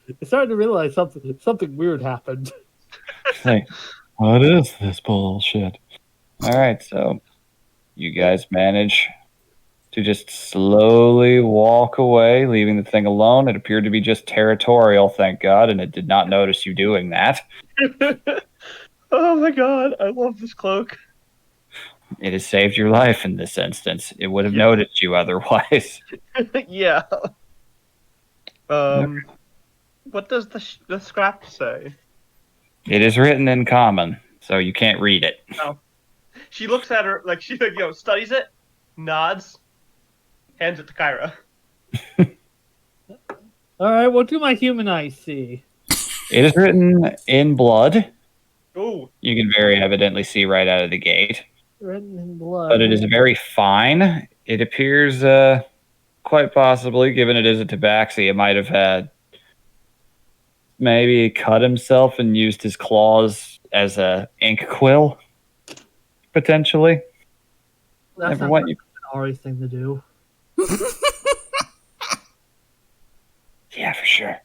It's starting to realize something weird happened. Like, what is this bullshit? All right, so you guys manage to just slowly walk away, leaving the thing alone. It appeared to be just territorial, thank God, and it did not notice you doing that. Oh my God, I love this cloak. It has saved your life in this instance. It would have Yeah. noticed you otherwise. Yeah. What does the scrap say? It is written in common, so you can't read it. She looks at her like she studies it, nods, hands it to Kyra. All right, what do my human eyes see? It is written in blood. Ooh. You can very evidently see right out of the gate. Written in blood. But it is very fine. It appears quite possibly, given it is a tabaxi, it might have had maybe cut himself and used his claws as a ink quill, potentially. That's Never not want an you. Ari thing to do. Yeah, for sure.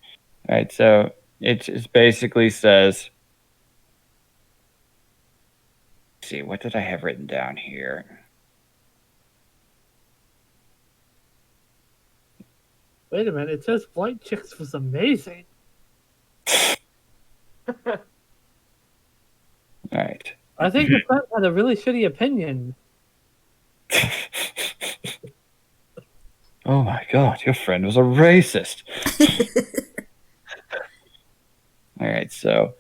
All right, so it just basically says. Let's see, what did I have written down here? Wait a minute, it says Flight Chicks was amazing. All right. I think the friend had a really shitty opinion. Oh my God, your friend was a racist. All right, so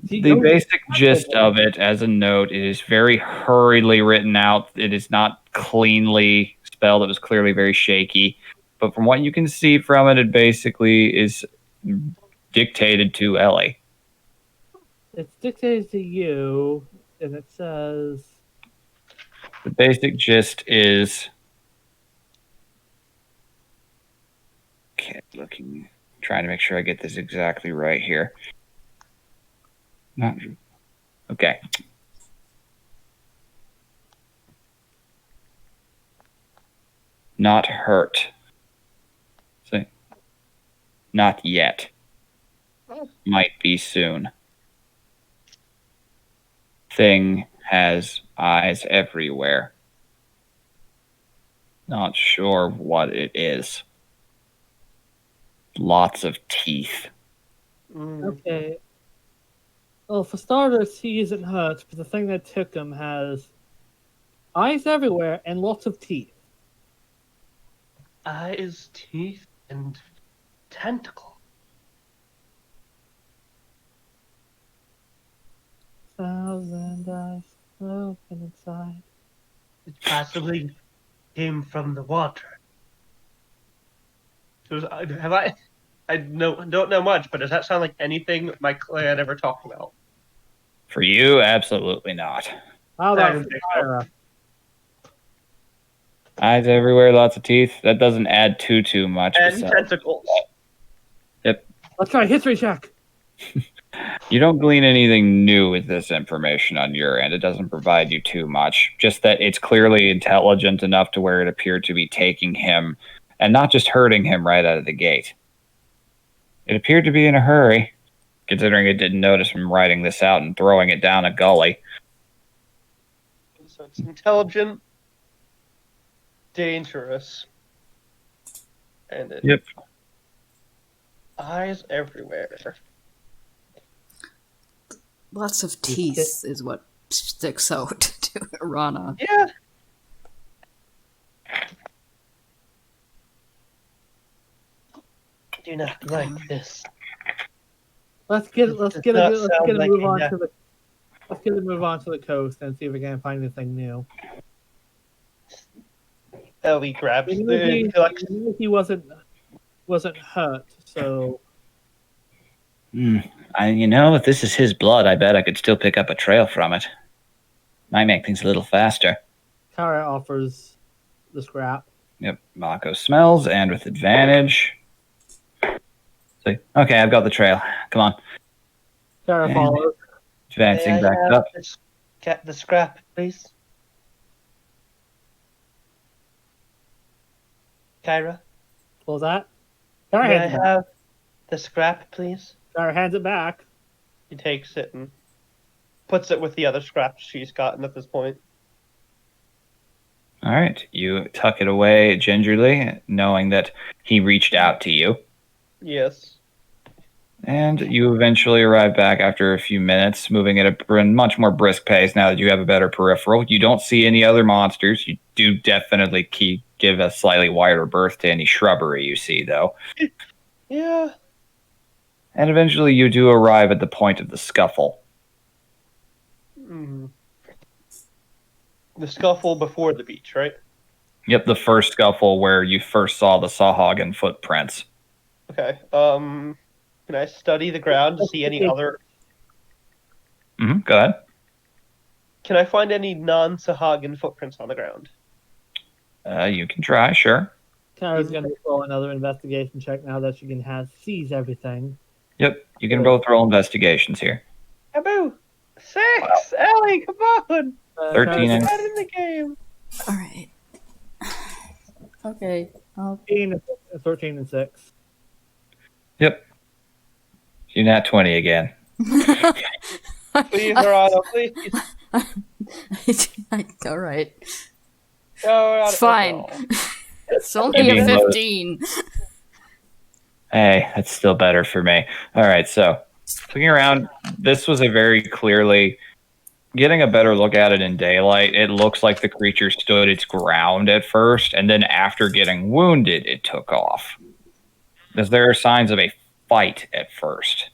the basic gist of it, as a note, it is very hurriedly written out. It is not cleanly spelled. It was clearly very shaky. But from what you can see from it, it basically is dictated to Ellie. It's dictated to you. and it says, The basic gist is... Okay, trying to make sure I get this exactly right here. Not... Okay. Not hurt. See? Not yet. Might be soon. Thing has eyes everywhere. Not sure what it is. Lots of teeth. okay. Well, for starters, he isn't hurt, but the thing that took him has eyes everywhere and lots of teeth. Eyes, teeth, and tentacle. 1,000 eyes open inside. It possibly came from the water. Have I? I don't know much, but does that sound like anything my clan ever talked about? For you, absolutely not. How I about didn't think so. Kyra? Eyes everywhere, lots of teeth. That doesn't add too much. And besides- tentacles. Let's try a history check. You don't glean anything new with this information on your end. It doesn't provide you too much. Just that it's clearly intelligent enough to where it appeared to be taking him and not just hurting him right out of the gate. It appeared to be in a hurry, considering it didn't notice him writing this out and throwing it down a gully. So it's intelligent, dangerous, and it Yep. eyes everywhere. Lots of teeth is what sticks out to Irana. Yeah. Do not like this. Let's get a Does not sound like move on enough. to the let's get a move on to the coast and see if we can find anything new. Ellie grabs We the knew he wasn't hurt, so If this is his blood, I bet I could still pick up a trail from it. Might make things a little faster. Kara offers the scrap. Yep, Mako smells, and with advantage. See, okay, I've got the trail. Come on. Kara And- follows. Advancing May I back have up. Get the scrap, please. Kyra, What was that? Kara may I hands, it back. have the scrap, please? Kara hands it back. He takes it and puts it with the other scraps she's gotten at this point. All right, you tuck it away gingerly, knowing that he reached out to you. Yes. And you eventually arrive back after a few minutes, moving at a much more brisk pace now that you have a better peripheral. You don't see any other monsters. You do definitely give a slightly wider berth to any shrubbery you see, though. Yeah. And eventually you do arrive at the point of the scuffle. Mm. The scuffle before the beach, right? Yep, the first scuffle where you first saw the Sahagin footprints. Okay. Can I study the ground to see any other? Go ahead. Can I find any non-Sahagin footprints on the ground? You can try, sure. Kara's going to roll another investigation check now that she sees everything. Yep, you can both roll investigations here. Kaboo! 6! Ellie, come on! 13 and- Get in the game! All right. Okay. 13 and 6. Yep. You're not 20 again. Please, Dorado, please. All right. No, Fine. It's only You're a being 15. Hey, that's still better for me. All right, so looking around, this was a very clearly, getting a better look at it in daylight, it looks like the creature stood its ground at first, and then after getting wounded, it took off. Because there are signs of a fight at first.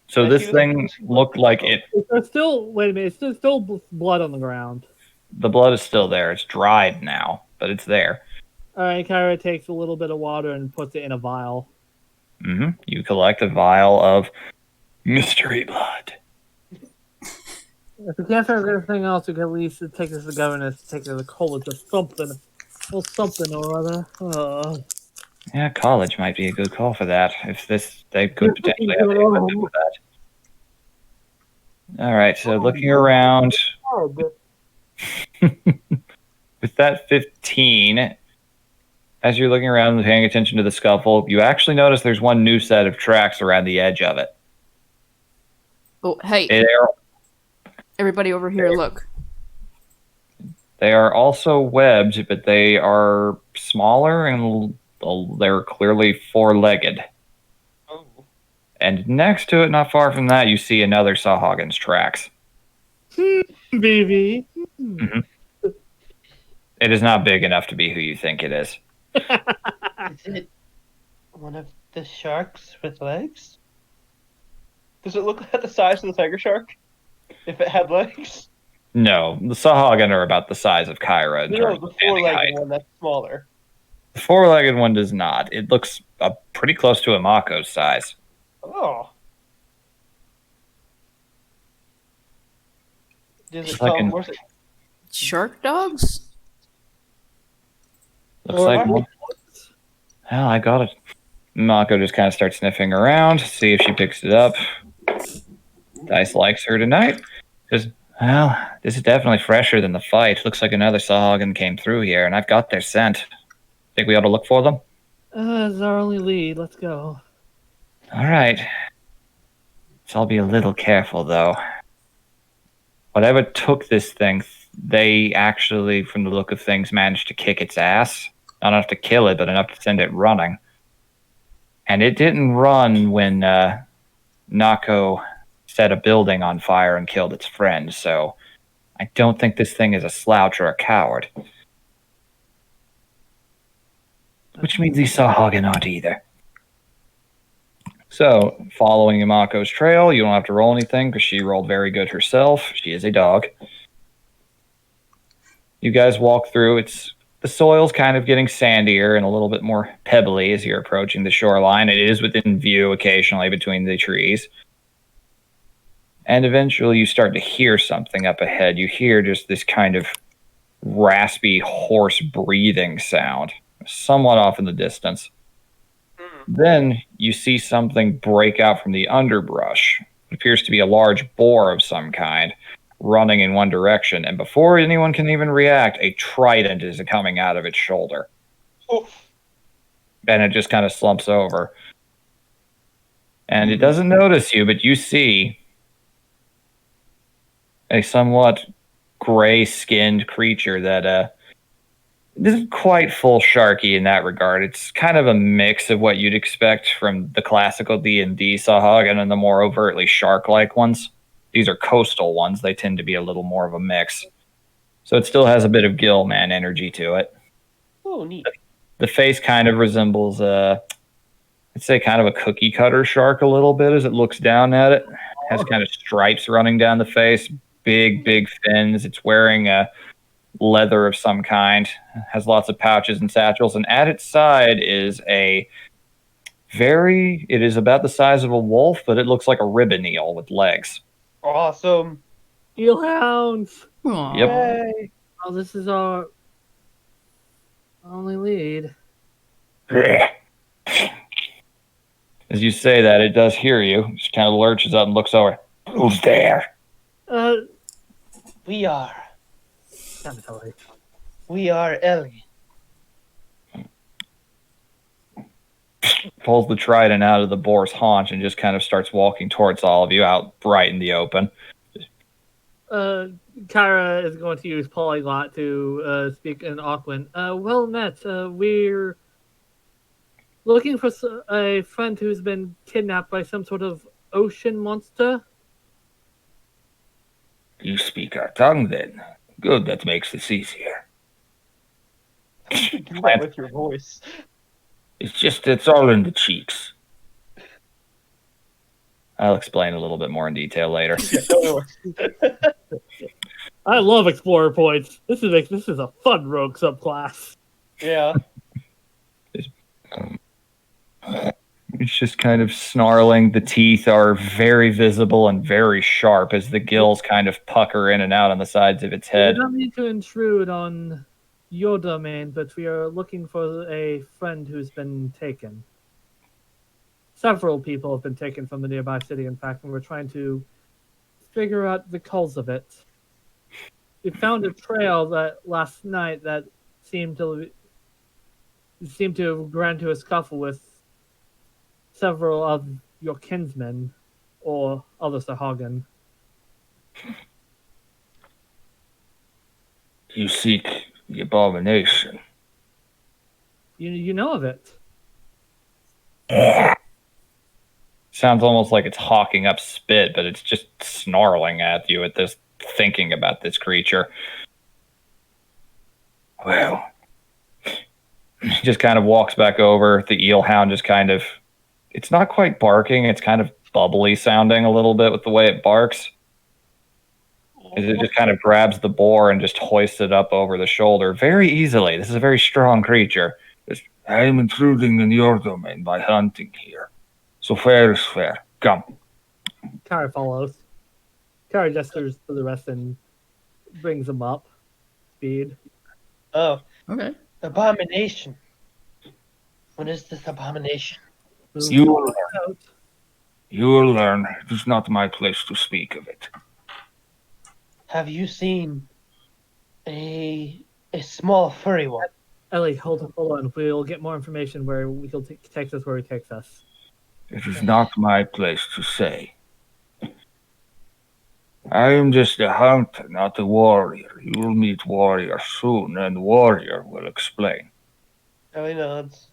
So I this feel thing like- looked like it. There's still, wait a minute, there's still blood on the ground. The blood is still there. It's dried now, but it's there. All right, Kara takes a little bit of water and puts it in a vial. You collect a vial of mystery blood. If we can't figure everything else, we can at least take this to the governess, take her to college or something. Well, something or other. Yeah, college might be a good call for that. If they could potentially have Get the equipment for that. All right, so looking around with that 15, as you're looking around and paying attention to the scuffle, you actually notice there's one new set of tracks around the edge of it. Oh, hey, They're, everybody over here, look. they are also webbed, but they are smaller and they're clearly four-legged. Oh. And next to it, not far from that, you see another Sawhagen's tracks. Baby. Mhm. It is not big enough to be who you think it is. Is it one of the sharks with legs? Does it look like the size of the tiger shark? If it had legs? No, the Sawhagen are about the size of Kyra in No, terms the of standing height. four-legged one that's smaller. The four-legged one does not. It looks pretty close to a Mako's size. Oh. Does it Like come? an- Where's it? Shark dogs? Looks like one. Well, I got it. Mako just kind of starts sniffing around, see if she picks it up. Dice likes her tonight. Just, well, this is definitely fresher than the fight. Looks like another Sawhagen came through here, and I've got their scent. Think we ought to look for them? It's our only lead. Let's go. All right. Let's all be a little careful, though. Whatever took this thing, they actually, from the look of things, managed to kick its ass. Not enough to kill it, but enough to send it running. And it didn't run when Nako set a building on fire and killed its friend, so I don't think this thing is a slouch or a coward. Which means these Sawhagen aren't either. So, following Imako's trail, you don't have to roll anything because she rolled very good herself. She is a dog. You guys walk through. The soil's kind of getting sandier and a little bit more pebbly as you're approaching the shoreline. It is within view occasionally between the trees. And eventually you start to hear something up ahead. You hear just this kind of raspy, hoarse breathing sound, somewhat off in the distance. Then you see something break out from the underbrush. It appears to be a large boar of some kind, running in one direction, and before anyone can even react, a trident is coming out of its shoulder. Oof. And it just kind of slumps over. And it doesn't notice you, but you see a somewhat gray-skinned creature that isn't quite full Sharky in that regard. It's kind of a mix of what you'd expect from the classical D&D Sawhagen and the more overtly shark-like ones. These are coastal ones. They tend to be a little more of a mix. So it still has a bit of Gillman energy to it. Oh, neat. The face kind of resembles, I'd say kind of a cookie cutter shark a little bit as it looks down at it. Has kind of stripes running down the face, big fins. It's wearing a leather of some kind. Has lots of pouches and satchels. And at its side is it is about the size of a wolf, but it looks like a ribbon eel with legs. Awesome. Eelhounds. Aw. Yep. Yay. Oh, this is our only lead. As you say that, it does hear you. Just kind of lurches up and looks over. Who's there? We are. I'm sorry. We are Ellie. Pulls the trident out of the boar's haunch and just kind of starts walking towards all of you out bright in the open. Kyra is going to use Polyglot to speak in Auckland. Well met. We're looking for a friend who's been kidnapped by some sort of ocean monster. You speak our tongue then. Good, that makes this easier. You do that with your voice. It's all in the cheeks. I'll explain a little bit more in detail later. I love Explorer points. This is a fun rogue subclass. Yeah. It's just kind of snarling. The teeth are very visible and very sharp as the gills kind of pucker in and out on the sides of its We head. don't need to intrude on your domain, but we are looking for a friend who's been taken. Several people have been taken from the nearby city, in fact, and we're trying to figure out the cause of it. We found a trail that last night that seemed to have run into a scuffle with several of your kinsmen or other Sahagan. You seek the abomination. You know of it. Sounds almost like it's hawking up spit, but it's just snarling at you at this, thinking about this creature. Well, he just kind of walks back over. The eel hound just kind of, it's not quite barking, it's kind of bubbly sounding a little bit with the way it barks. It just kind of grabs the boar and just hoists it up over the shoulder very easily. This is a very strong creature. I am intruding in your domain by hunting here. So fair is fair. Come. Kara follows. Kara gestures to the rest and brings them up. Speed. Oh, Okay. abomination. What is this abomination? You will learn. It is not my place to speak of it. Have you seen a small furry one? Ellie, hold on. We'll get more information where he'll take us where he takes us. It is not my place to say. I am just a hunter, not a warrior. You will meet warrior soon, and warrior will explain. Ellie nods.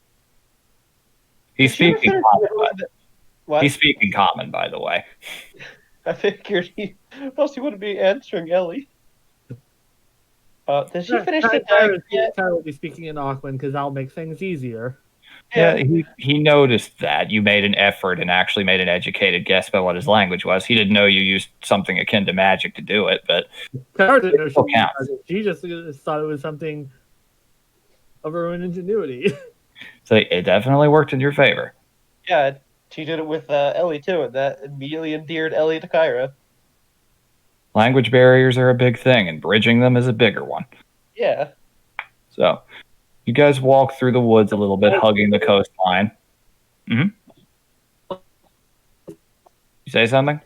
He's Did you ever speaking finish common. What? He's speaking common, by the way. I figured else he wouldn't be answering Ellie. Did she finish the dive yet? Kara will be speaking in Aquan because that'll make things easier. Yeah, he noticed that you made an effort and actually made an educated guess about what his language was. He didn't know you used something akin to magic to do it, but Kara didn't know still counts. she just thought it was something of her own ingenuity. So it definitely worked in your favor. Yeah, she did it with Ellie too, and that immediately endeared Ellie to Kyra. Language barriers are a big thing, and bridging them is a bigger one. Yeah. So you guys walk through the woods a little bit, hugging the coastline. Mm-hmm. You say something?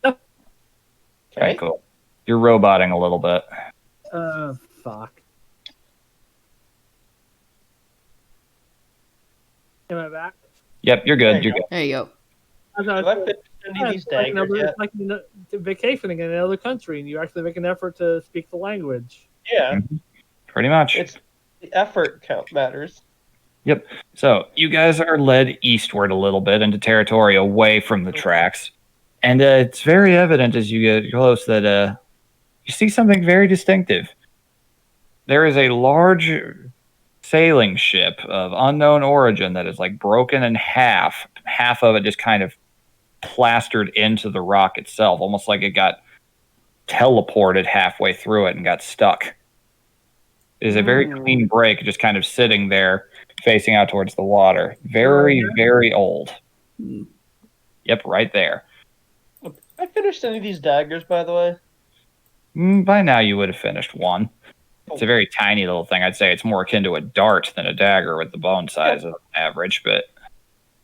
Okay, cool. You're roboting a little bit. Fuck. Am I back? Yep, you're good. You're good. There you go. Have I finished any of these daggers yet? It's like vacationing in another country, and you actually make an effort to speak the language. Yeah. Pretty much. It's the effort count matters. Yep. So you guys are led eastward a little bit into territory away from the tracks. And it's very evident as you get close that you see something very distinctive. There is a large sailing ship of unknown origin that is like broken in half. Half of it just kind of plastered into the rock itself, almost like it got teleported halfway through it and got stuck. It is a very clean break, just kind of sitting there facing out towards the water. Very, very old. Yep, right there. I finished any of these daggers, by the way. By now you would have finished one. It's a very tiny little thing. I'd say it's more akin to a dart than a dagger with the bone size of average, but...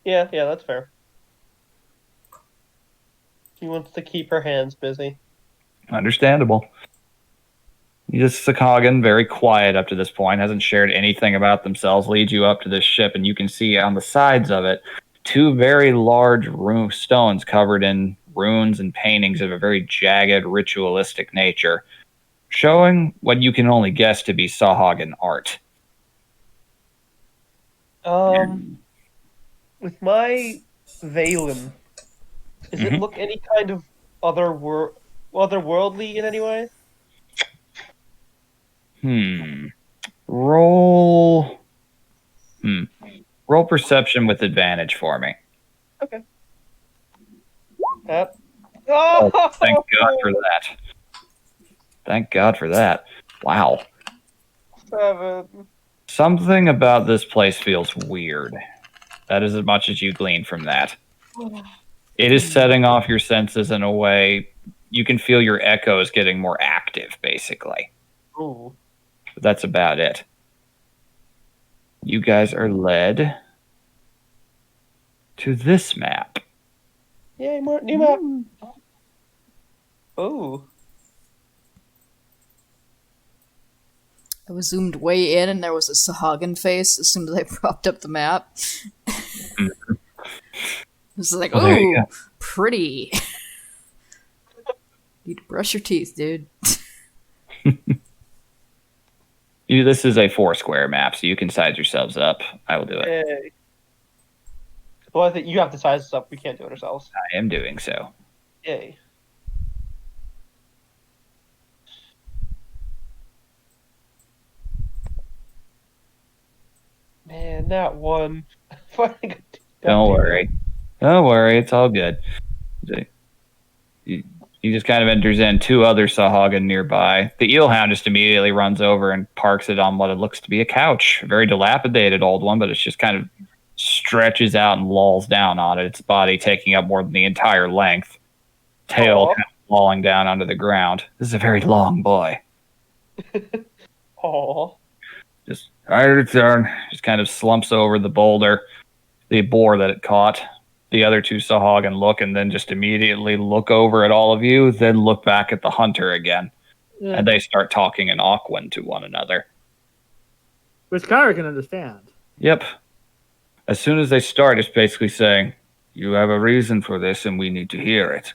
Yeah, that's fair. She wants to keep her hands busy. Understandable. This Sakagan, very quiet up to this point, hasn't shared anything about themselves, leads you up to this ship, and you can see on the sides of it two very large stones covered in runes and paintings of a very jagged, ritualistic nature, showing what you can only guess to be Sahagan art. With my Valen, does it look any kind of otherworldly in any way? Roll perception with advantage for me. Okay. Oh, thank God for that. Thank God for that. Wow. 7. Something about this place feels weird. That is as much as you glean from that. It is setting off your senses in a way you can feel your echoes getting more active, basically. Ooh. But that's about it. You guys are led to this map. Yay, more new map. Ooh. I was zoomed way in, and there was a Sahagin face as soon as I propped up the map. It was like, Well, there you ooh, go. pretty. Need to brush your teeth, dude. This is a 4-square map, so you can size yourselves up. I will do it. Yay. Well, I think you have to size this up. We can't do it ourselves. I am doing so. Yay. Man, that one. Don't worry. Don't worry. It's all good. He just kind of enters in 2 other Sahagin nearby. The eelhound just immediately runs over and parks it on what it looks to be a couch. A very dilapidated old one, but it's just kind of stretches out and lolls down on it, its body taking up more than the entire length. Tail kind of lolling down onto the ground. This is a very long boy. Aw. Just, I return. Just kind of slumps over the boulder, the boar that it caught. The other 2 Sahagin look and then just immediately look over at all of you, then look back at the hunter again. Yeah. And they start talking in Aquan to one another. Which Kyra can understand. Yep. As soon as they start, it's basically saying, you have a reason for this and we need to hear it.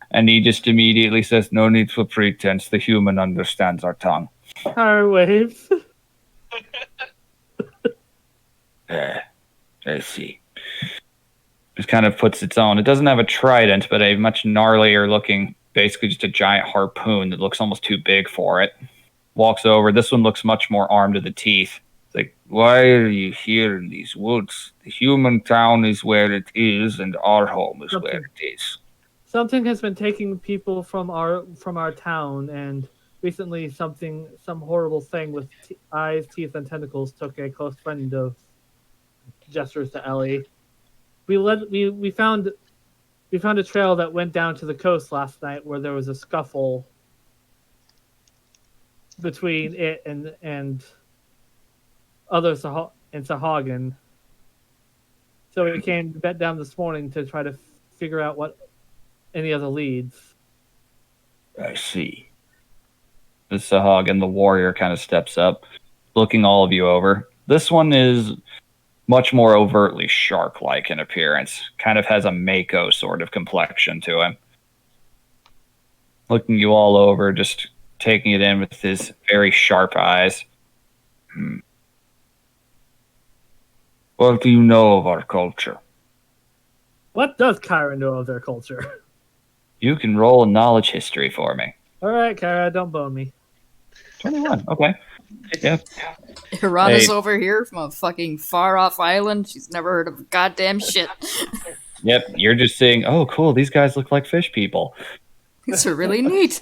And he just immediately says, no need for pretense. The human understands our tongue. Kyra waves. I see. Just kind of puts its own. It doesn't have a trident, but a much gnarlier looking, basically just a giant harpoon that looks almost too big for it. Walks over. This one looks much more armed to the teeth. It's like, why are you here in these woods? The human town is where it is, and our home is where it is. Something has been taking people from our town, and recently some horrible thing with eyes, teeth, and tentacles took a close friend of gestures to Ellie. We found a trail that went down to the coast last night where there was a scuffle between it and other Sahagin. So we came down this morning to try to figure out what any other leads. I see. The Sahagin, the warrior, kind of steps up, looking all of you over. This one is much more overtly shark-like in appearance. Kind of has a Mako sort of complexion to him. Looking you all over, just taking it in with his very sharp eyes. What do you know of our culture? What does Kyra know of their culture? You can roll a knowledge history for me. All right, Kyra, don't bone me. 21, okay. Yeah. Hirana's Hey. over here from a fucking far-off island. She's never heard of goddamn shit. Yep, you're just seeing, oh, cool, these guys look like fish people. These are really neat.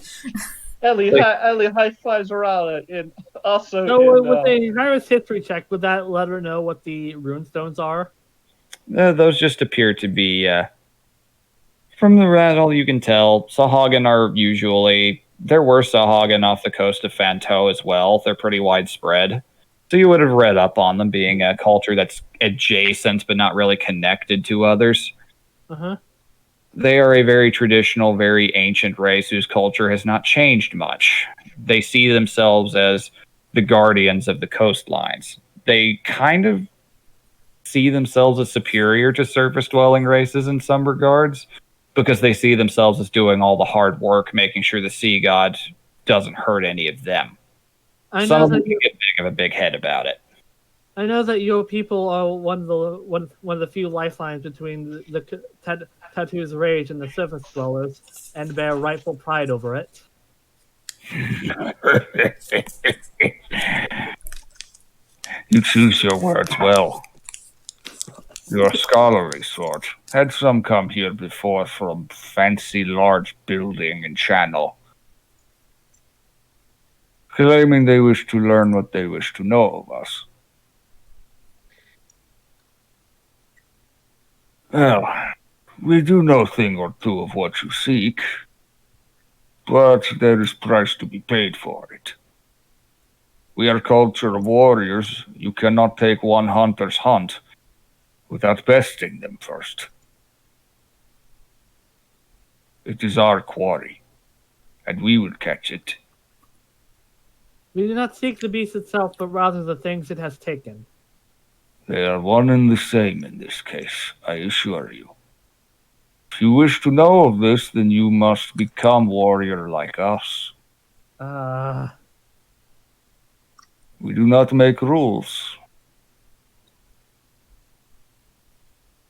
Ellie high fives around and also. So with a Kyra's history check, would that let her know what the runestones are? Those just appear to be, from the rat, all you can tell, Sahagin are usually, there were Sahagin off the coast of Fanto as well. They're pretty widespread. So you would have read up on them being a culture that's adjacent but not really connected to others. Uh-huh. They are a very traditional, very ancient race whose culture has not changed much. They see themselves as the guardians of the coastlines. They kind of see themselves as superior to surface-dwelling races in some regards because they see themselves as doing all the hard work, making sure the sea god doesn't hurt any of them. Some of them can get big of a big head about it. I know that your people are one of the few lifelines between the Tattoo's rage and the surface dwellers, and bear rightful pride over it. You choose your words well. You're a scholarly sort. Had some come here before from fancy large building and channel, claiming they wish to learn what they wish to know of us. Well, we do know a thing or two of what you seek, but there is price to be paid for it. We are a culture of warriors. You cannot take one hunter's hunt without besting them first. It is our quarry, and we will catch it. We do not seek the beast itself, but rather the things it has taken. They are one and the same in this case, I assure you. If you wish to know of this, then you must become warrior like us. We do not make rules.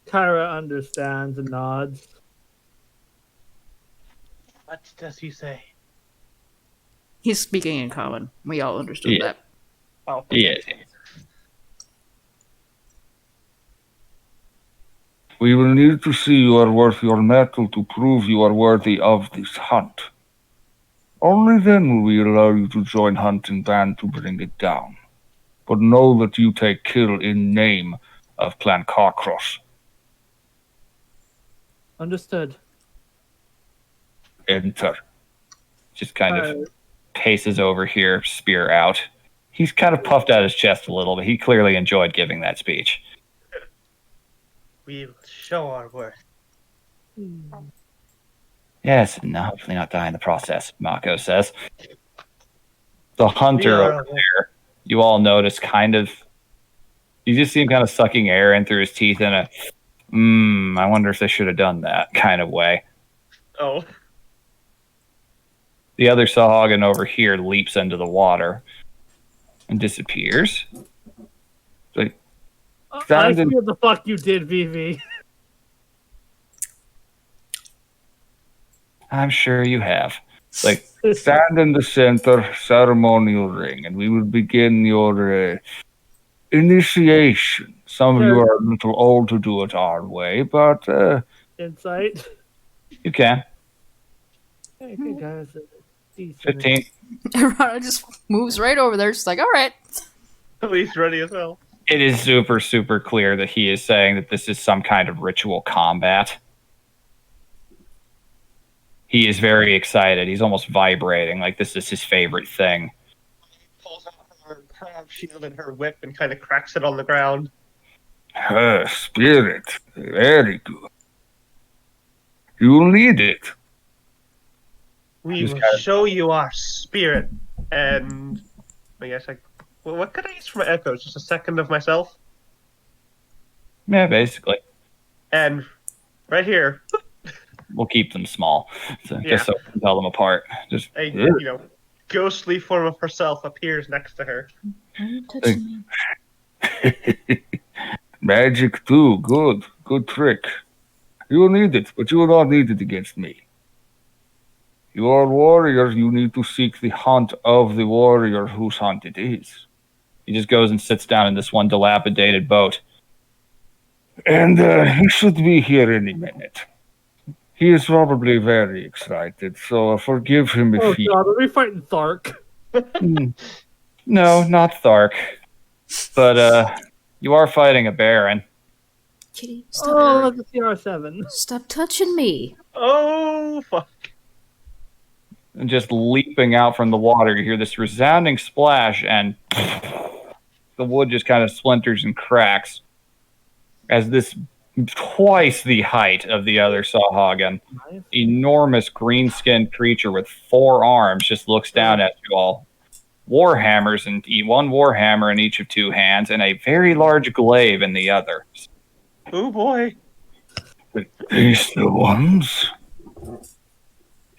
Kyra understands and nods. What does he say? He's speaking in common. We all understood Yeah. that. Oh, Yes. We will need to see you are worth your mettle to prove you are worthy of this hunt. Only then will we allow you to join hunting band to bring it down. But know that you take kill in name of Clan Carcross. Understood. Enter. Just kind of paces over here, spear out. He's kind of puffed out his chest a little, but he clearly enjoyed giving that speech. we will show our worth. Yes, and hopefully not die in the process, Mako says. The We hunter are over there, you all notice you just see him kind of sucking air in through his teeth in a, I wonder if they should have done that kind of way. Oh, The other Sahagin over here leaps into the water and disappears. Like, I see what the fuck you did, Vivi. I'm sure you have. Like, Stand in the center, ceremonial ring, and we will begin your initiation. Some of you are a little old to do it our way, but Insight. you can. I think I was 15. Erana just moves right over there. She's like, all right. he's ready as well. It is super, super clear that he is saying that this is some kind of ritual combat. He is very excited. He's almost vibrating like this is his favorite thing. Pulls out her crab shield and her whip and kind of cracks it on the ground. spirit. Very good. You will need it. We Just will gotta- show you our spirit. And I guess what could I use for my echoes? Just a second of myself? Yeah, basically. And right here, We'll keep them small. So, Yeah. just so we can tell them apart. Just a ghostly form of herself appears next to her. Magic too. Good. Good trick. You will need it, but you will not need it against me. You are warriors. You need to seek the hunt of the warrior whose hunt it is. he just goes and sits down in this one dilapidated boat. And he should be here any minute. He is probably very excited, so forgive him if Oh he... god, are we fighting Thark? No, not Thark. But you are fighting a Baron. Kitty, Oh, that's a CR7. stop touching me. Oh, fuck. And just leaping out from the water, you hear this resounding splash, and the wood just kind of splinters and cracks as this twice the height of the other Sahagin, Nice. enormous green-skinned creature with 4 arms just looks down at you all. Warhammers, and one warhammer in each of 2 hands, and a very large glaive in the other. Oh, boy. These the ones?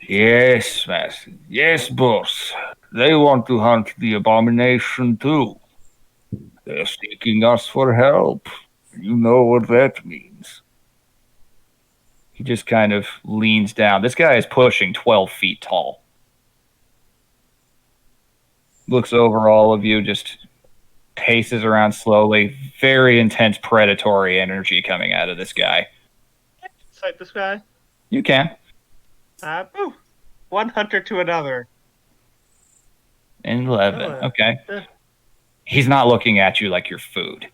Yes, master. Yes, boss. They want to hunt the abomination too. They're seeking us for help. You know what that means. He just kind of leans down. This guy is pushing 12 feet tall. Looks over all of you, just paces around slowly. Very intense predatory energy coming out of this guy. Sight this guy. You can. One hunter to another. 11. Oh, Okay. yeah. He's not looking at you like you're food.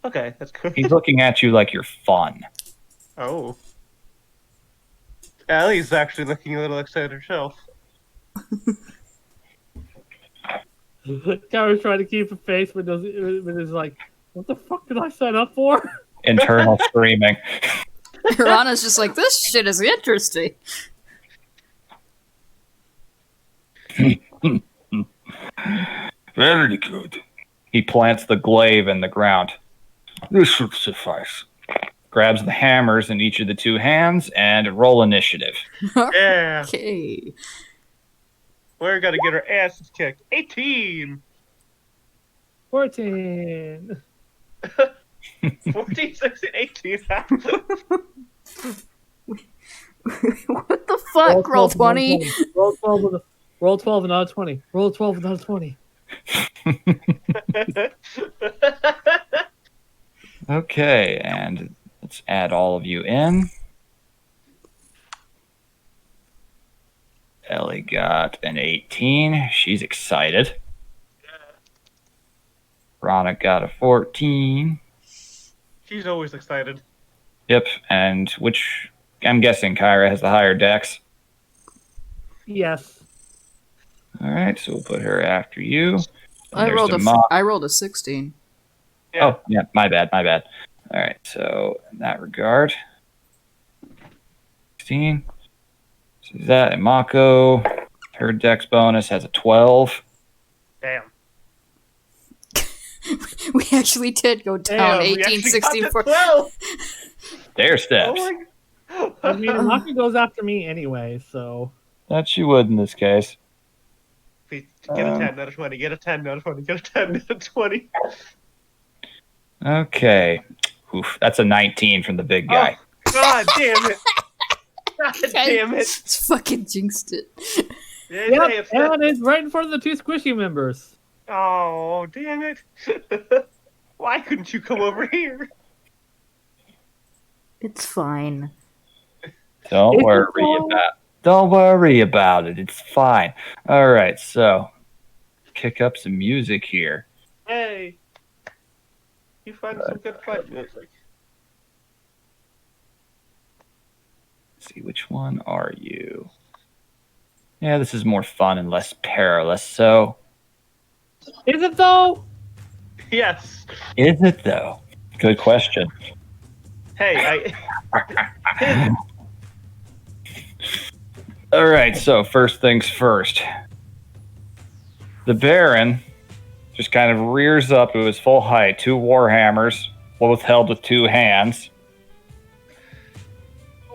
Okay, that's good. He's looking at you like you're fun. Oh. Allie's actually looking a little excited herself. Kyra's trying to keep a face when it's like, what the fuck did I sign up for? Internal screaming. Irana's just like, this shit is interesting. Very good. He plants the glaive in the ground, This should suffice. grabs the hammers in each of the two hands, and roll initiative. Yeah. Okay. We're gonna get our asses kicked. 18! 14. 14, 16, 18. What the fuck? Roll 20. Roll 12 with a, roll 12 and not a 20. Roll 12 and not a 20. Okay, and let's add all of you in. Ellie got an 18. She's excited. Rana got a 14. She's always excited. Yep, and which I'm guessing Kyra has the higher dex. Yes. All right, so we'll put her after you. And I there's rolled the a mob. I rolled a 16. Yeah. Oh, yeah, my bad. All right, so in that regard, 16. So that and Mako, her dex bonus has a 12. Damn. We actually did go down Damn, we 18, actually 16, got to 14. 12! Stair Oh steps. my I mean, Maki goes after me anyway, so. That she would in this case. Get a 10 out of 20, get a 10 out of 20, get a 10 out of 20. Okay. Oof, that's a 19 from the big guy. Oh, God damn it. God damn it. It's fucking jinxed it. Yeah, Yep, and it's right in front of the two squishy members. Oh, damn it. Why couldn't you come over here? It's fine. Don't It's worry fine. don't worry about it. It's fine. All right, so kick up some music here. Hey. You find some good fight music. Let's see, which one are you? Yeah, this is more fun and less perilous. So, Is it though? Yes. is it though? Good question. Hey, I. All right, so first things first. The Baron just kind of rears up to his full height, two warhammers, both held with two hands,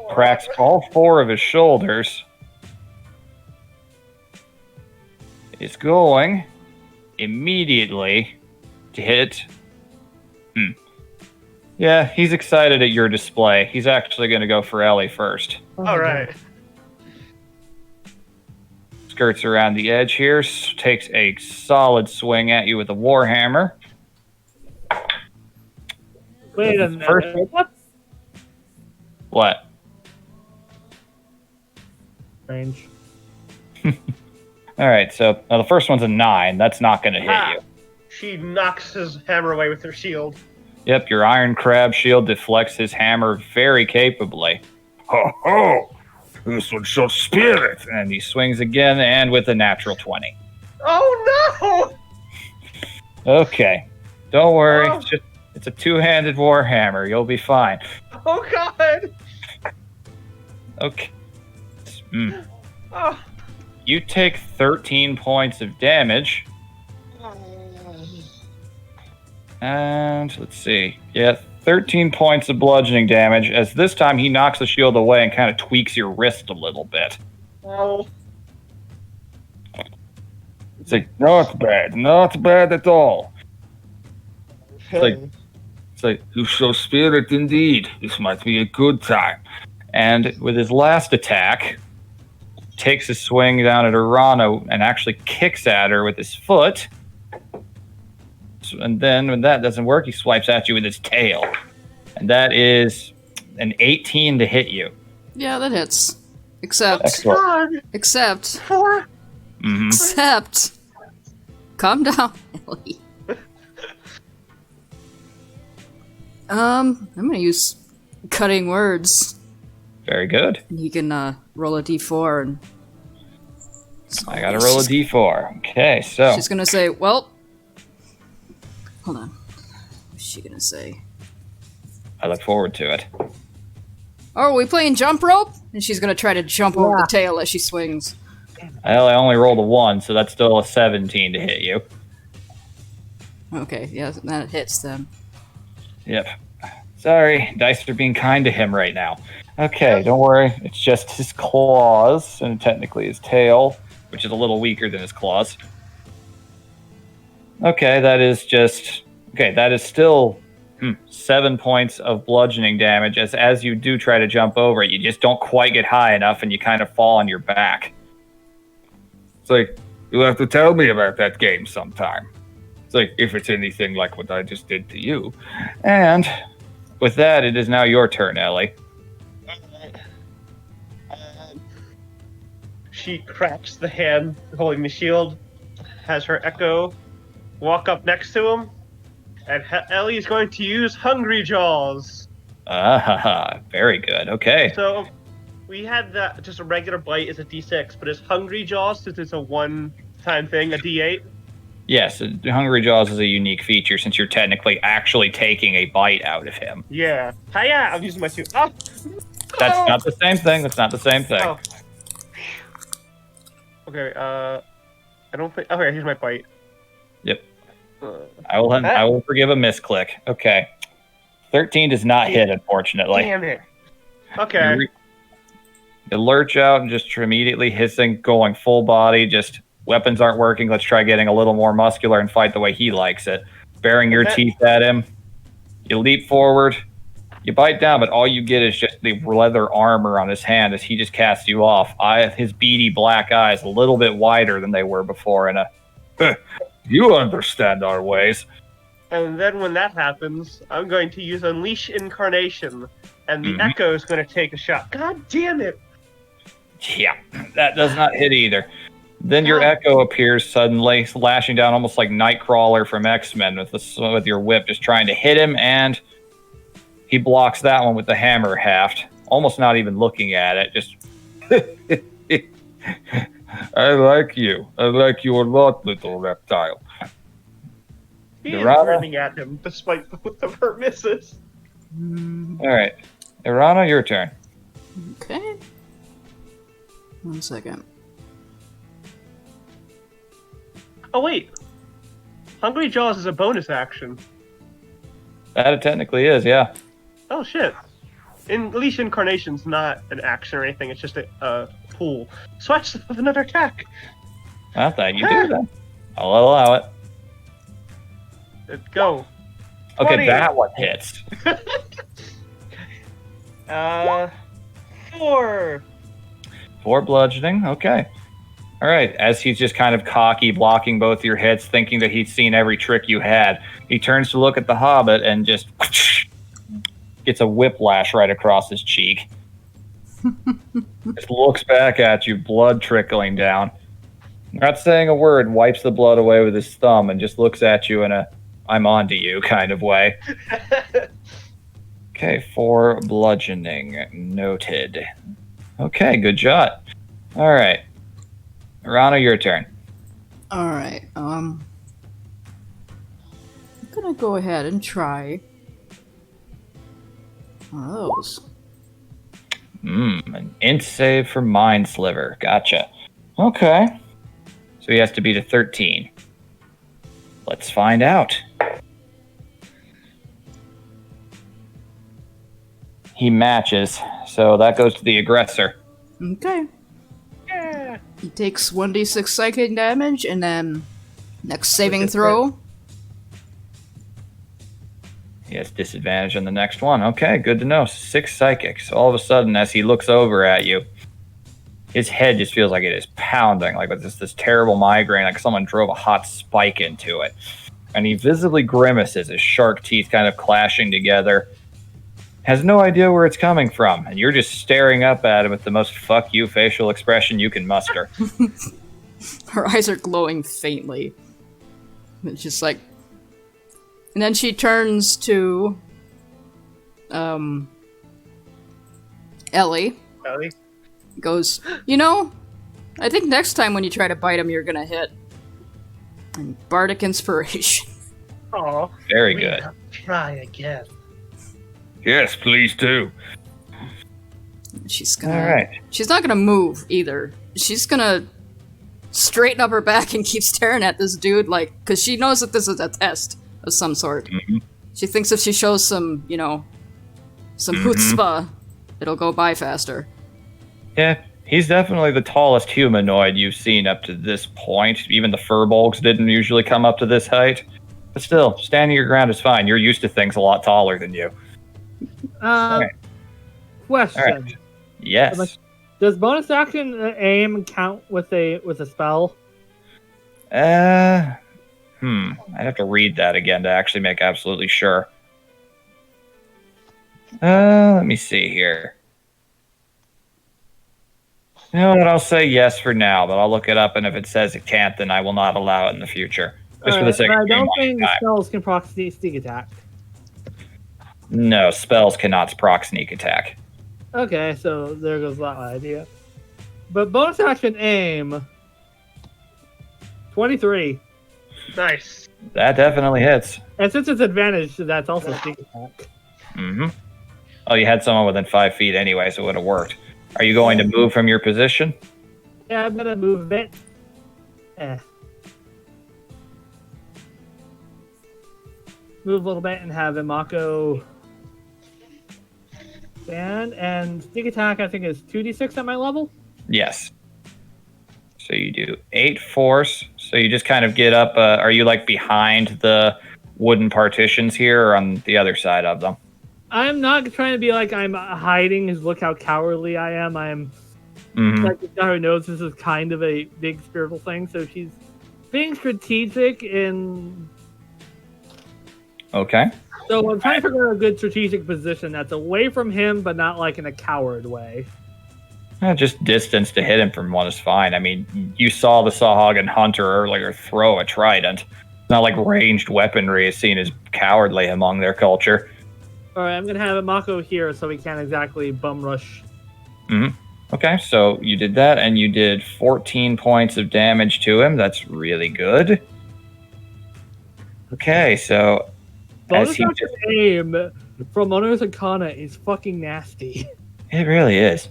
cracks all four of his shoulders, is going immediately to hit. Yeah, he's excited at your display. He's actually going to go for Ellie first. All right. Skirts around the edge here, takes a solid swing at you with a warhammer. Wait a First- minute. What? What? Strange. All right, so now the first one's a 9. That's not going to hit you. She knocks his hammer away with her shield. Yep, your iron crab shield deflects his hammer very capably. Ho ho! This one shows spirit. And he swings again, and with a natural 20. Oh no! Okay, don't worry. Oh. It's a two-handed warhammer. You'll be fine. Oh god! Okay. Oh. You take 13 points of damage. And let's see. Yeah, 13 points of bludgeoning damage, as this time he knocks the shield away and kind of tweaks your wrist a little bit. Oh. It's like, Not bad at all. like- It's like, you show spirit indeed. This might be a good time. and with his last attack, takes a swing down at Urano and actually kicks at her with his foot. And then when that doesn't work, he swipes at you with his tail. And that is an 18 to hit you. Yeah, that hits. Except, Excellent. except, Mhm. except. Calm down, Ellie. I'm gonna use cutting words. Very good. And he can roll a d4 and... I gotta roll a d4. Okay, so... She's gonna say, well... Hold on. What's she gonna say? I look forward to it. Oh, are we playing jump rope? And she's gonna try to jump over the tail as she swings. Well, I only rolled a 1, so that's still a 17 to hit you. Okay, yeah, that hits then. Yep. Sorry, dice are being kind to him right now. Okay, don't worry. It's just his claws, and technically his tail, which is a little weaker than his claws. Okay, that is just... Okay, that is still 7 points of bludgeoning damage, as you do try to jump over it. You just don't quite get high enough, and you kind of fall on your back. It's like, you'll have to tell me about that game sometime. It's like, if it's anything like what I just did to you. And with that, it is now your turn, Ellie. She cracks the hand holding the shield, has her echo walk up next to him, and Ellie is going to use Hungry Jaws. Very good. Okay. So we had that just a regular bite is a d6, but it's Hungry Jaws, since it's a one-time thing, a d8. Yes, Hungry Jaws is a unique feature since you're technically actually taking a bite out of him. Yeah. Hiya! I'm using my two. Oh. That's not the same thing. That's not the same thing. Oh. Okay, I don't think... Okay, here's my bite. Yep. I will forgive a misclick. Okay. 13 does not hit, unfortunately. Damn it. Okay. You lurch out and just immediately hissing, going full body, just weapons aren't working. Let's try getting a little more muscular and fight the way he likes it. Baring your teeth at him. You leap forward. You bite down, but all you get is just the leather armor on his hand as he just casts you off. His beady black eyes a little bit wider than they were before. And You understand our ways. And then when that happens, I'm going to use Unleash Incarnation, and the Echo is going to take a shot. God damn it! Yeah, that does not hit either. Then your Echo appears suddenly, lashing down almost like Nightcrawler from X-Men with your whip, just trying to hit him, and he blocks that one with the hammer haft, almost not even looking at it, just... I like you. I like you a lot, little reptile. He is Irana? grinning at him, despite both of her misses. All right. Irana, your turn. Okay. 1 second. Oh, wait. Hungry Jaws is a bonus action. That it technically is, yeah. Oh, shit. Unleash Incarnation's not an action or anything, it's just a pool. So I just have another attack. I thought you do that. I'll allow it. Let's go. Okay, 20. that one hits. 4. 4 bludgeoning, okay. All right, as he's just kind of cocky, blocking both your hits, thinking that he's seen every trick you had, he turns to look at the Hobbit and just gets a whiplash right across his cheek. Just looks back at you, blood trickling down. Not saying a word, wipes the blood away with his thumb, and just looks at you in a I'm on to you kind of way. Okay, 4 bludgeoning. Noted. Okay, good shot. All right. Rana, your turn. Alright, I'm gonna go ahead and try one of those. An int save for Mind Sliver. Gotcha. Okay. So he has to beat a 13. Let's find out. He matches, so that goes to the aggressor. Okay. Yeah. He takes 1d6 psychic damage, and then next saving throw. He has disadvantage on the next one. Okay, good to know. 6 psychic. So all of a sudden, as he looks over at you, his head just feels like it is pounding, like with this terrible migraine, like someone drove a hot spike into it. And he visibly grimaces, his shark teeth kind of clashing together. Has no idea where it's coming from, and you're just staring up at him with the most fuck you facial expression you can muster. Her eyes are glowing faintly. It's just like... And then she turns to... Ellie Ellie? goes, I think next time when you try to bite him, you're gonna hit. And Bardic Inspiration. Oh, Very good. Try again. Yes, please do. She's gonna. All right. She's not gonna move either. She's gonna straighten up her back and keep staring at this dude, because she knows that this is a test of some sort. Mm-hmm. She thinks if she shows some chutzpah, it'll go by faster. Yeah, he's definitely the tallest humanoid you've seen up to this point. Even the furbolgs didn't usually come up to this height. But still, standing your ground is fine. You're used to things a lot taller than you. Question. All right. Yes. Does bonus action aim count with a spell? I'd have to read that again to actually make absolutely sure. Let me see here. You know what? I'll say yes for now, but I'll look it up, and if it says it can't, then I will not allow it in the future. Just for the sake of I don't think time. spells can proc sneak attack. No, spells cannot proc sneak attack. Okay, so there goes that idea. But bonus action aim. 23. Nice. That definitely hits. And since it's advantage, that's also sneak attack. Mm-hmm. Oh, you had someone within 5 feet anyway, so it would have worked. Are you going to move from your position? Yeah, I'm gonna move a bit. Move a little bit and have Imako stand. And sneak attack, I think, is 2d6 at my level. Yes. So you do 8 force. So you just kind of get up. Are you behind the wooden partitions here or on the other side of them? I'm not trying to be I'm hiding. Just look how cowardly I am. I'm who knows this is kind of a big spiritual thing. So she's being strategic in. Okay. So I'm trying to figure out a good strategic position that's away from him, but not in a coward way. Just distance to hit him from one is fine. I mean, you saw the Sahagin hunter earlier throw a trident. It's not like ranged weaponry is seen as cowardly among their culture. All right, I'm going to have Imako here so we can't exactly bum rush. Mm-hmm. Okay, so you did that, and you did 14 points of damage to him. That's really good. Okay, so... Bonus action aim from Honor's Arcana is fucking nasty. It really is.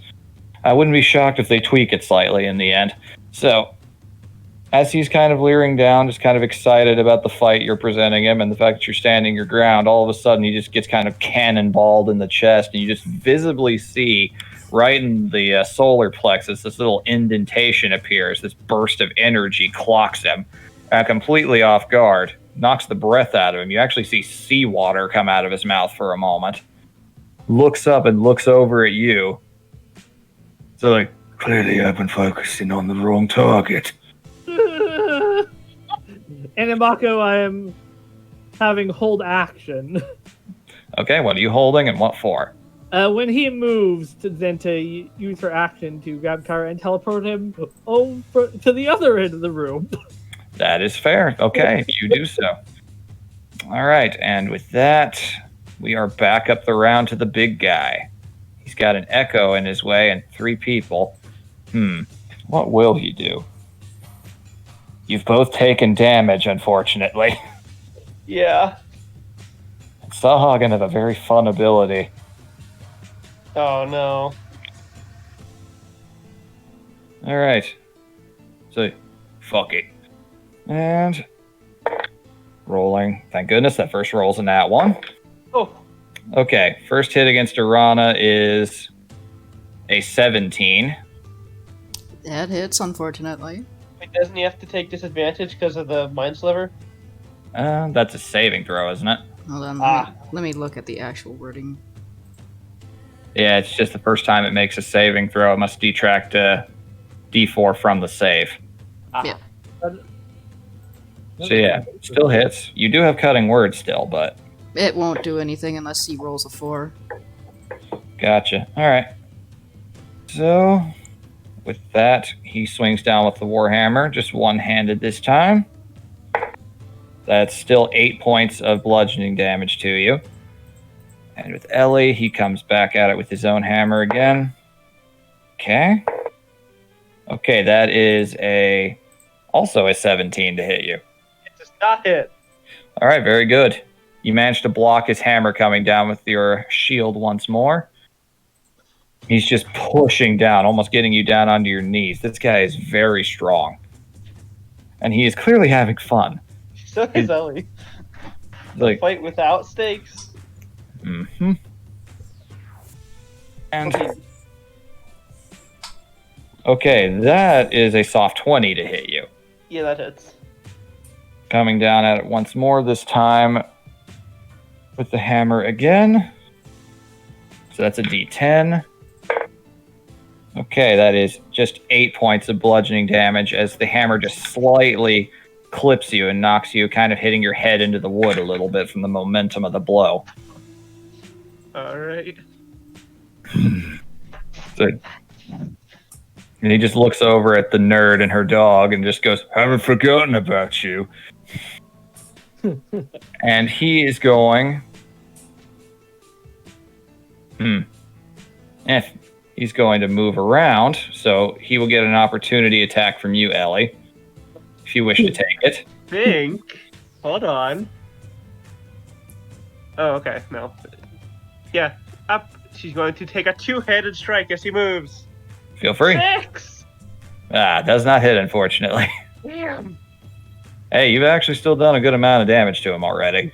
I wouldn't be shocked if they tweak it slightly in the end. So, as he's kind of leering down, just kind of excited about the fight you're presenting him and the fact that you're standing your ground, all of a sudden he just gets kind of cannonballed in the chest, and you just visibly see right in the solar plexus, this little indentation appears. This burst of energy clocks him, completely off guard, knocks the breath out of him. You actually see seawater come out of his mouth for a moment. Looks up and looks over at you. So clearly I've been focusing on the wrong target. And Imako, I am having hold action. Okay, what are you holding and what for? When he moves, to use her action to grab Kara and teleport him over to the other end of the room. That is fair. Okay, you do so. All right, and with that, we are back up the round to the big guy. He's got an echo in his way and 3 people. What will he do? You've both taken damage, unfortunately. Yeah. Sahagin have a very fun ability. Oh, no. All right. So, fuck it. And rolling. Thank goodness that first roll's in that one. Oh. Okay, first hit against Arana is a 17. That hits, unfortunately. Wait, doesn't he have to take disadvantage because of the mind sliver? That's a saving throw, isn't it? Hold on, let me look at the actual wording. Yeah, it's just the first time it makes a saving throw, it must detract D4 from the save. Yeah. So yeah, still hits. You do have cutting words still, but... It won't do anything unless he rolls a 4. Gotcha. Alright. So, with that, he swings down with the Warhammer, just one-handed this time. That's still 8 points of bludgeoning damage to you. And with Ellie, he comes back at it with his own hammer again. Okay. Okay, that is also a 17 to hit you. It does not hit. All right, very good. You managed to block his hammer coming down with your shield once more. He's just pushing down, almost getting you down onto your knees. This guy is very strong. And he is clearly having fun. So is Ellie. Like, Fight without stakes. mm-hmm. And okay, that is a soft 20 to hit you. Yeah, that hits. Coming down at it once more, this time with the hammer again. So that's a D10. Okay, that is just 8 points of bludgeoning damage as the hammer just slightly clips you and knocks you, kind of hitting your head into the wood a little bit from the momentum of the blow. Alright. So, and he just looks over at the nerd and her dog and just goes, "Haven't forgotten about you." And he is going... He's going to move around, so he will get an opportunity attack from you, Ellie, if you wish to take it. Hold on. Oh, okay. No. Yeah. Up. She's going to take a two-handed strike as he moves. Feel free. 6! Does not hit, unfortunately. Damn. Hey, you've actually still done a good amount of damage to him already.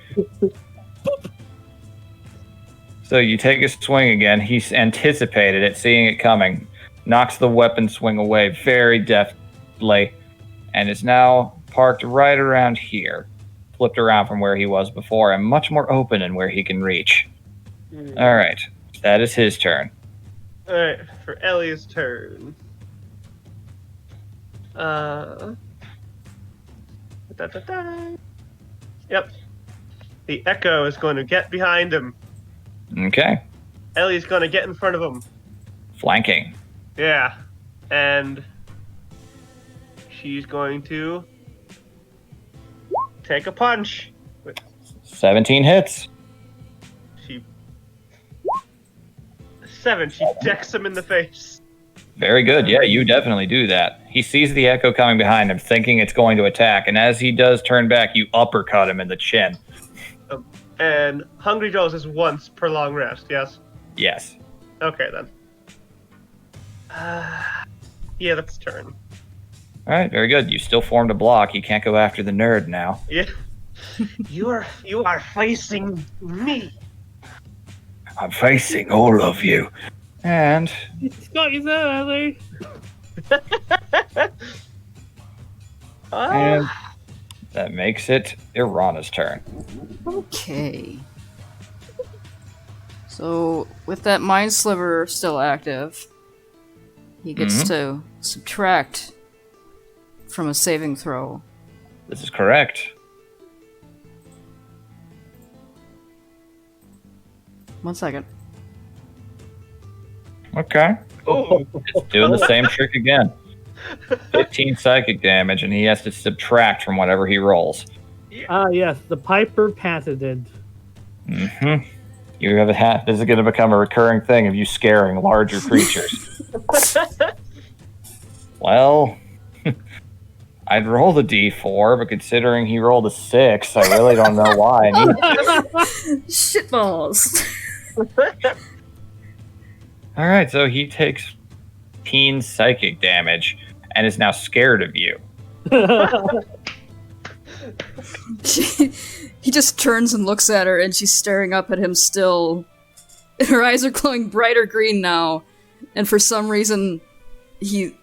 So you take a swing again. He's anticipated it, seeing it coming. Knocks the weapon swing away very deftly. And is now parked right around here. Flipped around from where he was before and much more open in where he can reach. All right. That is his turn. Alright, for Ellie's turn. Yep. The Echo is going to get behind him. Okay. Ellie's going to get in front of him. Flanking. Yeah. And she's going to take a punch. 17 hits. She 7. She decks him in the face. Very good. Yeah, you definitely do that. He sees the Echo coming behind him, thinking it's going to attack, and as he does turn back, you uppercut him in the chin. And Hungry Joe's is once per long rest, yes? Yes. Okay, then. Yeah, that's turn. All right, very good. You still formed a block. You can't go after the nerd now. Yeah. You are facing me. I'm facing all of you. And He's got you there, Ellie. And that makes it Irana's turn. Okay. So, with that Mind Sliver still active, he gets to subtract from a saving throw. This is correct. 1 second. Okay. Oh, It's doing the same trick again. 15 psychic damage, and he has to subtract from whatever he rolls. Yes, the Piper patented. Mm-hmm. You have this is going to become a recurring thing of you scaring larger creatures. Well, I'd roll the D4, but considering he rolled a 6, I really don't know why. Shitballs. All right, so he takes 15 psychic damage and is now scared of you. He just turns and looks at her, and she's staring up at him still. Her eyes are glowing brighter green now, and for some reason, he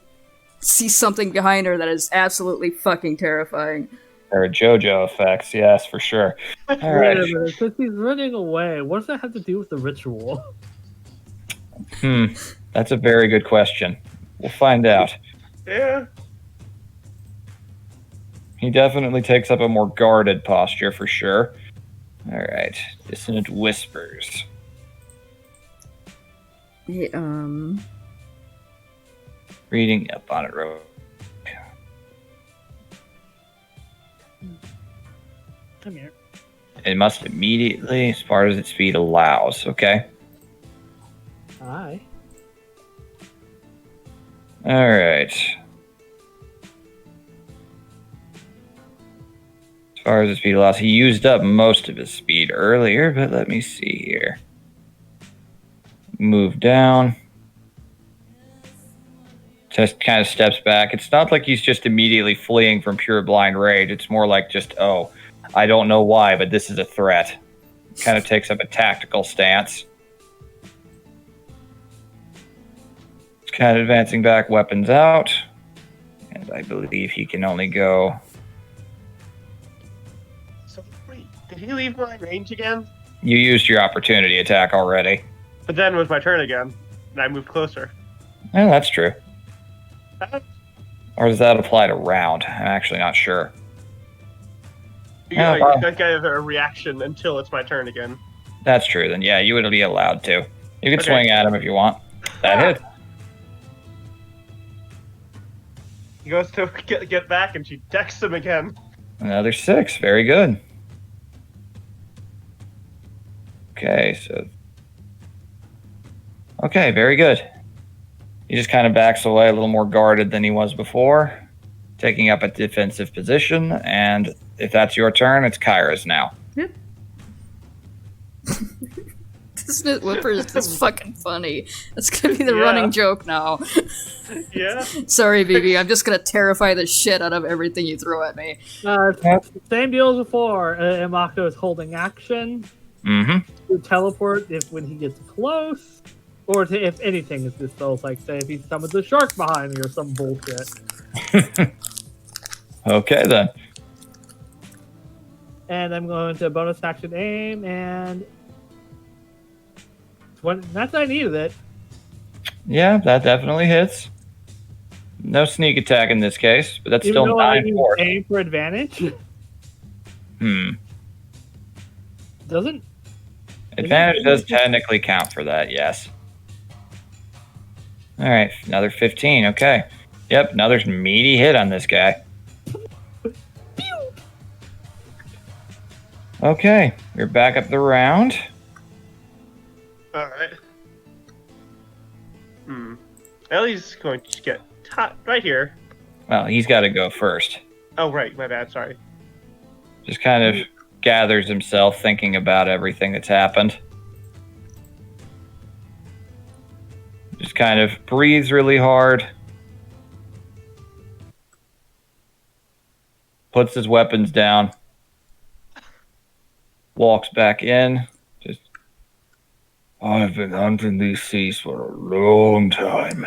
sees something behind her that is absolutely fucking terrifying. There are JoJo effects, yes, for sure. All right. Wait a minute, since he's running away, what does that have to do with the ritual? That's a very good question. We'll find out. yeah. He definitely takes up a more guarded posture for sure. All right. Dissonant Whispers. Hey, Reading up on it, real Come here. It must immediately, as far as its speed allows. Okay. Aye. All right. As far as his speed allows, he used up most of his speed earlier, but let me see here. Move down. Just kind of steps back. It's not like he's just immediately fleeing from pure blind rage. It's more like just, oh, I don't know why, but this is a threat. Kind of takes up a tactical stance. It's kind of advancing back, weapons out. And I believe he can only go... So wait, did he leave my range again? You used your opportunity attack already. But then it was my turn again, and I moved closer. Yeah, that's true. Uh, Or does that apply to round? I'm actually not sure. You Yeah, know, well- you don't get a reaction until it's my turn again. That's true. Then yeah, you would be allowed to. You can Okay. swing at him if you want. That hits. He goes to get back, and she decks him again. Another 6. Very good. Okay, so... Okay, very good. He just kind of backs away a little more guarded than he was before, taking up a defensive position, and if that's your turn, it's Kyra's now. Isn't it, Whippers? That's fucking funny. That's gonna be the Yeah. running joke now. Yeah. Sorry, BB. I'm just gonna terrify the shit out of everything you throw at me. Same deal as before. Imako is holding action Mm-hmm. to teleport when he gets close, or to if anything is dispelled, like say if he summons a shark behind me or some bullshit. Okay, then. And I'm going to bonus action aim, and that's I needed it. Yeah, that definitely hits. No sneak attack in this case, but that's Even still though I 9 use force. aim for advantage, doesn't Advantage does technically count for that, yes. Alright, another 15, okay. Yep, another meaty hit on this guy. Okay, we're back up the round. Alright. Ellie's going to get right here. Well, he's got to go first. Oh, right. My bad. Sorry. Just kind of gathers himself, thinking about everything that's happened. Just kind of breathes really hard. Puts his weapons down. Walks back in. Just, I've been hunting these seas for a long time,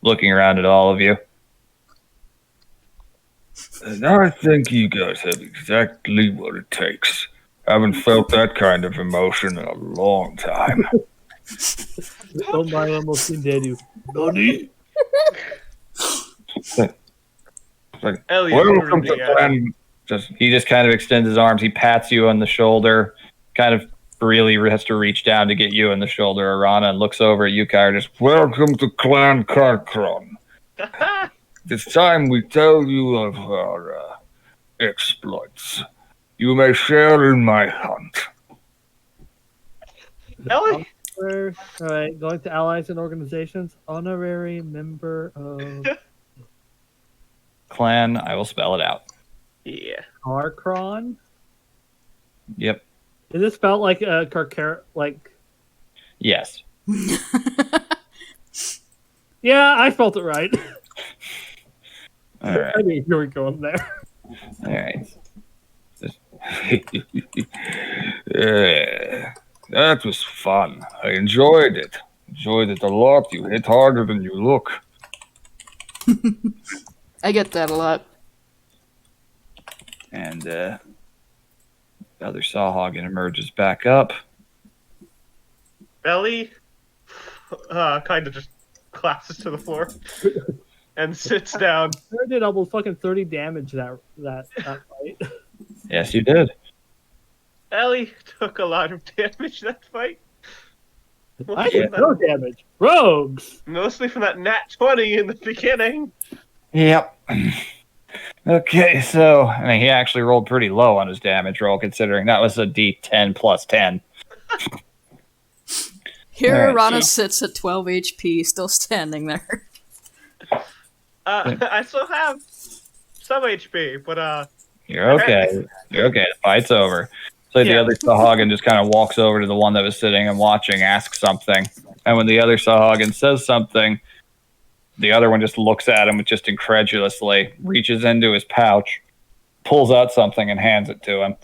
looking around at all of you. and I think you guys have exactly what it takes. I haven't felt that kind of emotion in a long time. don't mind almost seen dead you. Nani? Like, Ellie, welcome to Clan. He just kind of extends his arms. He pats you on the shoulder, kind of really has to reach down to get you in the shoulder, Arana, and looks over at you, Kyra, just, Welcome to Clan Karkron. It's time we tell you of our exploits. You may share in my hunt. Ellie. Alright, going to allies and organizations. Honorary member of clan. I will spell it out. Yeah. Karkron. Yep. Is it spelled like Karkar? Like, Yes. yeah, I spelled it right. All right. I knew you were going there. All right. Yeah, that was fun. I enjoyed it. Enjoyed it a lot. You hit harder than you look. I get that a lot. And the other Sawhagen emerges back up. Ellie kind of just collapses to the floor and sits down. I did almost fucking 30 damage that fight. Yes, you did. Ellie took a lot of damage that fight. I did no damage. Rogues! Mostly from that nat 20 in the beginning. Yep. Okay, so I mean, he actually rolled pretty low on his damage roll, considering that was a D10 plus 10. Here, Alright, Rana so- sits at 12 HP, still standing there. I still have some HP, but You're okay. You're okay. The fight's over. So the Yeah. other Sahagin just kind of walks over to the one that was sitting and watching, asks something. And when the other Sahagin says something, the other one just looks at him just incredulously, reaches into his pouch, pulls out something, and hands it to him.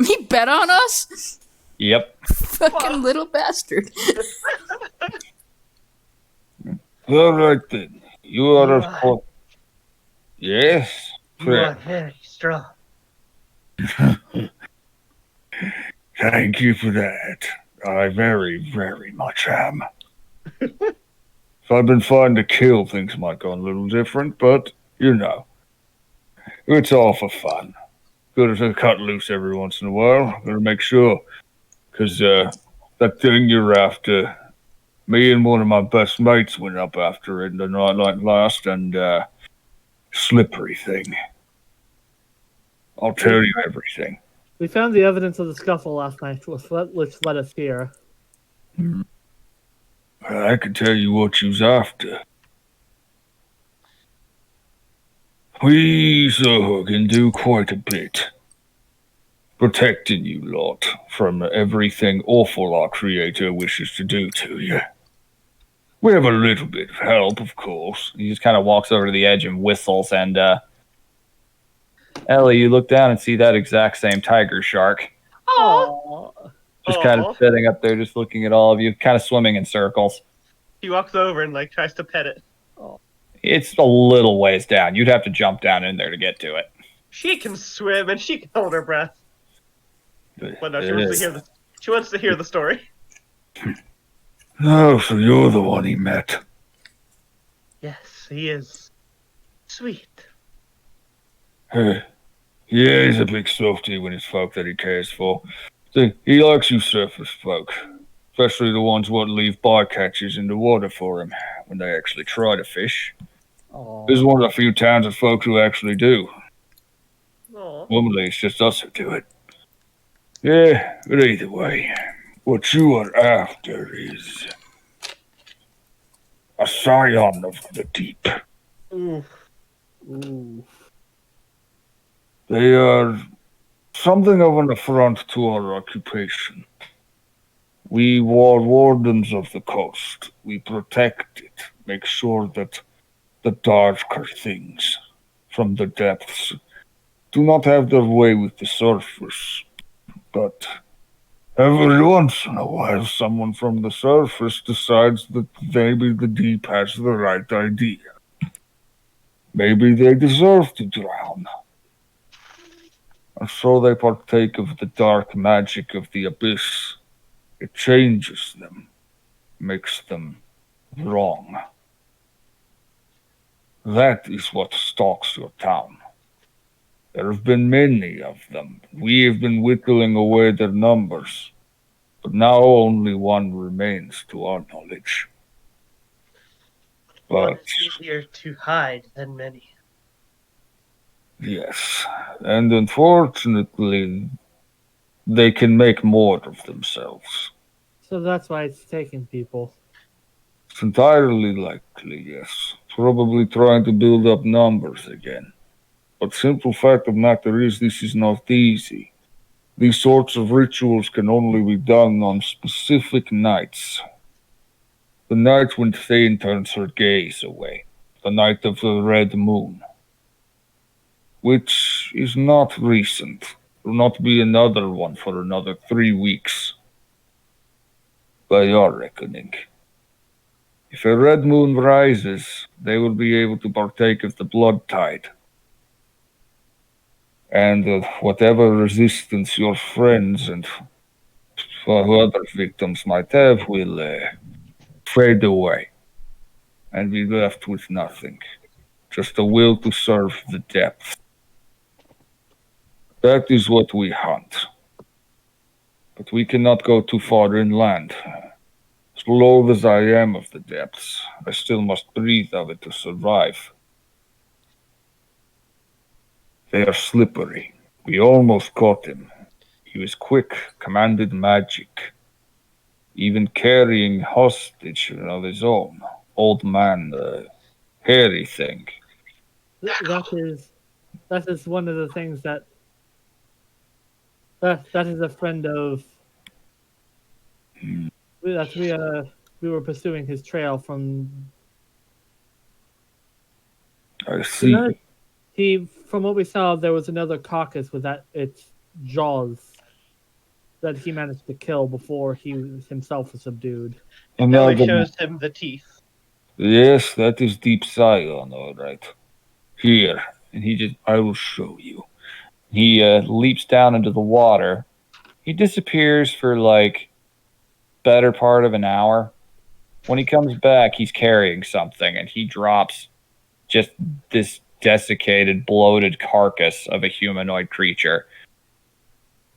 He bet on us? Yep. Fucking little bastard. All right then. You are Yeah. of course. Yes. you are Friend. very strong. Thank you for that. I very, very much am. If I'd been fine to kill, things might go a little different, but you know, it's all for fun. Good to cut loose every once in a while. Gotta make sure, because that thing you're after, me and one of my best mates went up after it the night like last, and slippery thing. I'll tell you everything. We found the evidence of the scuffle last night, which led us here. I can tell you what you's after. We can do quite a bit. Protecting you lot from everything awful our creator wishes to do to you. We have a little bit of help, of course. He just kind of walks over to the edge and whistles. And Ellie, you look down and see that exact same tiger shark. Oh, Just kind of sitting up there, just looking at all of you, kind of swimming in circles. he walks over and like tries to pet it. It's a little ways down. You'd have to jump down in there to get to it. She can swim and she can hold her breath. But no, she wants to hear the story. Oh, so you're the one he met. Yes, he is sweet. Yeah, he's a big softy when it's folk that he cares for. See, he likes you surface folk. Especially the ones what leave bycatches in the water for him when they actually try to fish. This is one of the few towns of folk who actually do. Aw. Normally, it's just us who do it. Yeah, but either way, what you are after is a scion of the deep. Ooh. Ooh. They are something of an affront to our occupation. We are wardens of the coast. We protect it, make sure that the darker things from the depths do not have their way with the surface. But every once in a while, someone from the surface decides that maybe the deep has the right idea. Maybe they deserve to drown. And so they partake of the dark magic of the abyss. It changes them, makes them wrong. That is what stalks your town. There have been many of them. We have been whittling away their numbers, but now only one remains to our knowledge. One But is easier to hide than many. yes, and unfortunately, they can make more of themselves. So that's why it's taking people. It's entirely likely, yes. Probably trying to build up numbers again. But simple fact of the matter is, this is not easy. These sorts of rituals can only be done on specific nights. The night when Thane turns her gaze away. The night of the red moon. Which is not recent. Will not be another one for another 3 weeks. By your reckoning. If a red moon rises, they will be able to partake of the blood tide. And whatever resistance your friends and other victims might have will fade away. And be left with nothing. Just a will to serve the depth. That is what we hunt. But we cannot go too far inland. As loath as I am of the depths, I still must breathe of it to survive. They are slippery. We almost caught him. He was quick, commanded magic, even carrying hostage of his own. Old man, hairy thing. That is one of the things that is a friend of that we were pursuing his trail from. I see. From what we saw, there was another carcass with its jaws that he managed to kill before he himself was subdued. Ellie Another. shows him the teeth. Yes, that is Deep Scion, all right. Here, and I will show you. He leaps down into the water. He disappears for like better part of an hour. When he comes back, he's carrying something, and he drops just this desiccated, bloated carcass of a humanoid creature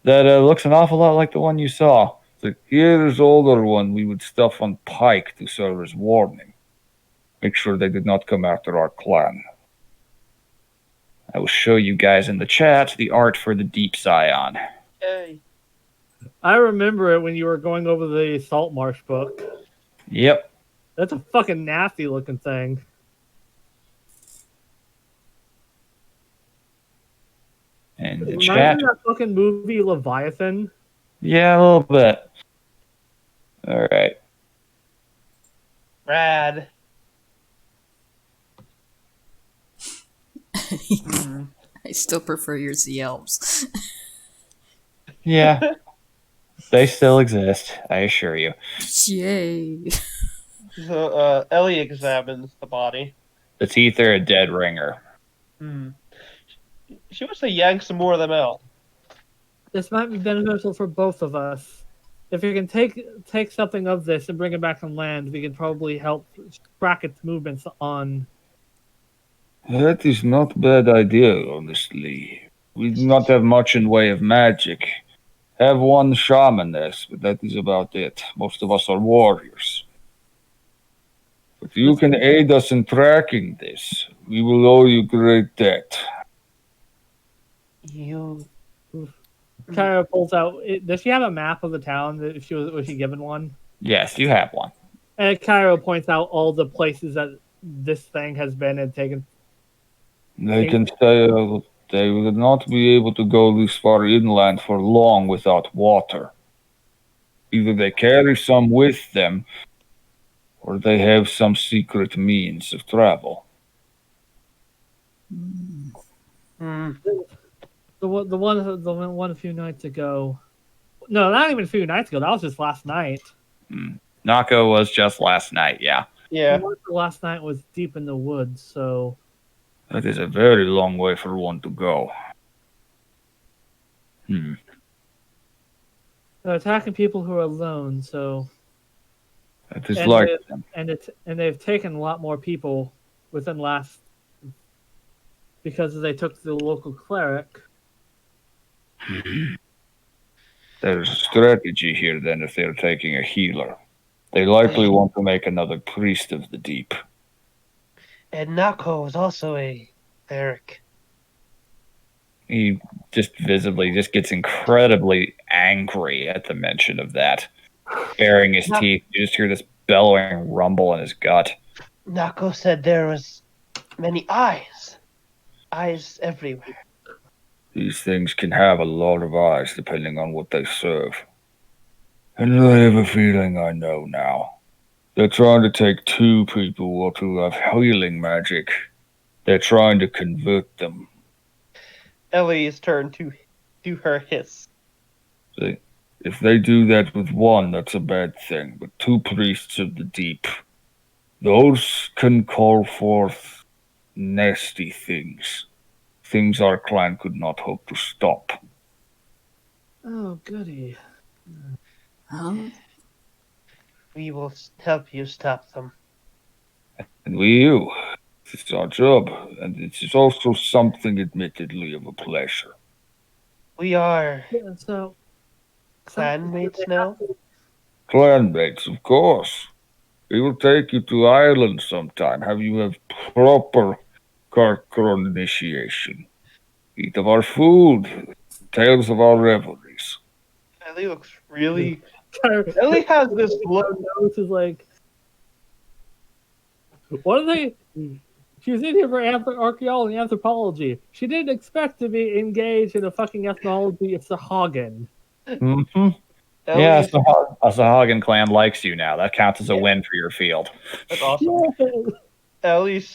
that looks an awful lot like the one you saw. Here is older one we would stuff on pike to serve as warning. Make sure they did not come after our clan. I will show you guys in the chat the art for the Deep Scion. Yay. I remember it when you were going over the Salt Marsh book. Yep. That's a fucking nasty looking thing. And the Reminds chat. me of that fucking movie Leviathan. Yeah, a little bit. All right. Rad. I still prefer your sea elves. Yeah. They still exist, I assure you. Yay. So Ellie examines the body. The teeth are a dead ringer. She wants to yank some more of them out. This might be beneficial for both of us. If we can take something of this and bring it back on land, we can probably help track its movements on. That is not a bad idea, honestly. We do not have much in way of magic. Have one shamaness, but that is about it. Most of us are warriors. But you can aid us in tracking this. We will owe you great debt. You. Kara pulls out. Does she have a map of the town? Was she given one? Yes, you have one. And Cairo points out all the places that this thing has been and taken. They can say they will not be able to go this far inland for long without water. Either they carry some with them, or they have some secret means of travel. The one a few nights ago. No, not even a few nights ago. That was just last night. Nako was just last night, yeah. Yeah. The one last night was deep in the woods, so. That is a very long way for one to go. They're attacking people who are alone, so. That is like them. And they've taken a lot more people within last. Because they took the local cleric. There's a strategy here then if they're taking a healer. They likely want to make another priest of the deep. And Nako is also a cleric. He just visibly just gets incredibly angry at the mention of that. Baring his teeth, you just hear this bellowing rumble in his gut. Nako said there was many eyes. Eyes everywhere. These things can have a lot of eyes depending on what they serve. And I have a feeling I know now. They're trying to take two people who have healing magic. They're trying to convert them. Ellie is turned to her hiss. If they do that with one, that's a bad thing. But two priests of the deep, those can call forth nasty things. Things our clan could not hope to stop. Oh, goody. We will help you stop them. And you. It's our job, and it is also something admittedly of a pleasure. We are So. clanmates now? Clanmates, of course. We will take you to Ireland sometime, have you have proper Karkron initiation. Eat of our food, tales of our revelries. Ellie looks really. Kyra, Ellie has this look. nose is like, what are they? She was in here for archaeology and anthropology. She didn't expect to be engaged in a fucking ethnology of Sahagin. Mm-hmm. Ellie, Yeah, a Sahagin clan likes you now. That counts as a win for your field. that's awesome. Ellie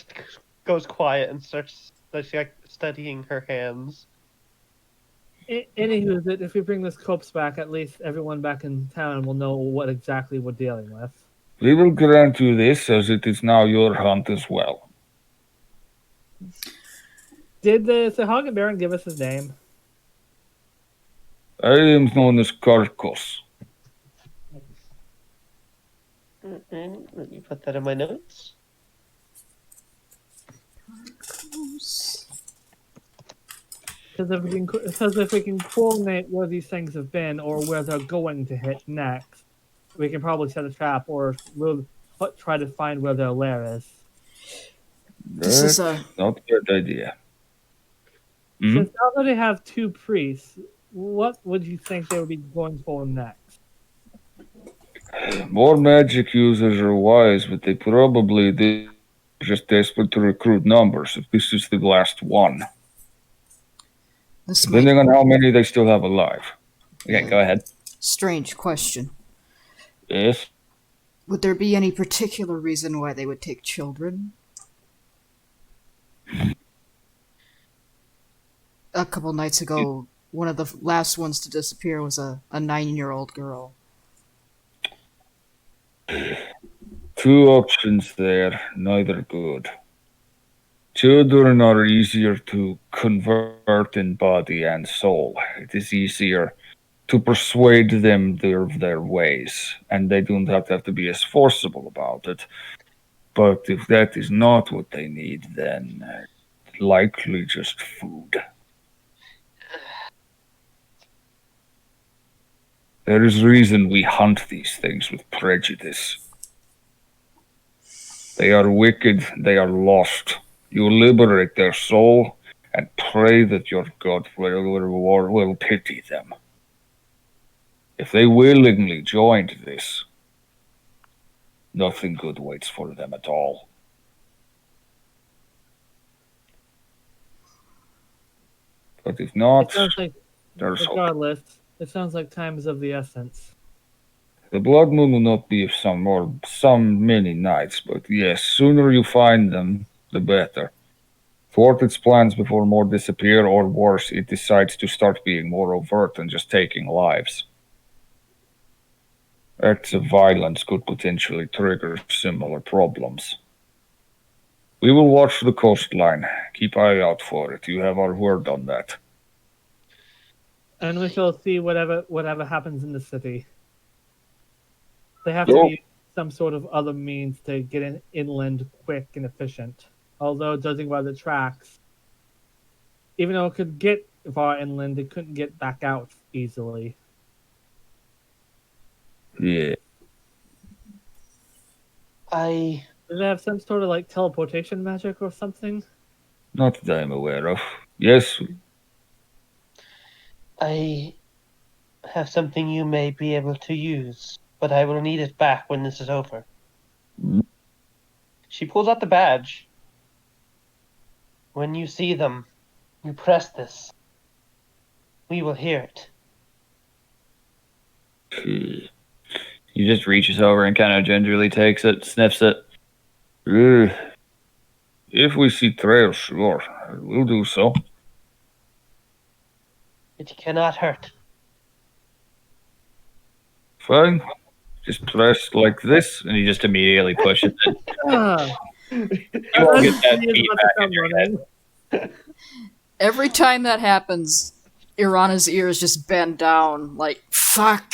goes quiet and starts like studying her hands. Anywho, that if we bring this corpse back, at least everyone back in town will know what exactly we're dealing with. We will grant you this, as it is now your hunt as well. Did the Sahagin Baron give us his name? I am known as Carcos. Let me put that in my notes. Because if we can coordinate where these things have been or where they're going to hit next, we can probably set a trap or we'll try to find where their lair is. This is a Not a bad idea. Mhm. Since now that they have two priests, what would you think they would be going for next? More magic users are wise, but they probably did just desperate to recruit numbers if this is the last one. this might Depending on how many they still have alive. Okay, go ahead. strange question. Yes? Would there be any particular reason why they would take children? A couple nights ago, one of the last ones to disappear was a 9-year-old girl. Two options there, neither good. Children are easier to convert in body and soul. It is easier to persuade them their ways, and they don't have to be as forcible about it. But if that is not what they need, then likely just food. There is reason we hunt these things with prejudice. They are wicked, they are lost. You liberate their soul and pray that your God will pity them. If they willingly joined this, nothing good waits for them at all. But if It not, sounds like, there's hope. regardless, it sounds like time is of the essence. The blood moon will not be of some many nights, but yes, sooner you find them, the better. Thwart its plans before more disappear, or worse, it decides to start being more overt and just taking lives. Acts of violence could potentially trigger similar problems. We will watch the coastline. Keep eye out for it. You have our word on that. And we shall see whatever happens in the city. They have to Sure. be some sort of other means to get inland quick and efficient. Although judging by the tracks, even though it could get far inland, it couldn't get back out easily. Yeah. Do they have some sort of like teleportation magic or something? Not that I'm aware of. Yes, I have something you may be able to use, but I will need it back when this is over. Mm. She pulls out the badge. When you see them, you press this. We will hear it. He just reaches over and kind of gingerly takes it, sniffs it. If we see trails, sure, we'll do so. It cannot hurt. Fine. Just press like this. And he just immediately pushes it. Ah, You won't get that He is beat about to back come in your head. running. Every time that happens, Irana's ears just bend down, like, fuck.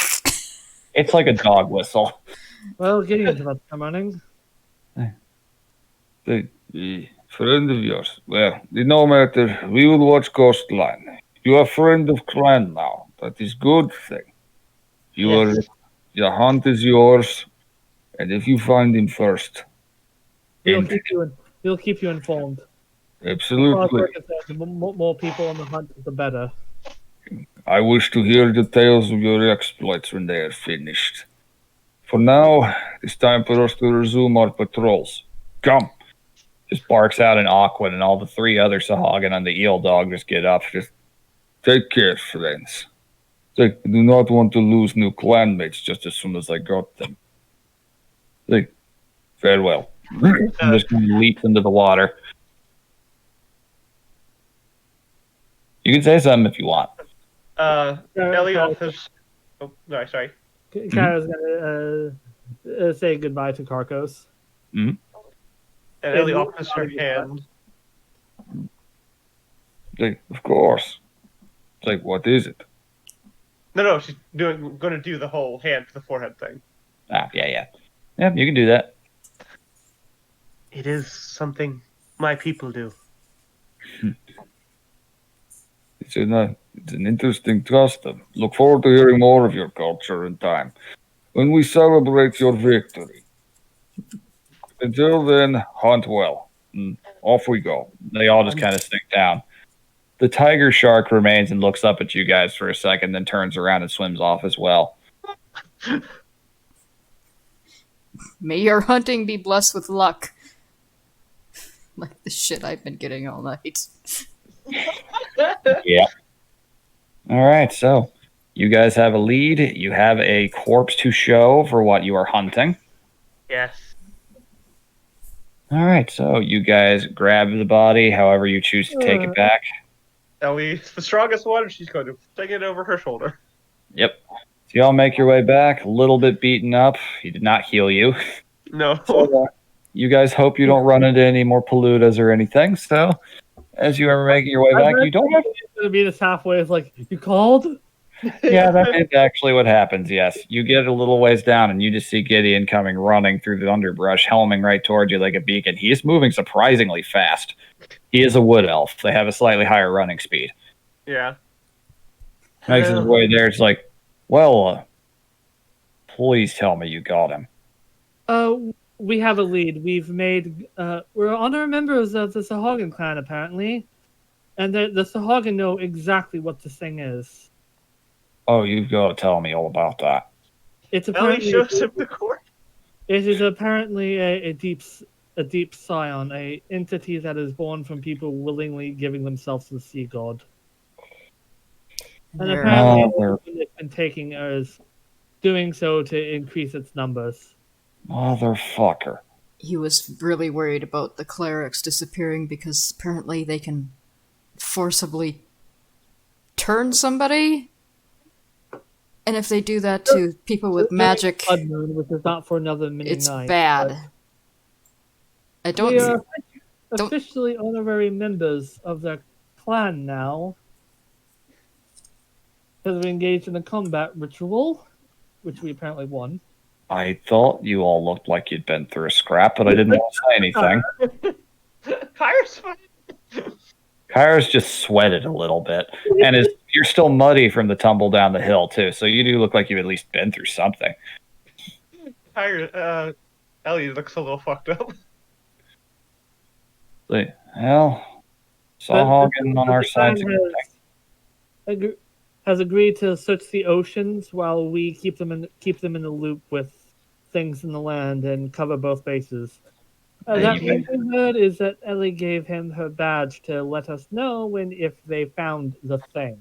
It's like a dog whistle. Well, Gideon's about to come running. Friend of yours. Well, no matter. We will watch coastline. You are friend of clan now. That is good thing. Yes. Your hunt is yours, and if you find him first, We'll and keep you informed. Absolutely. The more people on the hunt, the better. I wish to hear the tales of your exploits when they are finished. For now, it's time for us to resume our patrols. Come. Just barks out an Aquan, and all the three other Sahagin and the eel dog just get up. Just Take care, friends. I do not want to lose new clanmates just as soon as I got them. Farewell. and just kind of leaps into the water. You can say something if you want. Ellie offers. Oh, no, sorry. Kyra's gonna say goodbye to Carcos. And Ellie offers her hand. Of course. What is it? No, she's going to do the whole hand to the forehead thing. Yeah, you can do that. It is something my people do. It's an interesting custom. Look forward to hearing more of your culture in time, when we celebrate your victory. Until then, hunt well. And off we go. They all just kind of sink down. The tiger shark remains and looks up at you guys for a second, then turns around and swims off as well. May your hunting be blessed with luck. Like the shit I've been getting all night. Yeah. All right, so you guys have a lead. You have a corpse to show for what you are hunting. Yes. All right, so you guys grab the body, however you choose to take it back. Ellie's the strongest one, and she's going to take it over her shoulder. Yep. So you all make your way back, a little bit beaten up. He did not heal you. No. So, you guys hope you don't run into any more pollutas or anything. So, as you are making your way back, you don't have to be this halfway. It's like, you called? Yeah, that is actually what happens, yes. You get a little ways down, and you just see Gideon coming running through the underbrush, helming right towards you like a beacon. He is moving surprisingly fast. He is a wood elf. They have a slightly higher running speed. Yeah. Makes his way there. It's like, well, please tell me you got him. We have a lead. We're honor members of the Sahagin clan, apparently. And the Sahagin know exactly what this thing is. Oh, you've got to tell me all about that. It's Ellie apparently shows him the cord. it is apparently a deep scion, a entity that is born from people willingly giving themselves to the sea god. And apparently what it's been taking is doing so to increase its numbers. Motherfucker. He was really worried about the clerics disappearing because apparently they can forcibly turn somebody. And if they do that to people with magic, Blood moon, which is not for another mini it's night, bad. I don't. We are officially honorary members of their clan now. Because we engaged in a combat ritual, which we apparently won. I thought you all looked like you'd been through a scrap, but I didn't want to say anything. Kyra's fine. Kyra's just sweated a little bit, and you're still muddy from the tumble down the hill too. So you do look like you've at least been through something. Kyra, Ellie looks a little fucked up. Well, Sahagin on our side has agreed to search the oceans while we keep them in the loop with things in the land and cover both bases. That we heard is that Ellie gave him her badge to let us know if they found the thing.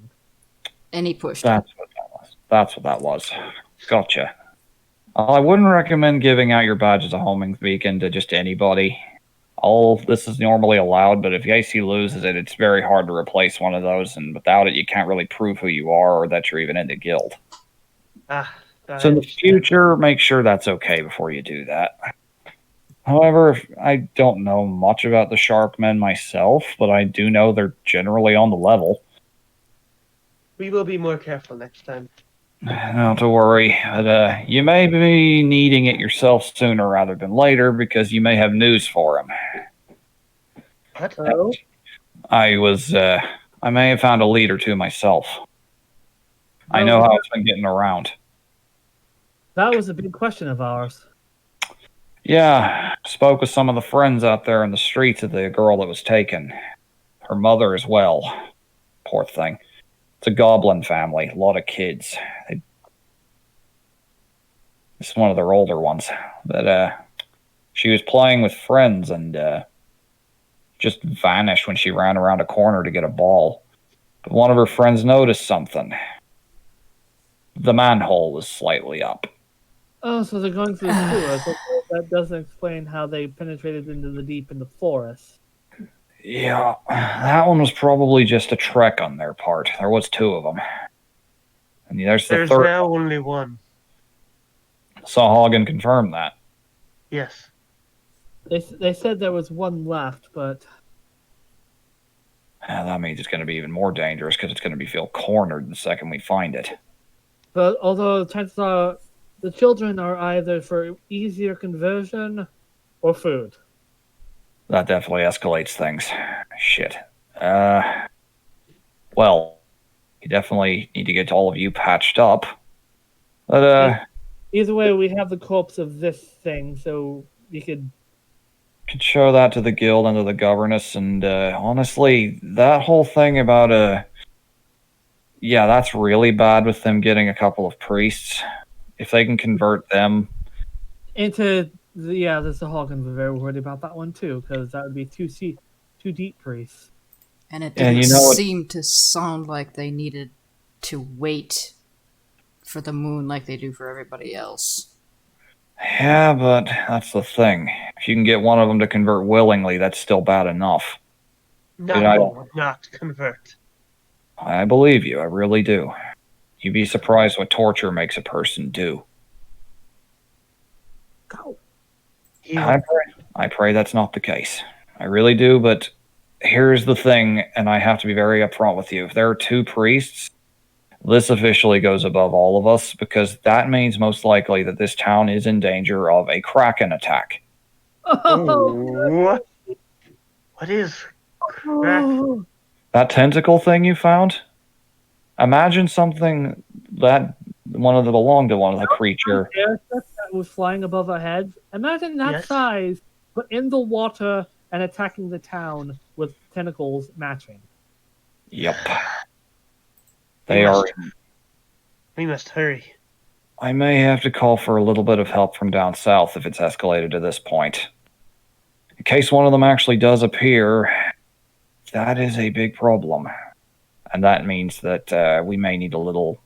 And he pushed. That's what that was. Gotcha. I wouldn't recommend giving out your badge as a homing beacon to just anybody. All this is normally allowed, but if Yacy loses it, it's very hard to replace one of those, and without it, you can't really prove who you are or that you're even in the guild. So in the future, make sure that's okay before you do that. However, I don't know much about the Sharkmen myself, but I do know they're generally on the level. We will be more careful next time. Not to worry, but you may be needing it yourself sooner rather than later because you may have news for him. What? Oh? I may have found a lead or two myself. I know how it's been getting around. That was a big question of ours. Yeah, Spoke with some of the friends out there in the streets of the girl that was taken. Her mother as well. Poor thing. It's a goblin family, a lot of kids. This is one of their older ones. But she was playing with friends and just vanished when she ran around a corner to get a ball. But one of her friends noticed something. The manhole was slightly up. Oh, so they're going through sewers. That doesn't explain how they penetrated into the deep in the forest. Yeah, that one was probably just a trek on their part. There was 2 of them. And there's the There's third. now only one. Sahagin confirmed that. Yes. They said there was one left, but That means it's going to be even more dangerous because it's going to feel cornered the second we find it. although chances are the children are either for easier conversion or food. That definitely escalates things. Shit. Well, you definitely need to get all of you patched up. But, Either way, we have the corpse of this thing, so we could show that to the guild and to the governess, and honestly, that whole thing about yeah, that's really bad with them getting a couple of priests. If they can convert them into the Sahagins were very worried about that one too, because that would be two deep priests. And it And didn't you know what- seem to sound like they needed to wait for the moon like they do for everybody else. Yeah, but that's the thing. If you can get one of them to convert willingly, that's still bad enough. Not I- all would not convert. I believe you, I really do. You'd be surprised what torture makes a person do. Go. I pray that's not the case. I really do, but here's the thing, and I have to be very upfront with you. If there are 2 priests, this officially goes above all of us, because that means most likely that this town is in danger of a Kraken attack. Oh, what is crack? That tentacle thing you found? Imagine something that belonged to one of the creature. That was flying above our heads. Imagine that Yes. size, but in the water and attacking the town with tentacles matching. Yep. They are. We must hurry. I may have to call for a little bit of help from down south if it's escalated to this point. In case one of them actually does appear, that is a big problem. And that means that we may need a little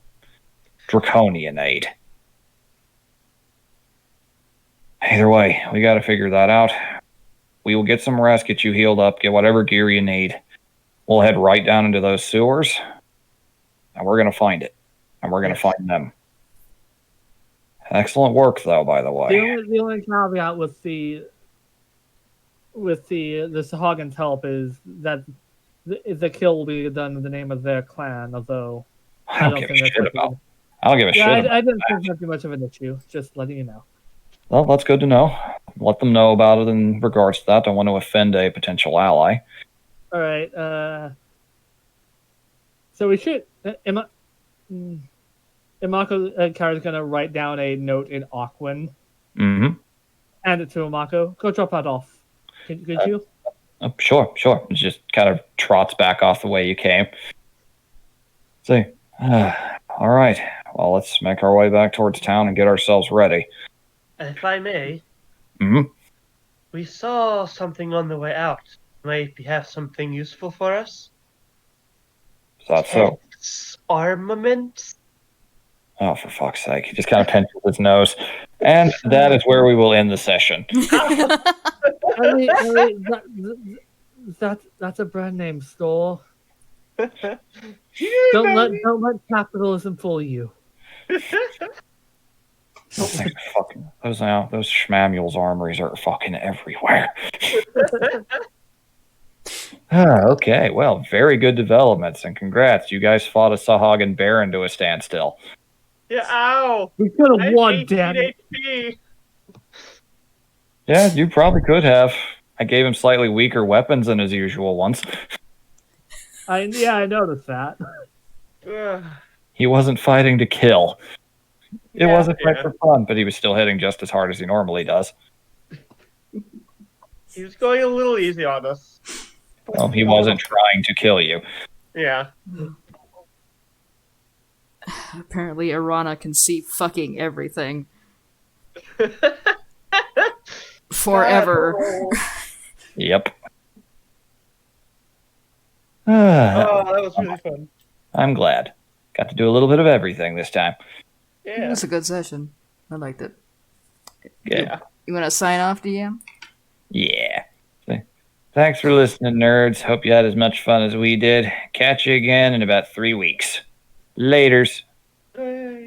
draconian aid. Either way, we got to figure that out. We will get some rest, get you healed up, get whatever gear you need. We'll head right down into those sewers, and we're going to find it. And we're going to find them. Excellent work, though, by the way. The only caveat with the Sahagins' help is that the kill will be done in the name of their clan, although I don't give a think shit that's about. I don't give a shit. I about didn't that. think that'd be much of an issue. Just letting you know. Well, that's good to know. Let them know about it in regards to that. Don't want to offend a potential ally. All right. So we should. Imako Kara's gonna write down a note in Aquan, Mm-hmm. hand it to Imako. Go drop that off. Could you? Sure. It just kind of trots back off the way you came. See. All right. Well, let's make our way back towards town and get ourselves ready. If I may, Mm-hmm. we saw something on the way out. Might have something useful for us. That's so. It's armament. Oh, for fuck's sake. He just kind of pencils his nose. And that is where we will end the session. Ellie, that's a brand name store. Don't let capitalism fool you. Those Schmamuels armories are fucking everywhere. Okay, well, very good developments, and congrats. You guys fought a Sahagin Baron to a standstill. Yeah, ow! We could I have have won, 18 damn it. HP. Yeah, you probably could have. I gave him slightly weaker weapons than his usual ones. I noticed that. Ugh. He wasn't fighting to kill. It Yeah, wasn't fight yeah. for fun, but he was still hitting just as hard as he normally does. He was going a little easy on us. Well, he wasn't trying to kill you. Yeah. Apparently, Arana can see fucking everything. Forever. Yep. Oh, that was really fun. I'm glad. Got to do a little bit of everything this time. It Yeah. was a good session. I liked it. Yeah. You want to sign off, DM? Yeah. Thanks for listening, nerds. Hope you had as much fun as we did. Catch you again in about 3 weeks. Laters. Yay.